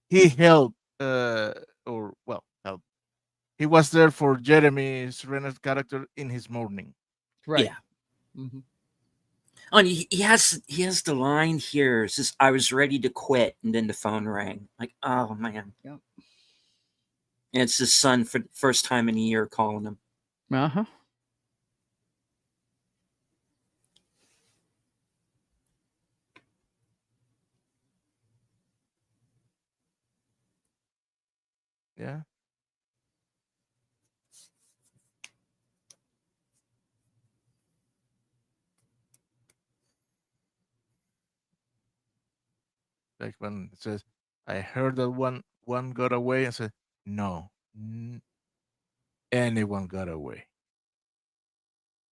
he helped, helped. He was there for Jeremy Renner's character in his mourning. Right. Yeah. Mm-hmm. Oh, and he has the line here. It says, "I was ready to quit," and then the phone rang. Like, oh man. Yep. And it's his son for the first time in a year calling him. Uh-huh. Yeah. Like when it says, I heard that one got away, and said, no, anyone got away.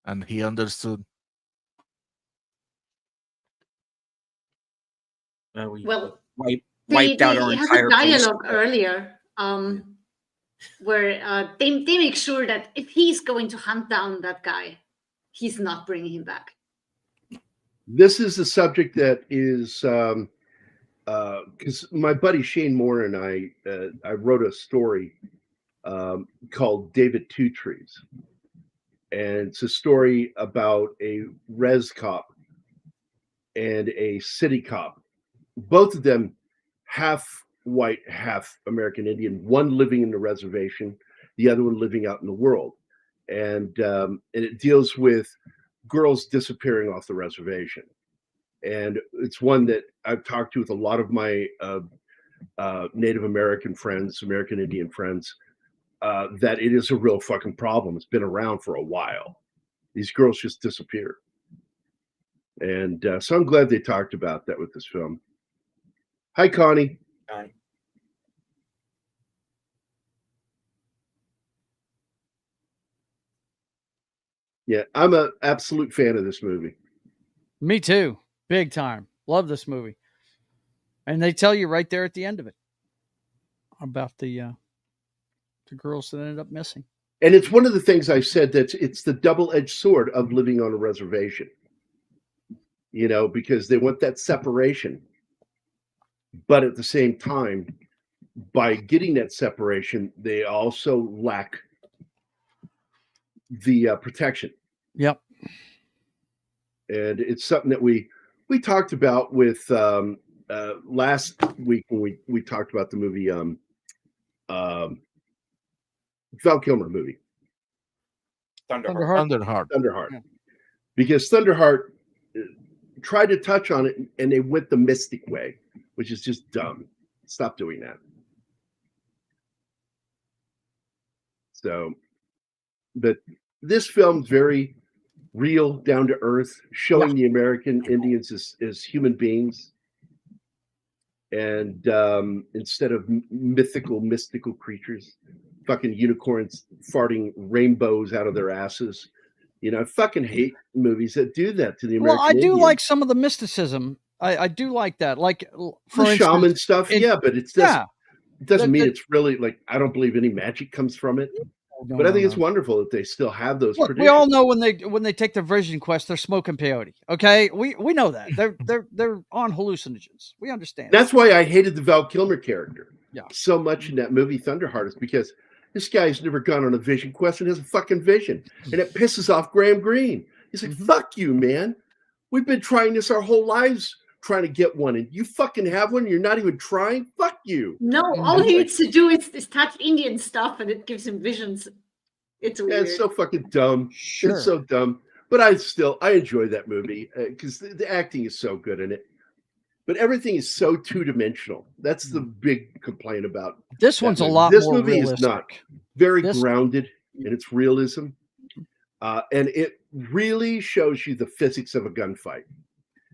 And he understood. Well, wiped out our he has entire a dialogue earlier where they make sure that if he's going to hunt down that guy, he's not bringing him back. This is the subject that is because my buddy Shane Moore and I wrote a story called David Two Trees, and it's a story about a res cop and a city cop, both of them half white, half American Indian, one living in the reservation, the other one living out in the world, and it deals with girls disappearing off the reservation. And it's one that I've talked to with a lot of my Native American friends, American Indian friends, that it is a real fucking problem. It's been around for a while. These girls just disappear. And so I'm glad they talked about that with this film. Hi, Connie. Hi. Yeah, I'm an absolute fan of this movie. Me too. Big time. Love this movie. And they tell you right there at the end of it about the girls that ended up missing. And it's one of the things I said that it's the double-edged sword of living on a reservation. Because they want that separation. But at the same time, by getting that separation, they also lack the protection. Yep. And it's something that we talked about with last week when we talked about the movie Val Kilmer movie Thunderheart. Yeah. Because Thunderheart tried to touch on it and they went the mystic way, which is just dumb. Stop doing that. So, but this film's very real, down to earth, showing the American Indians as human beings. And instead of mystical creatures, fucking unicorns farting rainbows out of their asses. I fucking hate movies that do that to the American Well, I do Indian. like some of the mysticism. I do like that. Like for the instance, shaman stuff, but it doesn't mean that, it's really like I don't believe any magic comes from it. No, but I no, think it's no. wonderful that they still have those Look, we traditions. all know when they take the Vision Quest, they're smoking peyote. Okay, we know that they're on hallucinogens. We understand. That's why I hated the Val Kilmer character so much Mm-hmm. in that movie Thunderheart, is because this guy's never gone on a vision quest and has a fucking vision, and it pisses off Graham Greene. He's like, "Fuck you, man. We've been trying this our whole lives, trying to get one, and you fucking have one. You're not even trying. Fuck you." No, all he needs to do is touch Indian stuff, and it gives him visions. It's weird. It's so fucking dumb. Sure. It's so dumb. But I enjoy that movie because the acting is so good in it. But everything is so two-dimensional. That's the big complaint about this one's movie. a lot This more movie realistic. is not very grounded in its realism, and it really shows you the physics of a gunfight.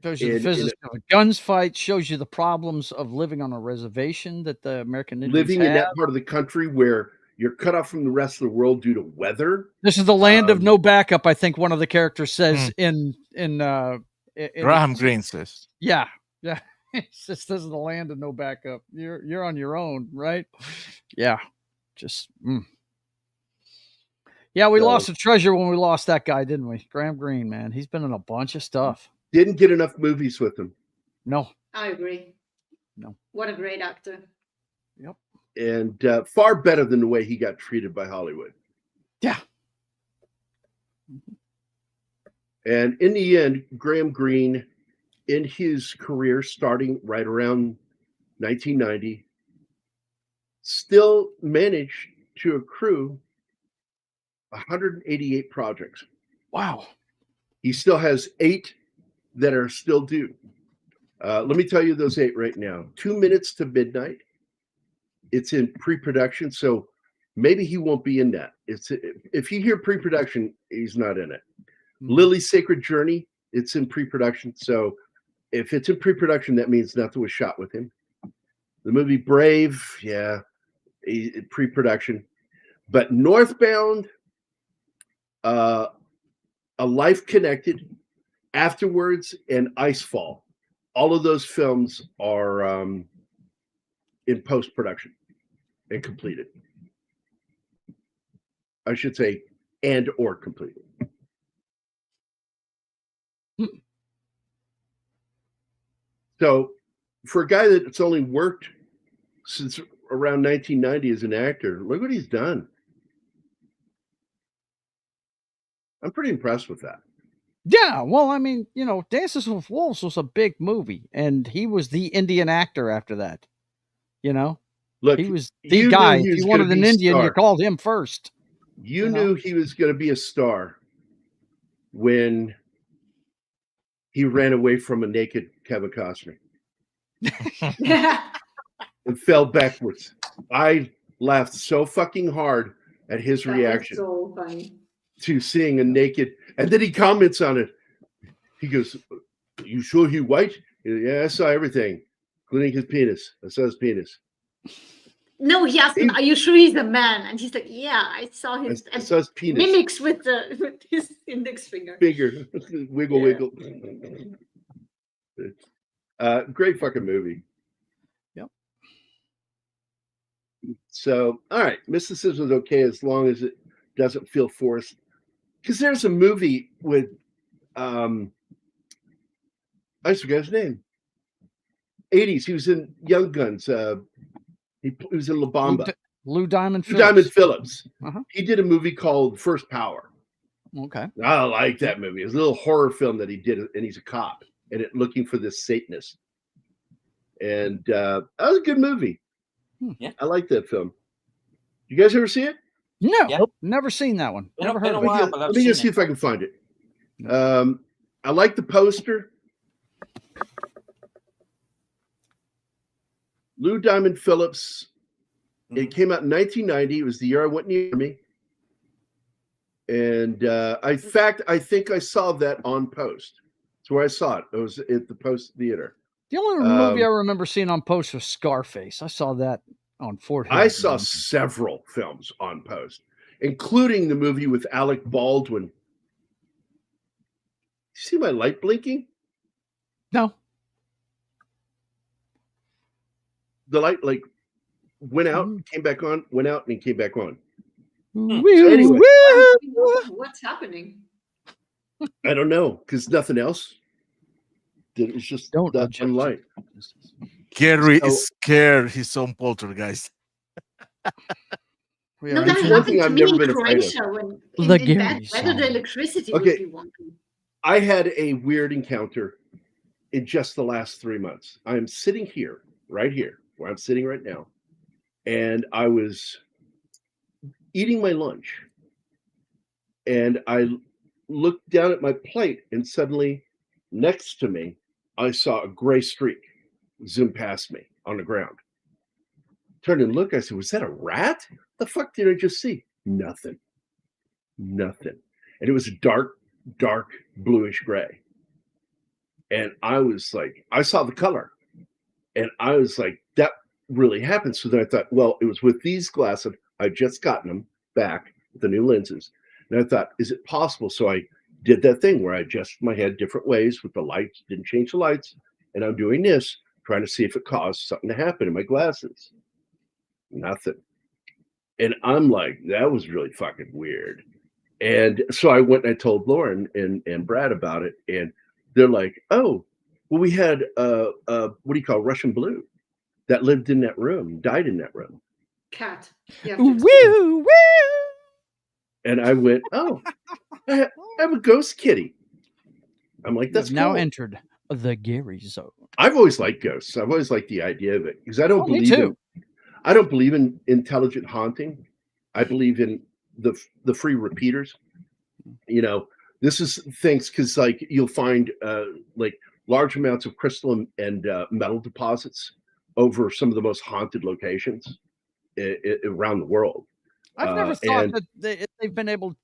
Shows you the physics of a guns fight. Shows you the problems of living on a reservation that the American Indians living in have. that part of the country where you're cut off from the rest of the world due to weather. This is the land of no backup. I think one of the characters says in Graham Greene says. Yeah. It's just, this is the land of no backup. You're on your own, right? Yeah. Just Yeah, we lost a treasure when we lost that guy, didn't we? Graham Greene, man. He's been in a bunch of stuff. Didn't get enough movies with him. No. I agree. No. What a great actor. Yep. And far better than the way he got treated by Hollywood. Yeah. And in the end, Graham Greene, in his career starting right around 1990, still managed to accrue 188 projects. Wow. He still has 8 that are still due. Let me tell you those 8 right now. 2 Minutes to Midnight. It's in pre-production, so maybe he won't be in that. If you hear pre-production, he's not in it. Lily's Sacred Journey, it's in pre-production. So if it's in pre-production, that means nothing was shot with him. The movie Brave, pre-production. But Northbound, A Life Connected, Afterwards, and Icefall, all of those films are in post-production and completed. I should say, and or completed. So for a guy that's only worked since around 1990 as an actor, look what he's done. I'm pretty impressed with that. Yeah, well, I mean, Dances with Wolves was a big movie, and he was the Indian actor after that. Look, he was the guy. If you wanted an Indian, you called him first. You knew he was going to be a star when he ran away from a naked Kevin Costner and fell backwards. I laughed so fucking hard at his reaction so funny. to seeing a naked, and then he comments on it. He goes, "You sure he white?" Yeah, I saw everything, including his penis. I saw his penis. No, he asked him, "Are you sure he's a man?" And he's like, "Yeah, I saw his." I saw his penis. Mimics with his index finger. Wiggle, wiggle. Great fucking movie. Yep. So, all right, mysticism is okay as long as it doesn't feel forced. Because there's a movie with, I forgot his name. 80s. He was in Young Guns. He was in La Bamba. Lou Diamond Phillips. Lou Diamond Phillips. Uh-huh. He did a movie called First Power. Okay. I like that movie. It's a little horror film that he did, and he's a cop and looking for this Satanist. And that was a good movie. Yeah. I like that film. You guys ever see it? No, Yeah. Never seen that one. Never heard of while, it. but Let me just see if I can find it. I like the poster. Lou Diamond Phillips. It came out in 1990. It was the year I went in the Army. And in fact, I think I saw that on Post. That's where I saw it. It was at the Post Theater. The only movie I remember seeing on Post was Scarface. I saw that on Fort Hill. I saw several films on Post, including the movie with Alec Baldwin. You see my light blinking? No. The light went out, came back on, went out, and came back on. Anyway, What's happening? I don't know, because nothing else. It was just that one light. Gary is scared his own poltergeist. No, that happened to me in Croatia when in bad weather the electricity would be wonky. I had a weird encounter in just the last 3 months. I'm sitting here, right here, where I'm sitting right now, and I was eating my lunch, and I looked down at my plate, and suddenly, next to me, I saw a gray streak zoom past me on the ground. Turned and looked. I said, "Was that a rat? The fuck did I just see?" Nothing. And it was a dark bluish gray. And I was like, I saw the color, and I was like, that really happened. So then I thought, well, it was with these glasses. I just gotten them back with the new lenses, and I thought, is it possible? So I did that thing where I adjusted my head different ways with the lights, didn't change the lights, and I'm doing this, trying to see if it caused something to happen in my glasses. Nothing. And I'm like, that was really fucking weird. And so I went and I told Lauren and Brad about it, and they're like, oh, well, we had what do you call Russian blue that lived in that room, died in that room. Cat. Woo! And I went, oh, I have a ghost kitty. I'm like, that's now cool. entered the Gary zone. I've always liked ghosts. I've always liked the idea of it because I don't believe in intelligent haunting. I believe in the free repeaters. You know, this is things because like you'll find like large amounts of crystal and metal deposits over some of the most haunted locations around the world. I've never thought that they've been able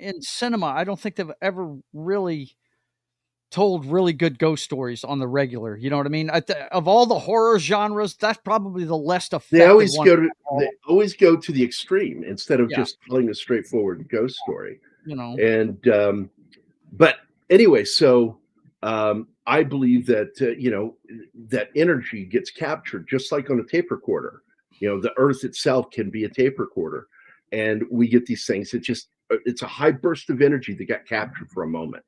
in cinema. I don't think they've ever really told really good ghost stories on the regular. You know what I mean? Of all the horror genres, that's probably the less effective. They always go to the extreme instead of just telling a straightforward ghost story. You know, and but anyway, so I believe that you know that energy gets captured just like on a tape recorder. You know, the Earth itself can be a tape recorder, and we get these things. It's a high burst of energy that got captured for a moment.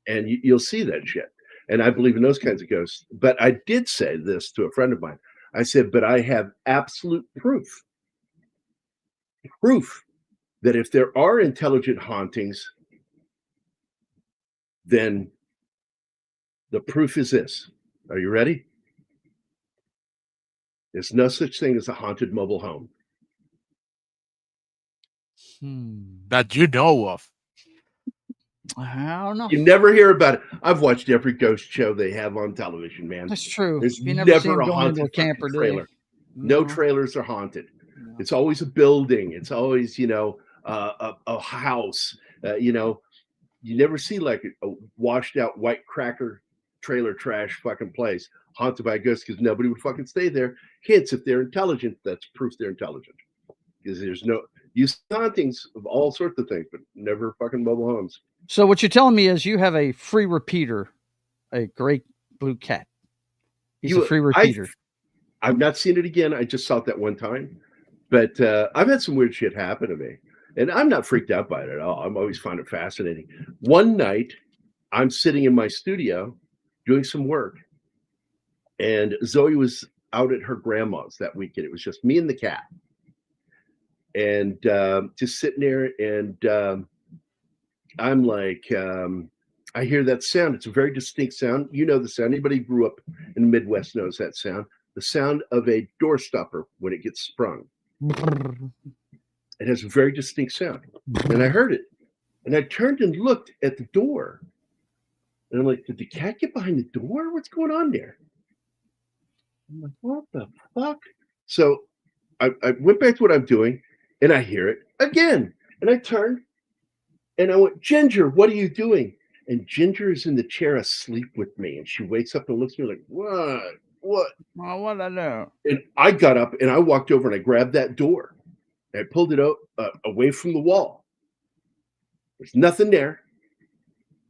And you'll see that shit. And I believe in those kinds of ghosts. But I did say this to a friend of mine. I said, but I have absolute proof that if there are intelligent hauntings, then the proof is this. Are you ready? There's no such thing as a haunted mobile home. That you know of. I don't know. You never hear about it. I've watched every ghost show they have on television, man. That's true. There's you never a going haunted into a camper trailer. No trailers are haunted. No. It's always a building. It's always, you know, a house. You know, you never see like a washed out white cracker trailer trash fucking place haunted by a ghost because nobody would fucking stay there. Hence, if they're intelligent, that's proof they're intelligent. Because there's no use hauntings of all sorts of things, but never fucking mobile homes. So what you're telling me is you have a free repeater, a great blue cat. He's a free repeater. I've not seen it again. I just saw it that one time. But I've had some weird shit happen to me. And I'm not freaked out by it at all. I'm always find it fascinating. One night, I'm sitting in my studio doing some work. And Zoe was out at her grandma's that weekend. It was just me and the cat. And just sitting there and I'm like, I hear that sound. It's a very distinct sound. You know the sound. Anybody who grew up in the Midwest knows that sound. The sound of a door stopper when it gets sprung. It has a very distinct sound. And I heard it. And I turned and looked at the door. And I'm like, did the cat get behind the door? What's going on there? I'm like, what the fuck? So I went back to what I'm doing, and I hear it again. And I turned. And I went, Ginger, what are you doing? And Ginger is in the chair asleep with me. And she wakes up and looks at me like, what? What? Well, what I know? And I got up and I walked over and I grabbed that door. And I pulled it out away from the wall. There's nothing there.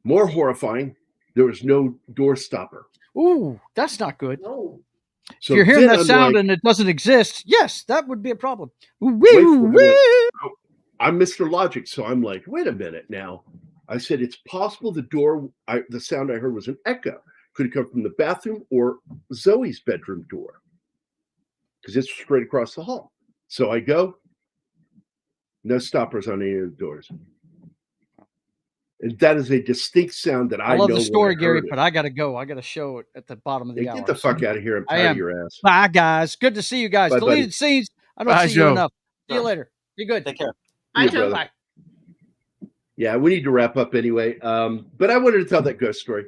More horrifying, there was no door stopper. Ooh, that's not good. No. So if you're hearing that sound and it doesn't exist, yes, that would be a problem. Woo, woo. I'm Mr. Logic, so I'm like, wait a minute now. I said, it's possible the sound I heard was an echo. Could it come from the bathroom or Zoe's bedroom door? Because it's straight across the hall. So I go, no stoppers on any of the doors. And that is a distinct sound that I love know the story, when I Gary, heard it. but I got to go. I got to show it at the bottom of the hour. Get the fuck out of here. I'm tired of your ass. Bye, guys. Good to see you guys. Bye, Deleted buddy. scenes. I don't Bye, see Joe. you enough. See you Sure. later. Be good. Take care. Bye, Brother. Joe. Bye. Yeah, we need to wrap up anyway. But I wanted to tell that ghost story.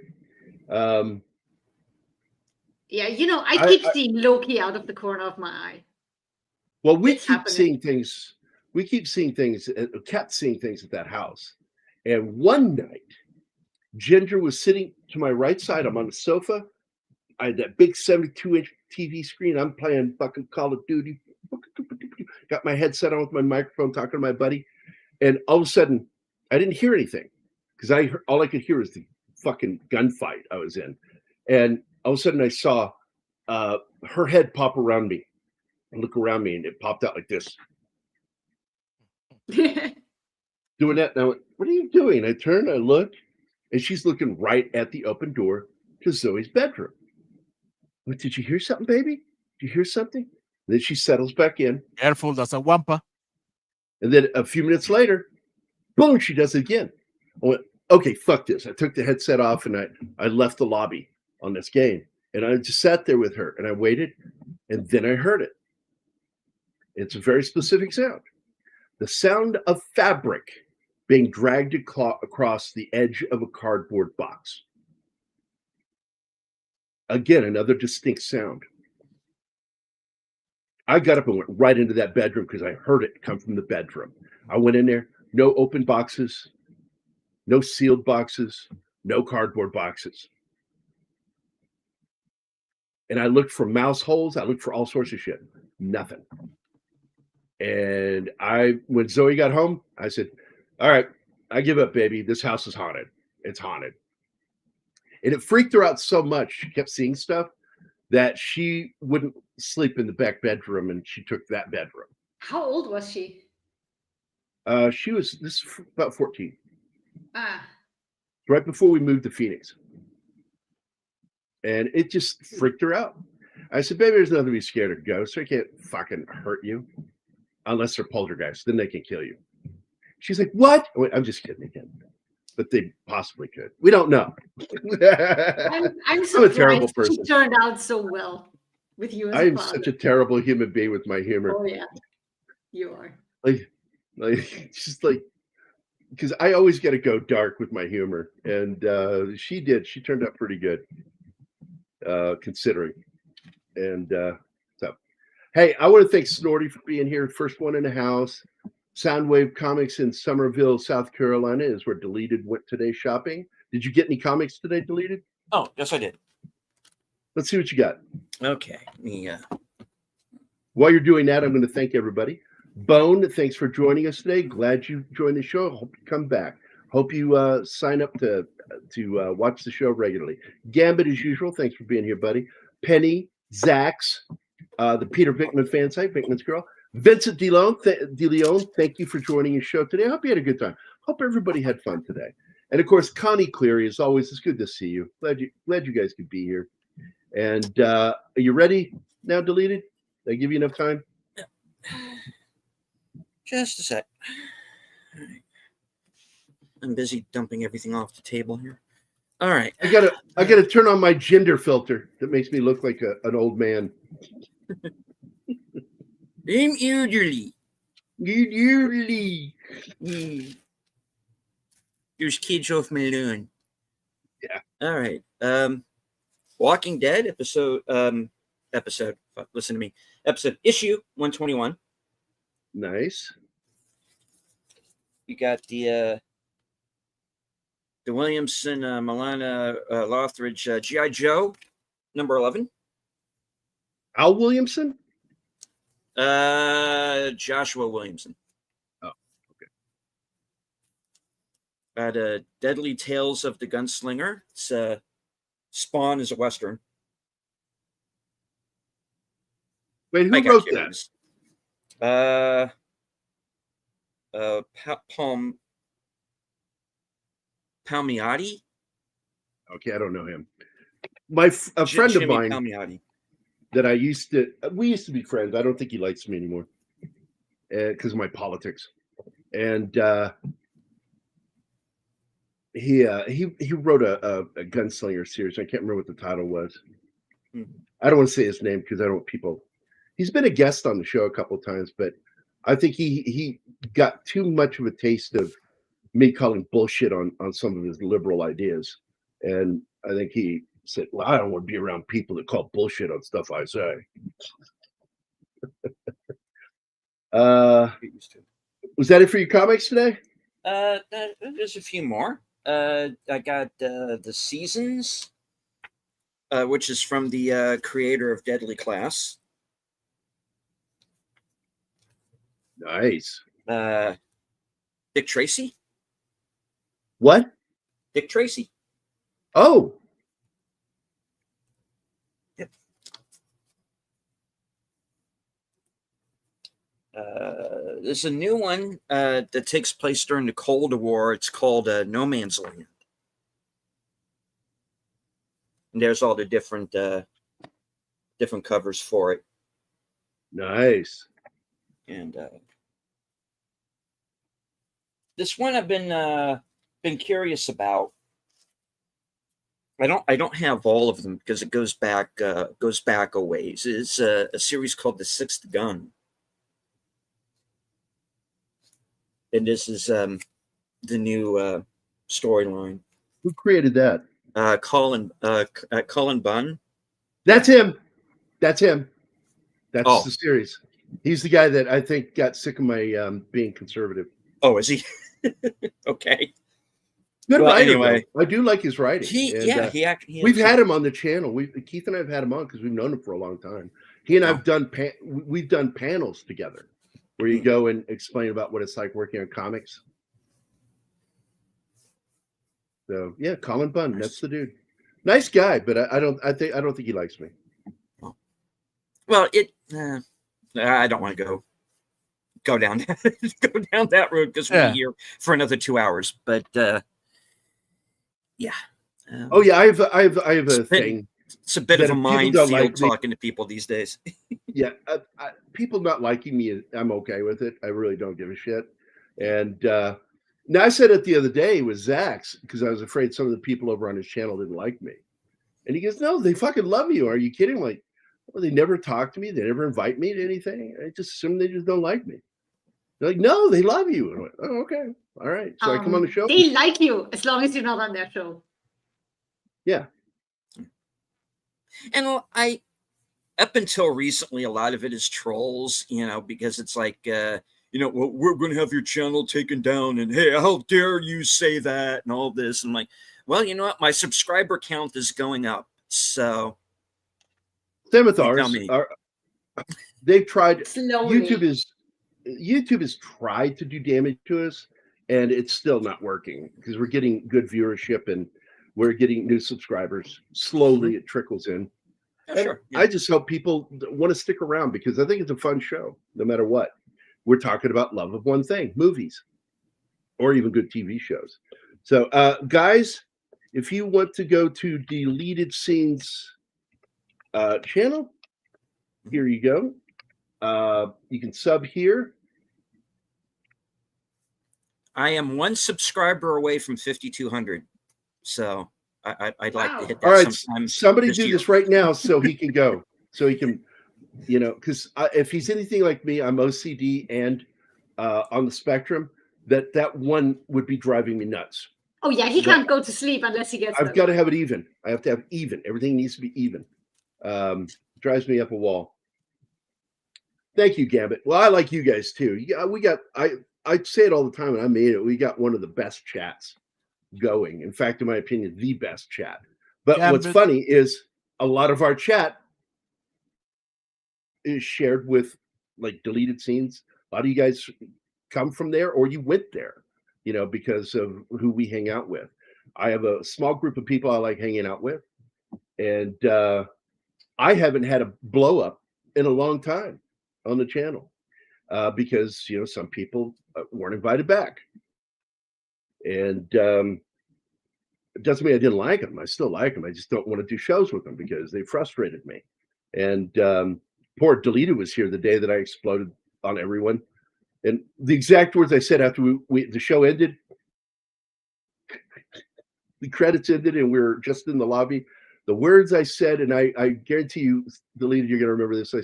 Yeah, I keep seeing Loki out of the corner of my eye. Well, we It's keep happening. seeing things. We kept seeing things at that house. And one night, Ginger was sitting to my right side. I'm on the sofa. I had that big 72-inch TV screen. I'm playing fucking Call of Duty. Got my headset on with my microphone, talking to my buddy. And all of a sudden, I didn't hear anything because all I could hear was the fucking gunfight I was in. And all of a sudden, I saw her head pop around me and look around me, and it popped out like this. Doing that. And I went, what are you doing? I turned, I looked, and she's looking right at the open door to Zoe's bedroom. I went, did you hear something, baby? Did you hear something? And then she settles back in. Careful, that's a wampa. And then a few minutes later, boom, she does it again. I went, okay, fuck this. I took the headset off and I left the lobby on this game. And I just sat there with her and I waited, and then I heard it. It's a very specific sound. The sound of fabric being dragged across the edge of a cardboard box. Again, another distinct sound. I got up and went right into that bedroom because I heard it come from the bedroom. I went in there, no open boxes, no sealed boxes, no cardboard boxes. And I looked for mouse holes. I looked for all sorts of shit. Nothing. And when Zoe got home, I said, all right, I give up, baby. This house is haunted. It's haunted. And it freaked her out so much. She kept seeing stuff that she wouldn't sleep in the back bedroom, and she took that bedroom. How old was she? She was about 14. Ah. Right before we moved to Phoenix. And it just freaked her out. I said, baby, there's nothing to be scared of ghosts. They can't fucking hurt you unless they're poltergeists. Then they can kill you. She's like, what? Wait, I'm just kidding again. But they possibly could. We don't know. I'm surprised a terrible person. she turned out so well with you as a I'm father. such a terrible human being with my humor. Oh, yeah. You are. Like just like, because I always got to go dark with my humor. And she did. She turned out pretty good, considering. And so, hey, I want to thank Snorty for being here. First one in the house. Soundwave Comics in Somerville, South Carolina is where Deleted went today shopping. Did you get any comics today, Deleted? Oh, yes, I did. Let's see what you got. Okay. Yeah. While you're doing that, I'm going to thank everybody. Bone, thanks for joining us today. Glad you joined the show. Hope you come back. Hope you sign up to watch the show regularly. Gambit, as usual, thanks for being here, buddy. Penny, Zax, the Peter Vickman fan site, Vickman's Girl. Vincent DeLeon, thank you for joining your show today. I hope you had a good time. Hope everybody had fun today. And of course, Connie Cleary, as always, it's good to see you. Glad you guys could be here. And are you ready now, Deleted? Did I give you enough time? Just a sec. All right. I'm busy dumping everything off the table here. All right. I gotta turn on my gender filter that makes me look like an old man. I'm elderly. Elderly. There's kids off my lawn. Yeah. All right. Walking Dead episode. Listen to me. Episode issue 121. Nice. You got the Williamson Milana Lothridge G.I. Joe number 11. Al Williamson? Joshua Williamson. Oh, okay. Got Deadly Tales of the Gunslinger. It's Spawn is a Western. Wait, who wrote that? Palmiotti. Okay, I don't know him. A friend of mine Palmiotti. that we used to be friends. I don't think he likes me anymore because of my politics. And he wrote a gunslinger series. I can't remember what the title was. I don't want to say his name because I don't want people. He's been a guest on the show a couple of times, but I think he got too much of a taste of me calling bullshit on some of his liberal ideas, and I think he said, "Well, I don't want to be around people that call bullshit on stuff I say." Was that it for your comics today? There's a few more. I got the Seasons, which is from the creator of Deadly Class. Nice. Dick Tracy. What? Dick Tracy. Oh. Yep. There's a new one that takes place during the Cold War. It's called No Man's Land. And there's all the different covers for it. Nice. And this one I've been curious about. I don't have all of them because it goes back a ways. It's a series called The Sixth Gun. And this is the new storyline. Who created that? Colin Bunn. That's him. That's him. That's the series. He's the guy that I think got sick of my being conservative. Oh, is he? Okay. Good writer. Anyway, I do like his writing. We've had him on the channel. Keith and I have had him on because we've known him for a long time. He and I've done we've done panels together where you go and explain about what it's like working on comics. So yeah, Colin Bunn, that's the dude. Nice guy, but I don't think he likes me. Well, I don't want to go down that road because we'll be here for another 2 hours. But yeah. I have a thing. It's a bit of a minefield talking to people these days. Yeah, people not liking me, I'm okay with it. I really don't give a shit. And now I said it the other day with Zach's because I was afraid some of the people over on his channel didn't like me. And he goes, "No, they fucking love you. Are you kidding?" I'm like, well, they never talk to me. They never invite me to anything. I just assume they just don't like me. They're like, "No, they love you." And I went, "Oh, okay. All right." So I come on the show. They like you as long as you're not on their show. Yeah. And up until recently, a lot of it is trolls, because it's like, well, we're going to have your channel taken down and hey, how dare you say that and all this. And I'm like, well, you know what? My subscriber count is going up. So. Same with ours. They've tried. Slowly. YouTube has tried to do damage to us and it's still not working because we're getting good viewership and we're getting new subscribers. Slowly it trickles in. Oh, sure. Yeah. I just hope people want to stick around because I think it's a fun show, no matter what. We're talking about love of one thing, movies, or even good TV shows. So, guys, if you want to go to Deleted Scenes channel, here you go. You can sub here. I am one subscriber away from 5,200. So I'd like to hit that. All right, sometime. Somebody do this right now so he can go. So he can, because if he's anything like me, I'm OCD and on the spectrum. That one would be driving me nuts. Oh yeah, he can't go to sleep unless he gets. I've got to have it even. I have to have even. Everything needs to be even. Drives me up a wall. Thank you, Gambit. Well, I like you guys too. I say it all the time, and I mean it. We got one of the best chats going. In fact, in my opinion, the best chat. But what's funny is a lot of our chat is shared with like Deleted Scenes. A lot of you guys come from there or you went there, because of who we hang out with. I have a small group of people I like hanging out with. And I haven't had a blow up in a long time on the channel. because some people weren't invited back, and it doesn't mean I didn't like them. I still like them. I just don't want to do shows with them because they frustrated me. And poor Delita was here the day that I exploded on everyone, and the exact words I said after the show ended, the credits ended, and we were just in the lobby. The words I said, and I guarantee you, Delita, you're going to remember this.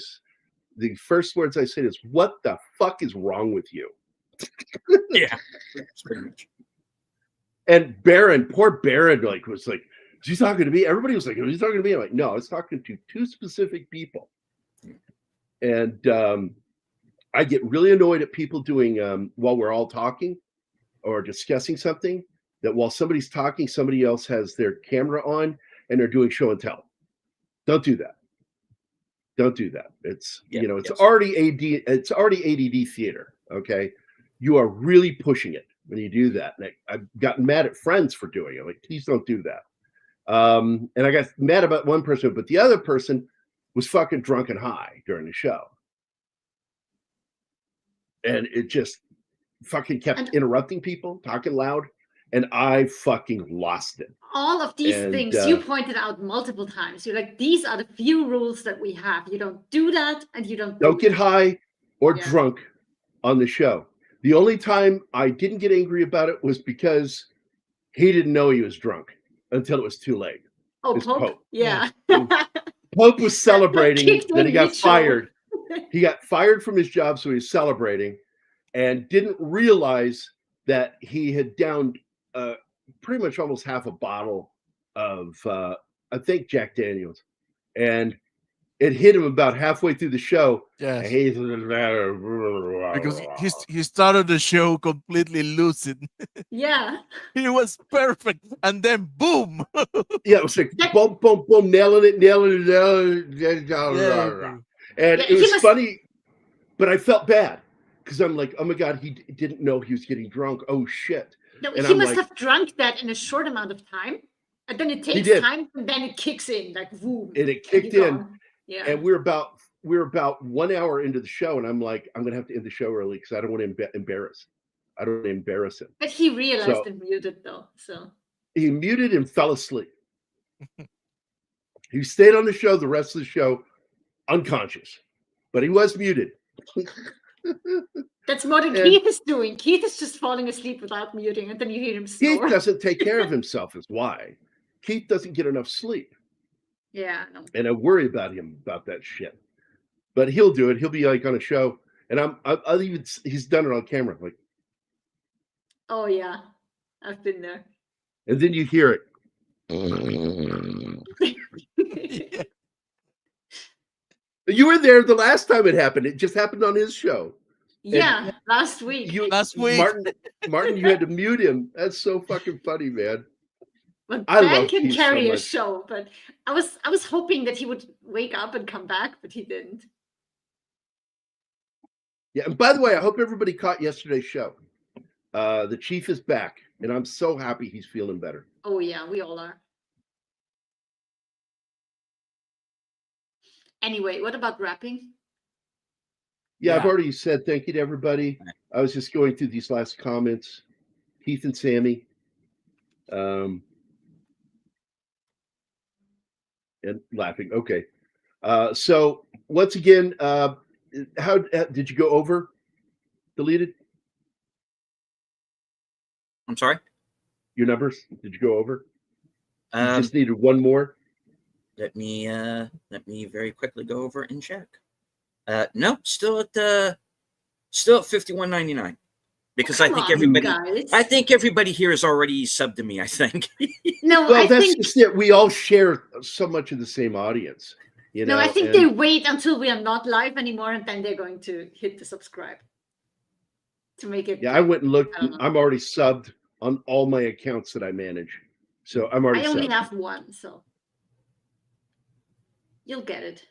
The first words I said is, "What the fuck is wrong with you?" Yeah, that's pretty much. And Baron, poor Baron, was like, "Is he talking to me?" Everybody was like, "Is he talking to me?" I'm like, "No, I was talking to two specific people." And I get really annoyed at people doing while we're all talking or discussing something, that while somebody's talking, somebody else has their camera on and they're doing show and tell. Don't do that. Don't do that. It's already ADD theater. Okay, you are really pushing it when you do that. And I've gotten mad at friends for doing it. Like, please don't do that. And I got mad about one person, but the other person was fucking drunk and high during the show, and it just fucking kept interrupting people, talking loud, and I fucking lost it. All of these things you pointed out multiple times. You're like, these are the few rules that we have. You don't do that, and you don't get high or drunk on the show. The only time I didn't get angry about it was because he didn't know he was drunk until it was too late. Oh, Pope? Yeah. Pope was celebrating that he got fired. He got fired from his job, so he was celebrating and didn't realize that he had downed pretty much almost half a bottle of, I think, Jack Daniels. And it hit him about halfway through the show. Yes. Because he started the show completely lucid. Yeah. He was perfect. And then boom. Yeah, it was like boom, boom, boom, nailing it. And it was funny, but I felt bad because I'm like, oh my God, he didn't know he was getting drunk. Oh shit. No, and he must have drunk that in a short amount of time. And then it takes time, and then it kicks in like boom. And it kicked in. Yeah. And we're about 1 hour into the show, and I'm like, I'm gonna have to end the show early because I don't want to embarrass. I don't want to embarrass him. But he realized and muted though. So he muted and fell asleep. He stayed on the show the rest of the show, unconscious, but he was muted. That's more than Keith is doing. Keith is just falling asleep without muting, and then you hear him snore. Keith doesn't take care of himself, is why. Keith doesn't get enough sleep. Yeah. No. And I worry about him about that shit. But he'll do it. He'll be like on a show, and I'll even, he's done it on camera. Like, oh yeah, I've been there. And then you hear it. You were there the last time it happened. It just happened on his show. Yeah, and last week. Martin, you had to mute him. That's so fucking funny, man. But Ben can carry a show, but I was hoping that he would wake up and come back, but he didn't. Yeah, and by the way, I hope everybody caught yesterday's show. The Chief is back, and I'm so happy he's feeling better. Oh yeah, we all are. Anyway, what about rapping? Yeah, I've already said thank you to everybody. I was just going through these last comments. Keith and Sammy. And laughing. Okay. So once again, how did you go over? Deleted? I'm sorry? Your numbers? Did you go over? You just needed one more? Let me very quickly go over and check. No, still at 51.99. Because I think everybody here is already subbed to me, I think. No, well, that's just it. We all share so much of the same audience. You know, I think they wait until we are not live anymore, and then they're going to hit the subscribe to make it. Yeah, I went and looked. I'm already subbed on all my accounts that I manage. So I'm already I only subbed. have one, so you'll get it.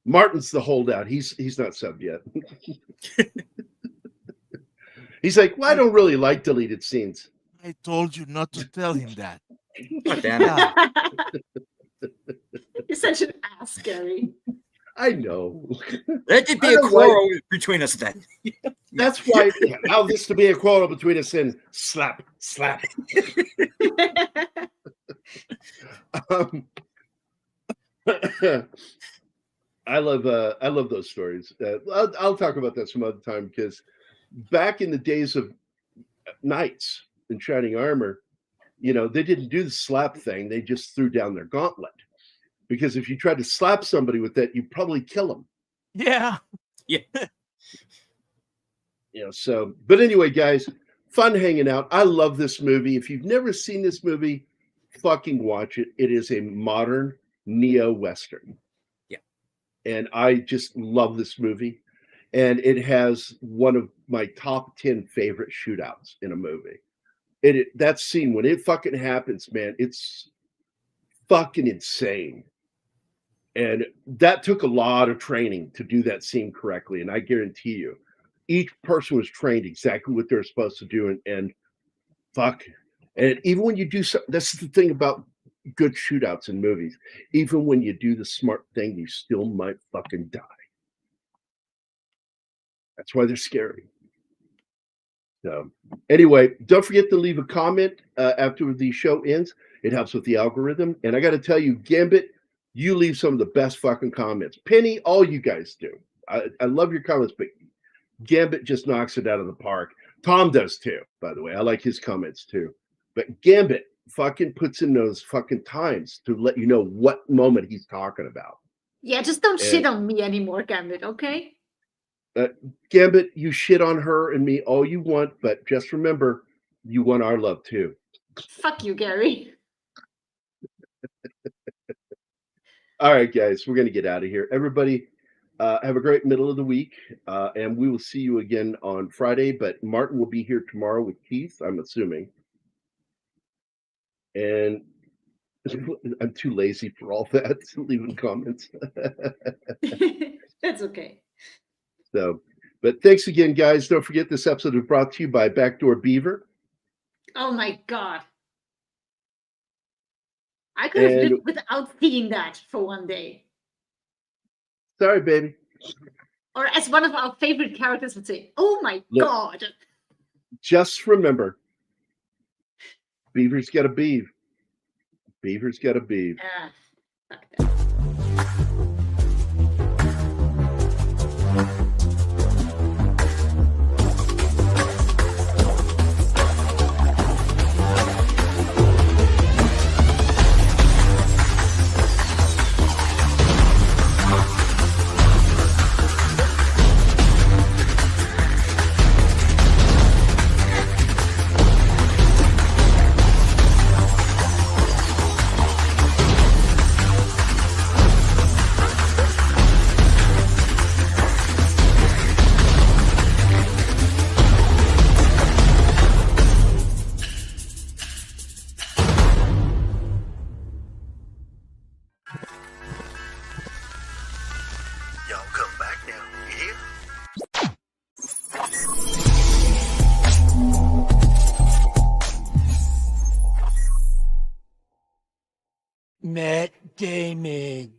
Martin's the holdout. He's not subbed yet. He's like, well, I don't really like deleted scenes. I told you not to tell him that. Oh, damn it. You're such an ass, Gary. I know. Let it be a quarrel between us then. That's why. Allow this to be a quarrel between us and slap. I love those stories. I'll talk about that some other time, because back in the days of knights in shining armor, they didn't do the slap thing. They just threw down their gauntlet, because if you tried to slap somebody with that, you'd probably kill them. Yeah. So, but anyway, guys, fun hanging out. I love this movie. If you've never seen this movie, fucking watch it. It is a modern neo-Western. Yeah. And I just love this movie. And it has one of my top 10 favorite shootouts in a movie. That scene, when it fucking happens, man, it's fucking insane. And that took a lot of training to do that scene correctly. And I guarantee you, each person was trained exactly what they're supposed to do. And fuck. And even when you do something, that's the thing about good shootouts in movies. Even when you do the smart thing, you still might fucking die. That's why they're scary. So anyway, don't forget to leave a comment after the show ends. It helps with the algorithm. And I got to tell you, Gambit, you leave some of the best fucking comments. Penny, all you guys do. I love your comments, but Gambit just knocks it out of the park. Tom does too, by the way. I like his comments too. But Gambit fucking puts in those fucking times to let you know what moment he's talking about. Yeah, just don't shit on me anymore, Gambit, okay? Gambit, you shit on her and me all you want, but just remember, you want our love too. Fuck you, Gary. All right, guys, we're going to get out of here. Everybody, have a great middle of the week, and we will see you again on Friday. But Martin will be here tomorrow with Keith, I'm assuming. And I'm too lazy for all that, leaving comments. That's okay. So, but thanks again, guys. Don't forget, this episode is brought to you by Backdoor Beaver. Oh my God. I could have lived without seeing that for one day. Sorry, baby. Or as one of our favorite characters would say, oh my God. Just remember, Beaver's got a beav. Beaver's got a beav. Fuck that. Matt Damon.